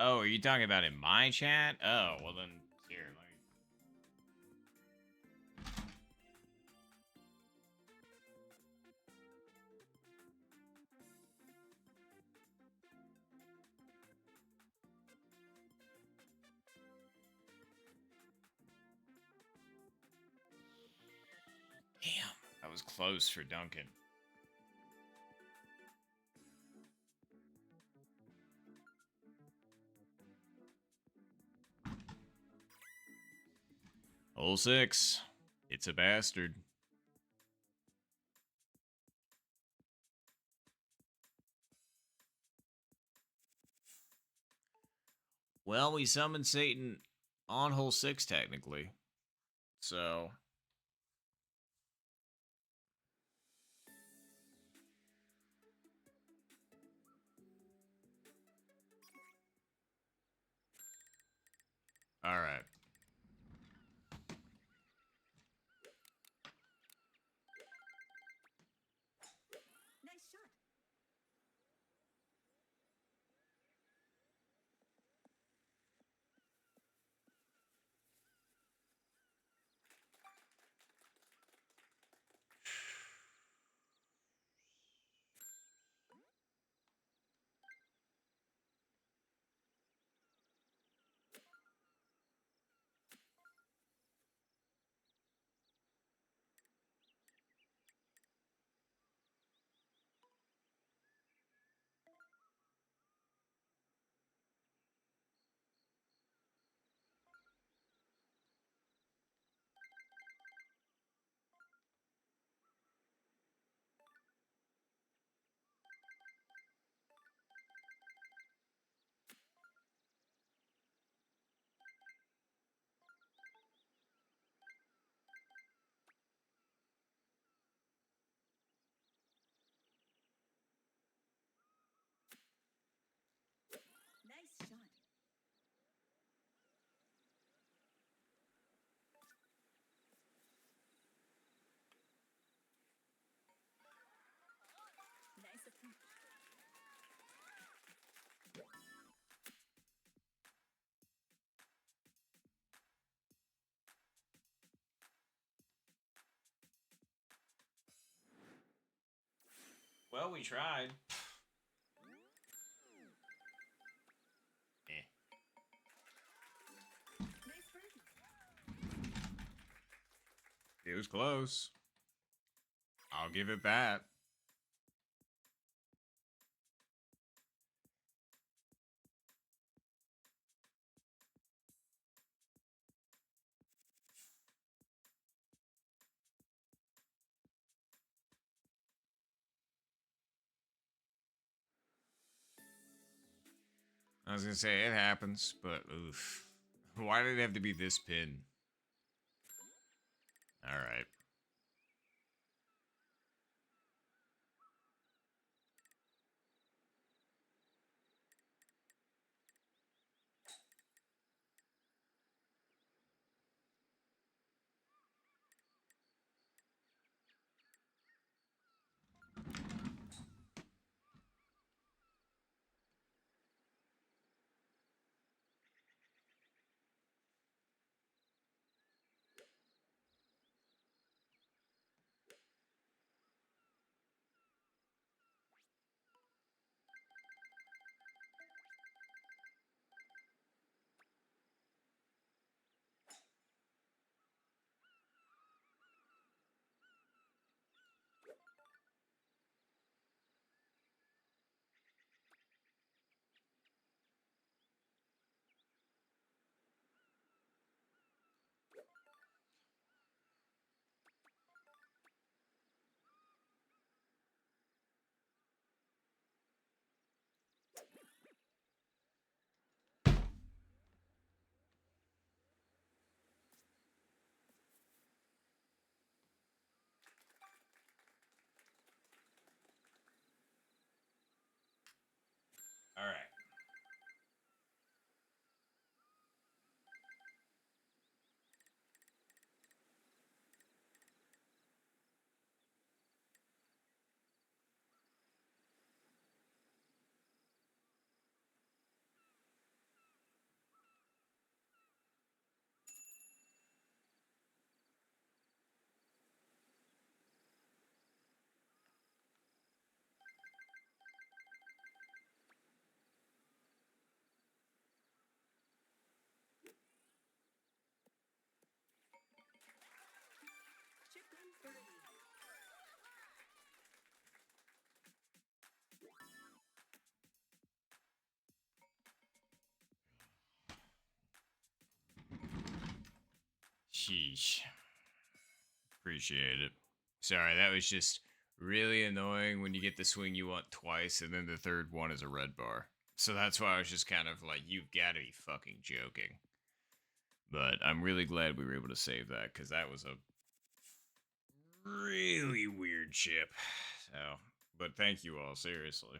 Oh, are you talking about in my chat? Oh, well then, here, let me... Damn, that was close for Duncan. Hole 6. It's a bastard. Well, we summoned Satan on hole 6, technically. So... Alright. Nice shot. Nice shot. Nice approach. Well, we tried. Eh. Nice birdie. It was close. I'll give it that. I was gonna say it happens, but oof. Why did it have to be this pin? Alright. Sheesh. Appreciate it. Sorry, that was just really annoying when you get the swing you want twice and then the third one is a red bar. So that's why I was just kind of like, you've got to be fucking joking. But I'm really glad we were able to save that because that was a really weird ship. So, but thank you all, seriously.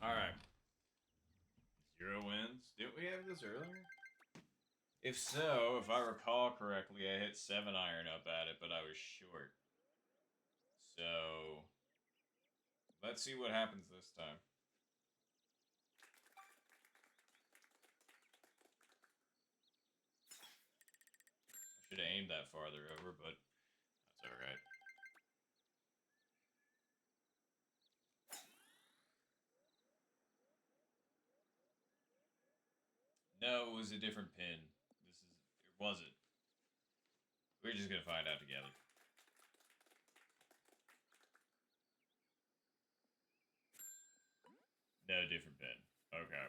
All right. 0 wins. Didn't we have this earlier? If so, if I recall correctly, I hit 7 iron up at it, but I was short. So, let's see what happens this time. I should have aimed that farther over, but that's alright. No, it was a different pin. It wasn't. We're just gonna find out together. No, different pin. Okay.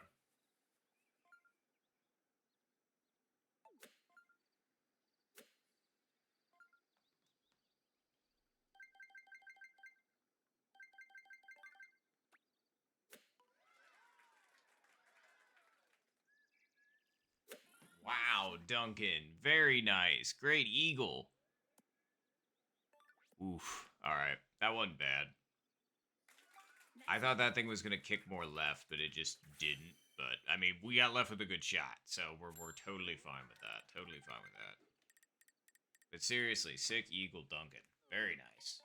Wow, Duncan. Very nice. Great eagle. Oof. Alright. That wasn't bad. I thought that thing was going to kick more left, but it just didn't. But, I mean, we got left with a good shot, so we're totally fine with that. Totally fine with that. But seriously, sick eagle Duncan. Very nice.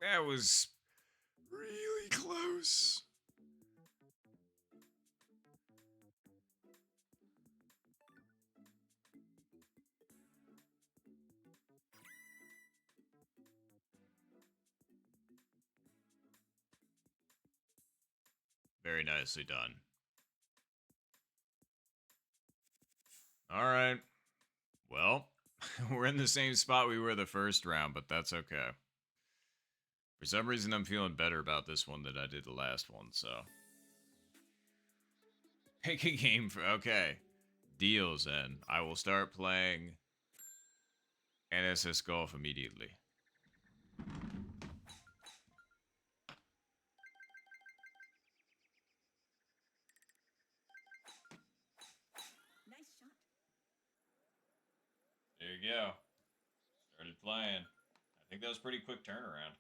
That was really close. Very nicely done. All right. Well, we're in the same spot we were the first round, but that's okay. For some reason, I'm feeling better about this one than I did the last one, so. Pick a game for. Okay. Deals, then. I will start playing NSS Golf immediately. Nice shot. There you go. Started playing. I think that was pretty quick turnaround.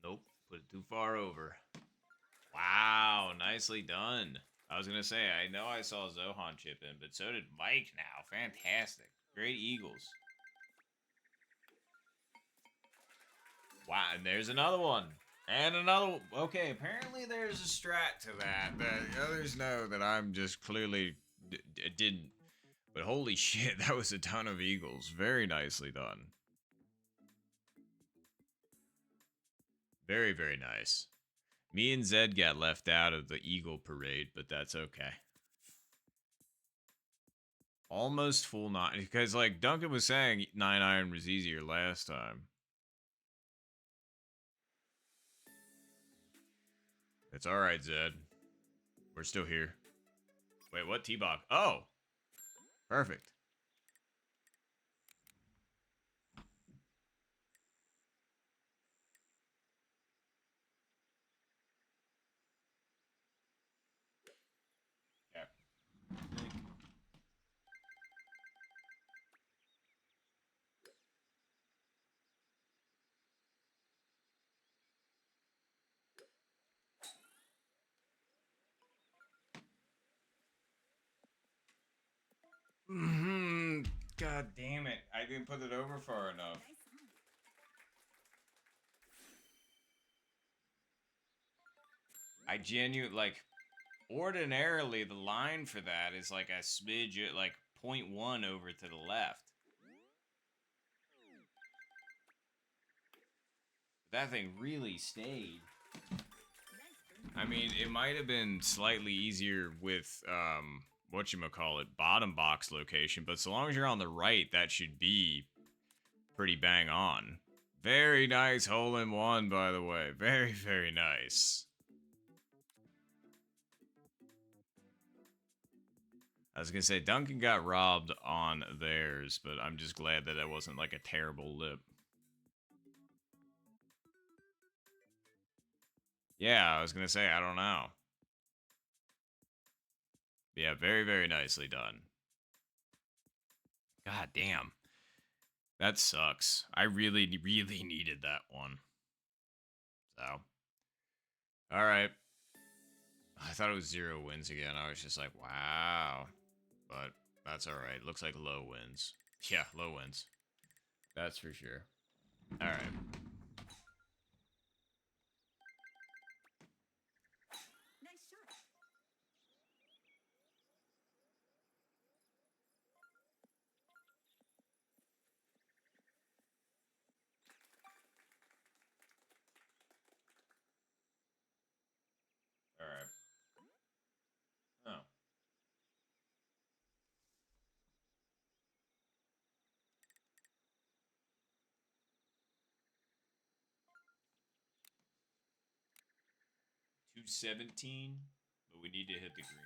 Nope. Put it too far over. Wow. Nicely done. I was going to say, I know I saw Zohan chip in, but so did Mike now. Fantastic. Great Eagles. Wow. And there's another one. And another. Okay. Apparently there's a strat to that. The others know that I'm just clearly didn't. But holy shit, that was a ton of Eagles. Very nicely done. Very, very nice. Me and Zed got left out of the Eagle parade, but that's okay. Almost full 9. Because, like, Duncan was saying 9 iron was easier last time. It's alright, Zed. We're still here. Wait, what? T-Bog? Oh! Perfect. Yeah. God damn it. I didn't put it over far enough. Nice on. I genuinely, like, ordinarily the line for that is like a smidge, like 0.1 over to the left. That thing really stayed. Nice burn. I mean, it might have been slightly easier with, whatchamacallit, bottom box location, but so long as you're on the right, that should be pretty bang on. Very nice hole-in-one, by the way. Very, very nice. I was gonna say, Duncan got robbed on theirs, but I'm just glad that it wasn't like a terrible lip. Yeah, I was gonna say, I don't know. Yeah, very, very nicely done. God damn. That sucks. I really, really needed that one. So. Alright. I thought it was 0 wins again. I was just like, wow. But that's alright. Looks like low wins. Yeah, low wins. That's for sure. Alright. Nice shot. Alright. Oh. $217, but we need to hit the green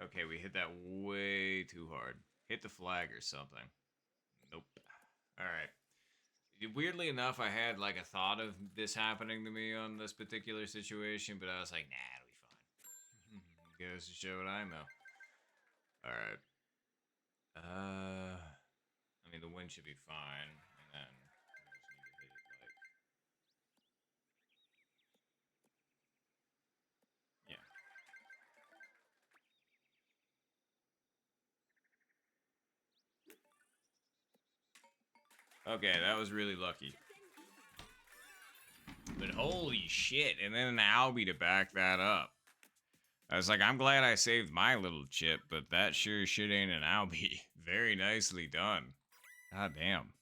first. Okay, we hit that way too hard. Hit the flag or something. Nope. Alright. Weirdly enough, I had like a thought of this happening to me on this particular situation, but I was like, nah, it'll be fine. Goes to show what I know. Alright. I mean, the wind should be fine, and then we just need to hit it like, yeah. Okay, that was really lucky. But holy shit, and then an Albie to back that up. I was like, I'm glad I saved my little chip, but that sure shit ain't an Albie. Very nicely done. God damn.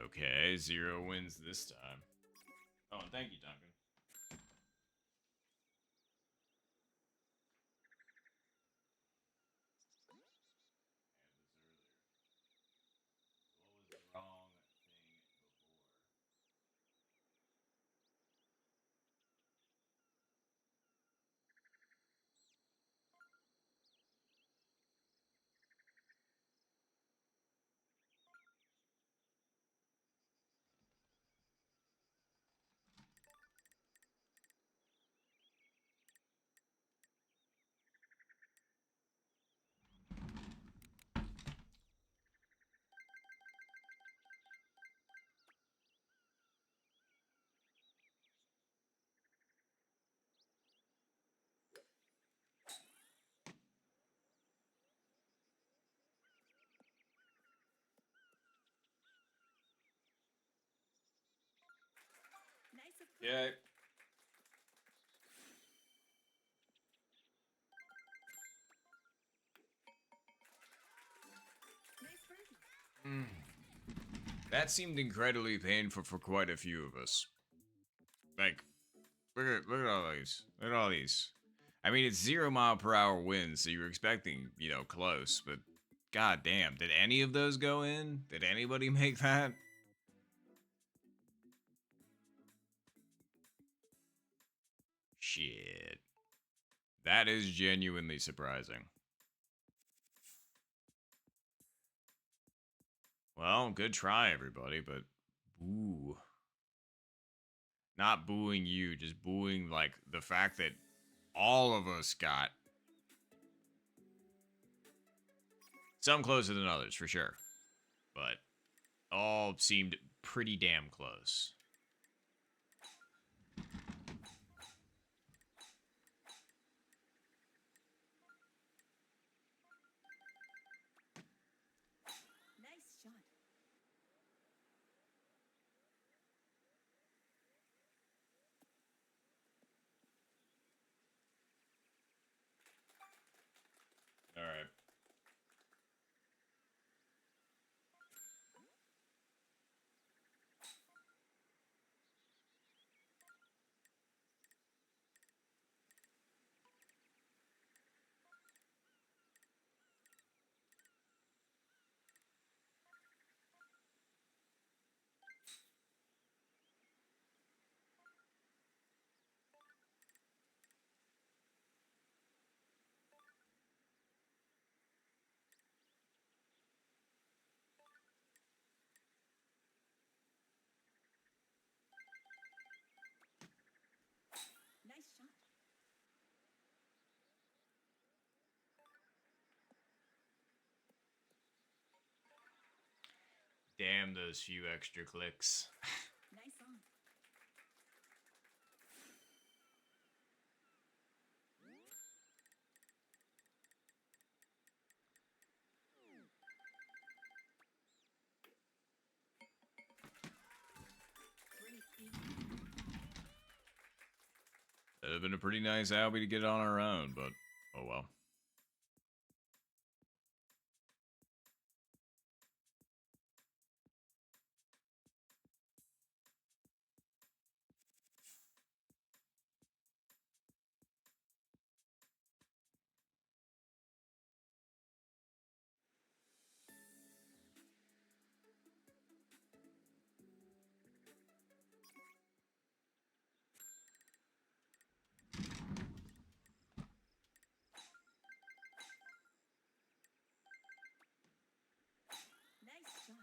Okay, 0 wins this time. Oh, and thank you, Duncan. What was the wrong thing before? Yeah. Nice birdie. That seemed incredibly painful for quite a few of us. Like, look at all these. Look at all these. I mean, it's 0 mile per hour winds, so you're expecting, close, but god damn, did any of those go in? Did anybody make that? Shit. That is genuinely surprising. Well, good try, everybody, but boo. Not booing you, just booing, like, the fact that all of us got some closer than others, for sure. But all seemed pretty damn close. Nice shot. All right. Nice shot. Damn those few extra clicks. Nice on. Great aim. That'd have been a pretty nice Albie to get on our own, but oh well. Nice shot.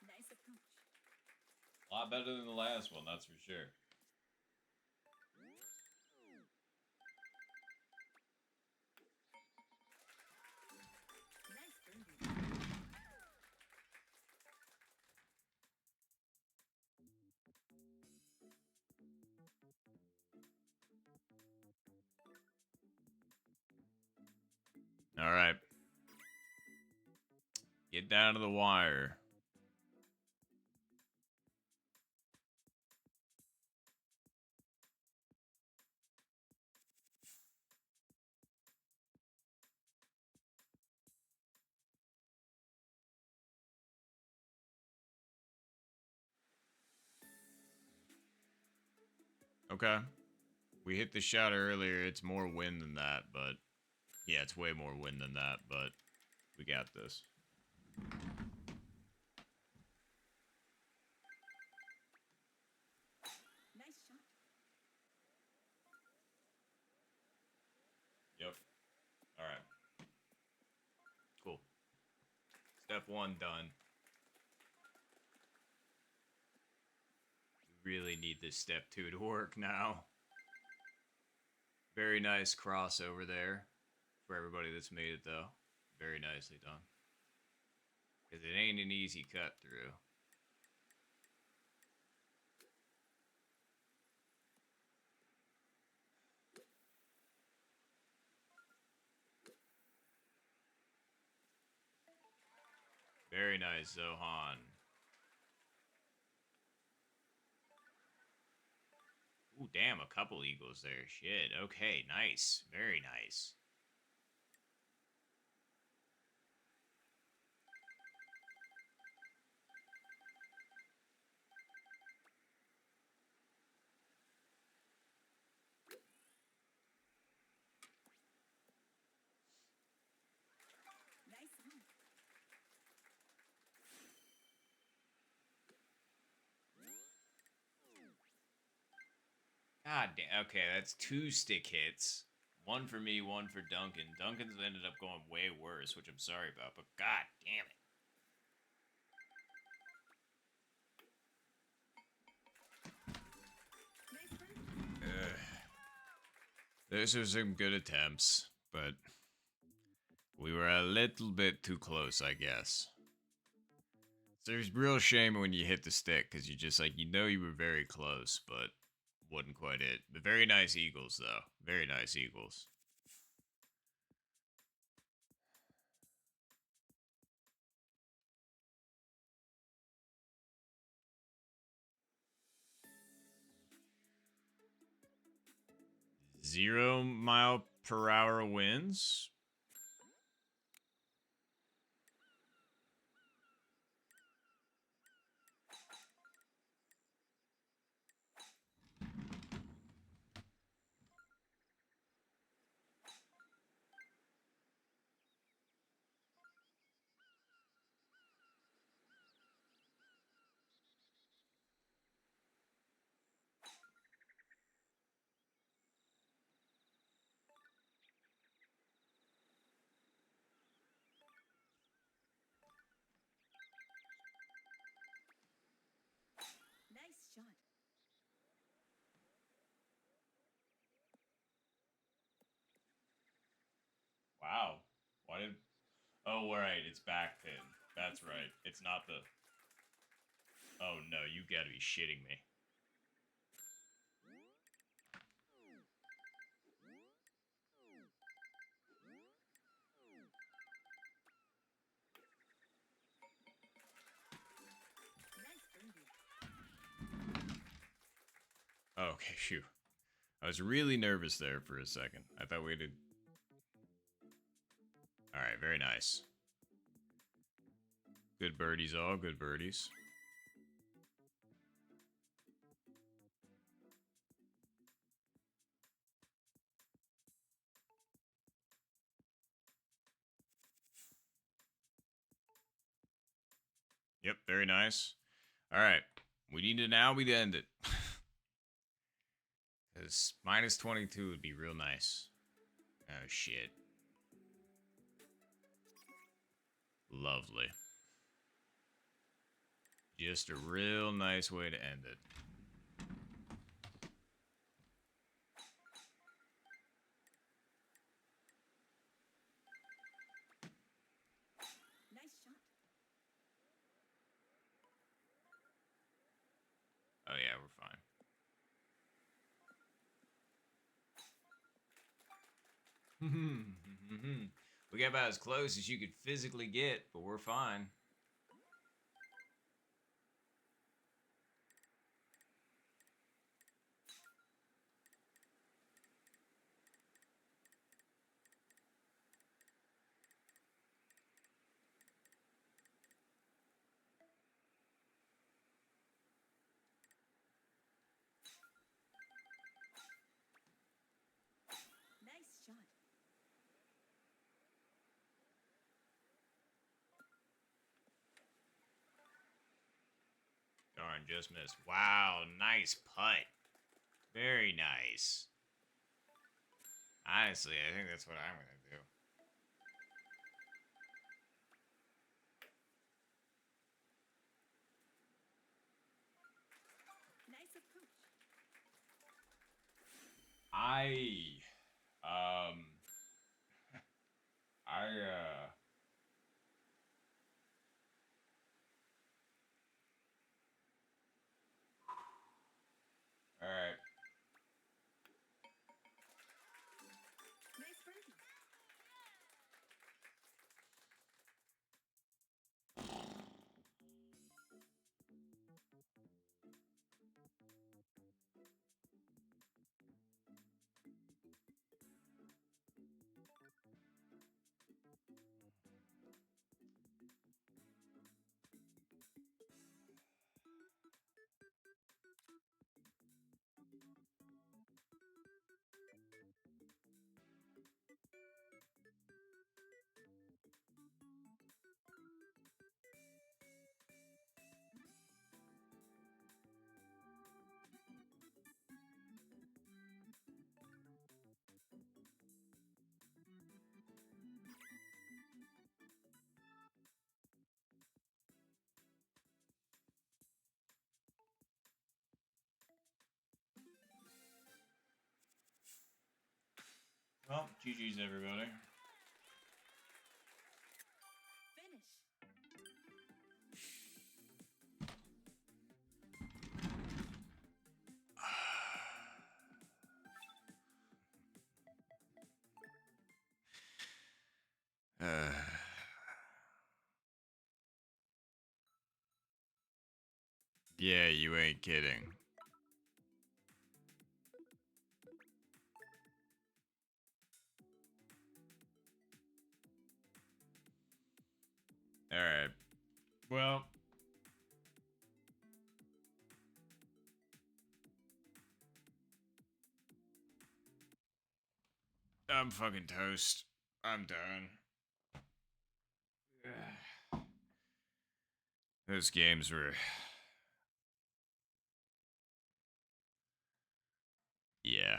Nice approach. A lot better than the last one, that's for sure. Nice birdie. All right. Get down to the wire. Okay. We hit the shot earlier. It's more wind than that, but yeah, it's way more wind than that, but we got this. Nice shot. Yep. All right. Cool. Step 1 done. We really need this step 2 to work now. Very nice crossover there for everybody that's made it, though. Very nicely done. Because it ain't an easy cut through. Very nice, Zohan. Ooh, damn, a couple eagles there. Shit. Okay, nice. Very nice. Nice on. God damn. Okay, that's 2 stick hits. One for me, one for Duncan. Duncan's ended up going way worse, which I'm sorry about, but god damn it. Nice run. Ugh. Those are some good attempts, but we were a little bit too close, I guess. There's real shame when you hit the stick, because you just, like, you know you were very close, but wasn't quite it. But very nice eagles, though. Very nice eagles. .0 mph winds. Nice shot. Wow. Why did... Oh, right, it's back pin. That's right. It's not the... Oh, no, you gotta be shitting me. Nice birdie. Okay, phew. I was really nervous there for a second. I thought we did... Alright, very nice. Good birdies all, good birdies. Yep, very nice. Alright, we need to now be to end it. Because minus 22 would be real nice. Oh, shit. Lovely. Just a real nice way to end it. Nice shot. Oh, yeah, we're fine. We got about as close as you could physically get, but we're fine. Nice shot. and just missed. Wow, nice putt. Very nice. Honestly, I think that's what I'm going to do. Nice approach. All right. Nice birdie. Well, GG's everybody. Finish. Yeah, you ain't kidding. All right. Well, I'm fucking toast. I'm done. Those games were. Yeah.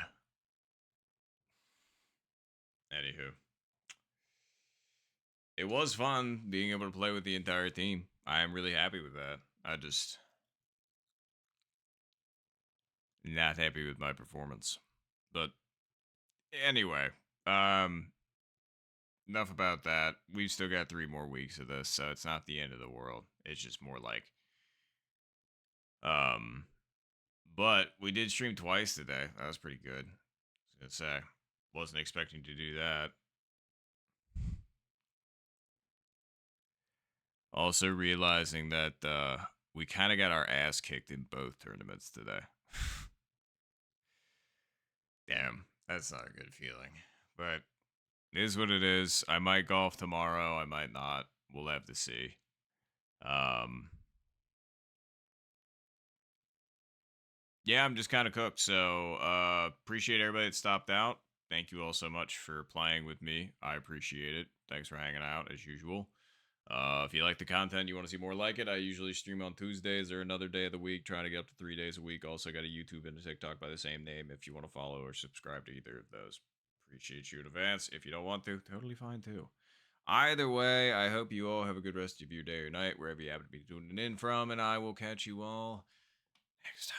Anywho. It was fun being able to play with the entire team. I am really happy with that. I just. Not happy with my performance. But anyway. Enough about that. We've still got 3 more weeks of this, so it's not the end of the world. It's just more like. Um. But we did stream twice today. That was pretty good. I was gonna say, wasn't expecting to do that. Also realizing that we kind of got our ass kicked in both tournaments today. Damn, that's not a good feeling. But it is what it is. I might golf tomorrow. I might not. We'll have to see. Yeah, I'm just kind of cooked. So appreciate everybody that stopped out. Thank you all so much for playing with me. I appreciate it. Thanks for hanging out as usual. If you like the content, you want to see more like it, I usually stream on Tuesdays or another day of the week, trying to get up to 3 days a week. Also got a YouTube and a TikTok by the same name if you want to follow or subscribe to either of those. Appreciate you in advance. If you don't want to, totally fine too. Either way, I hope you all have a good rest of your day or night, wherever you happen to be tuning in from, and I will catch you all next time.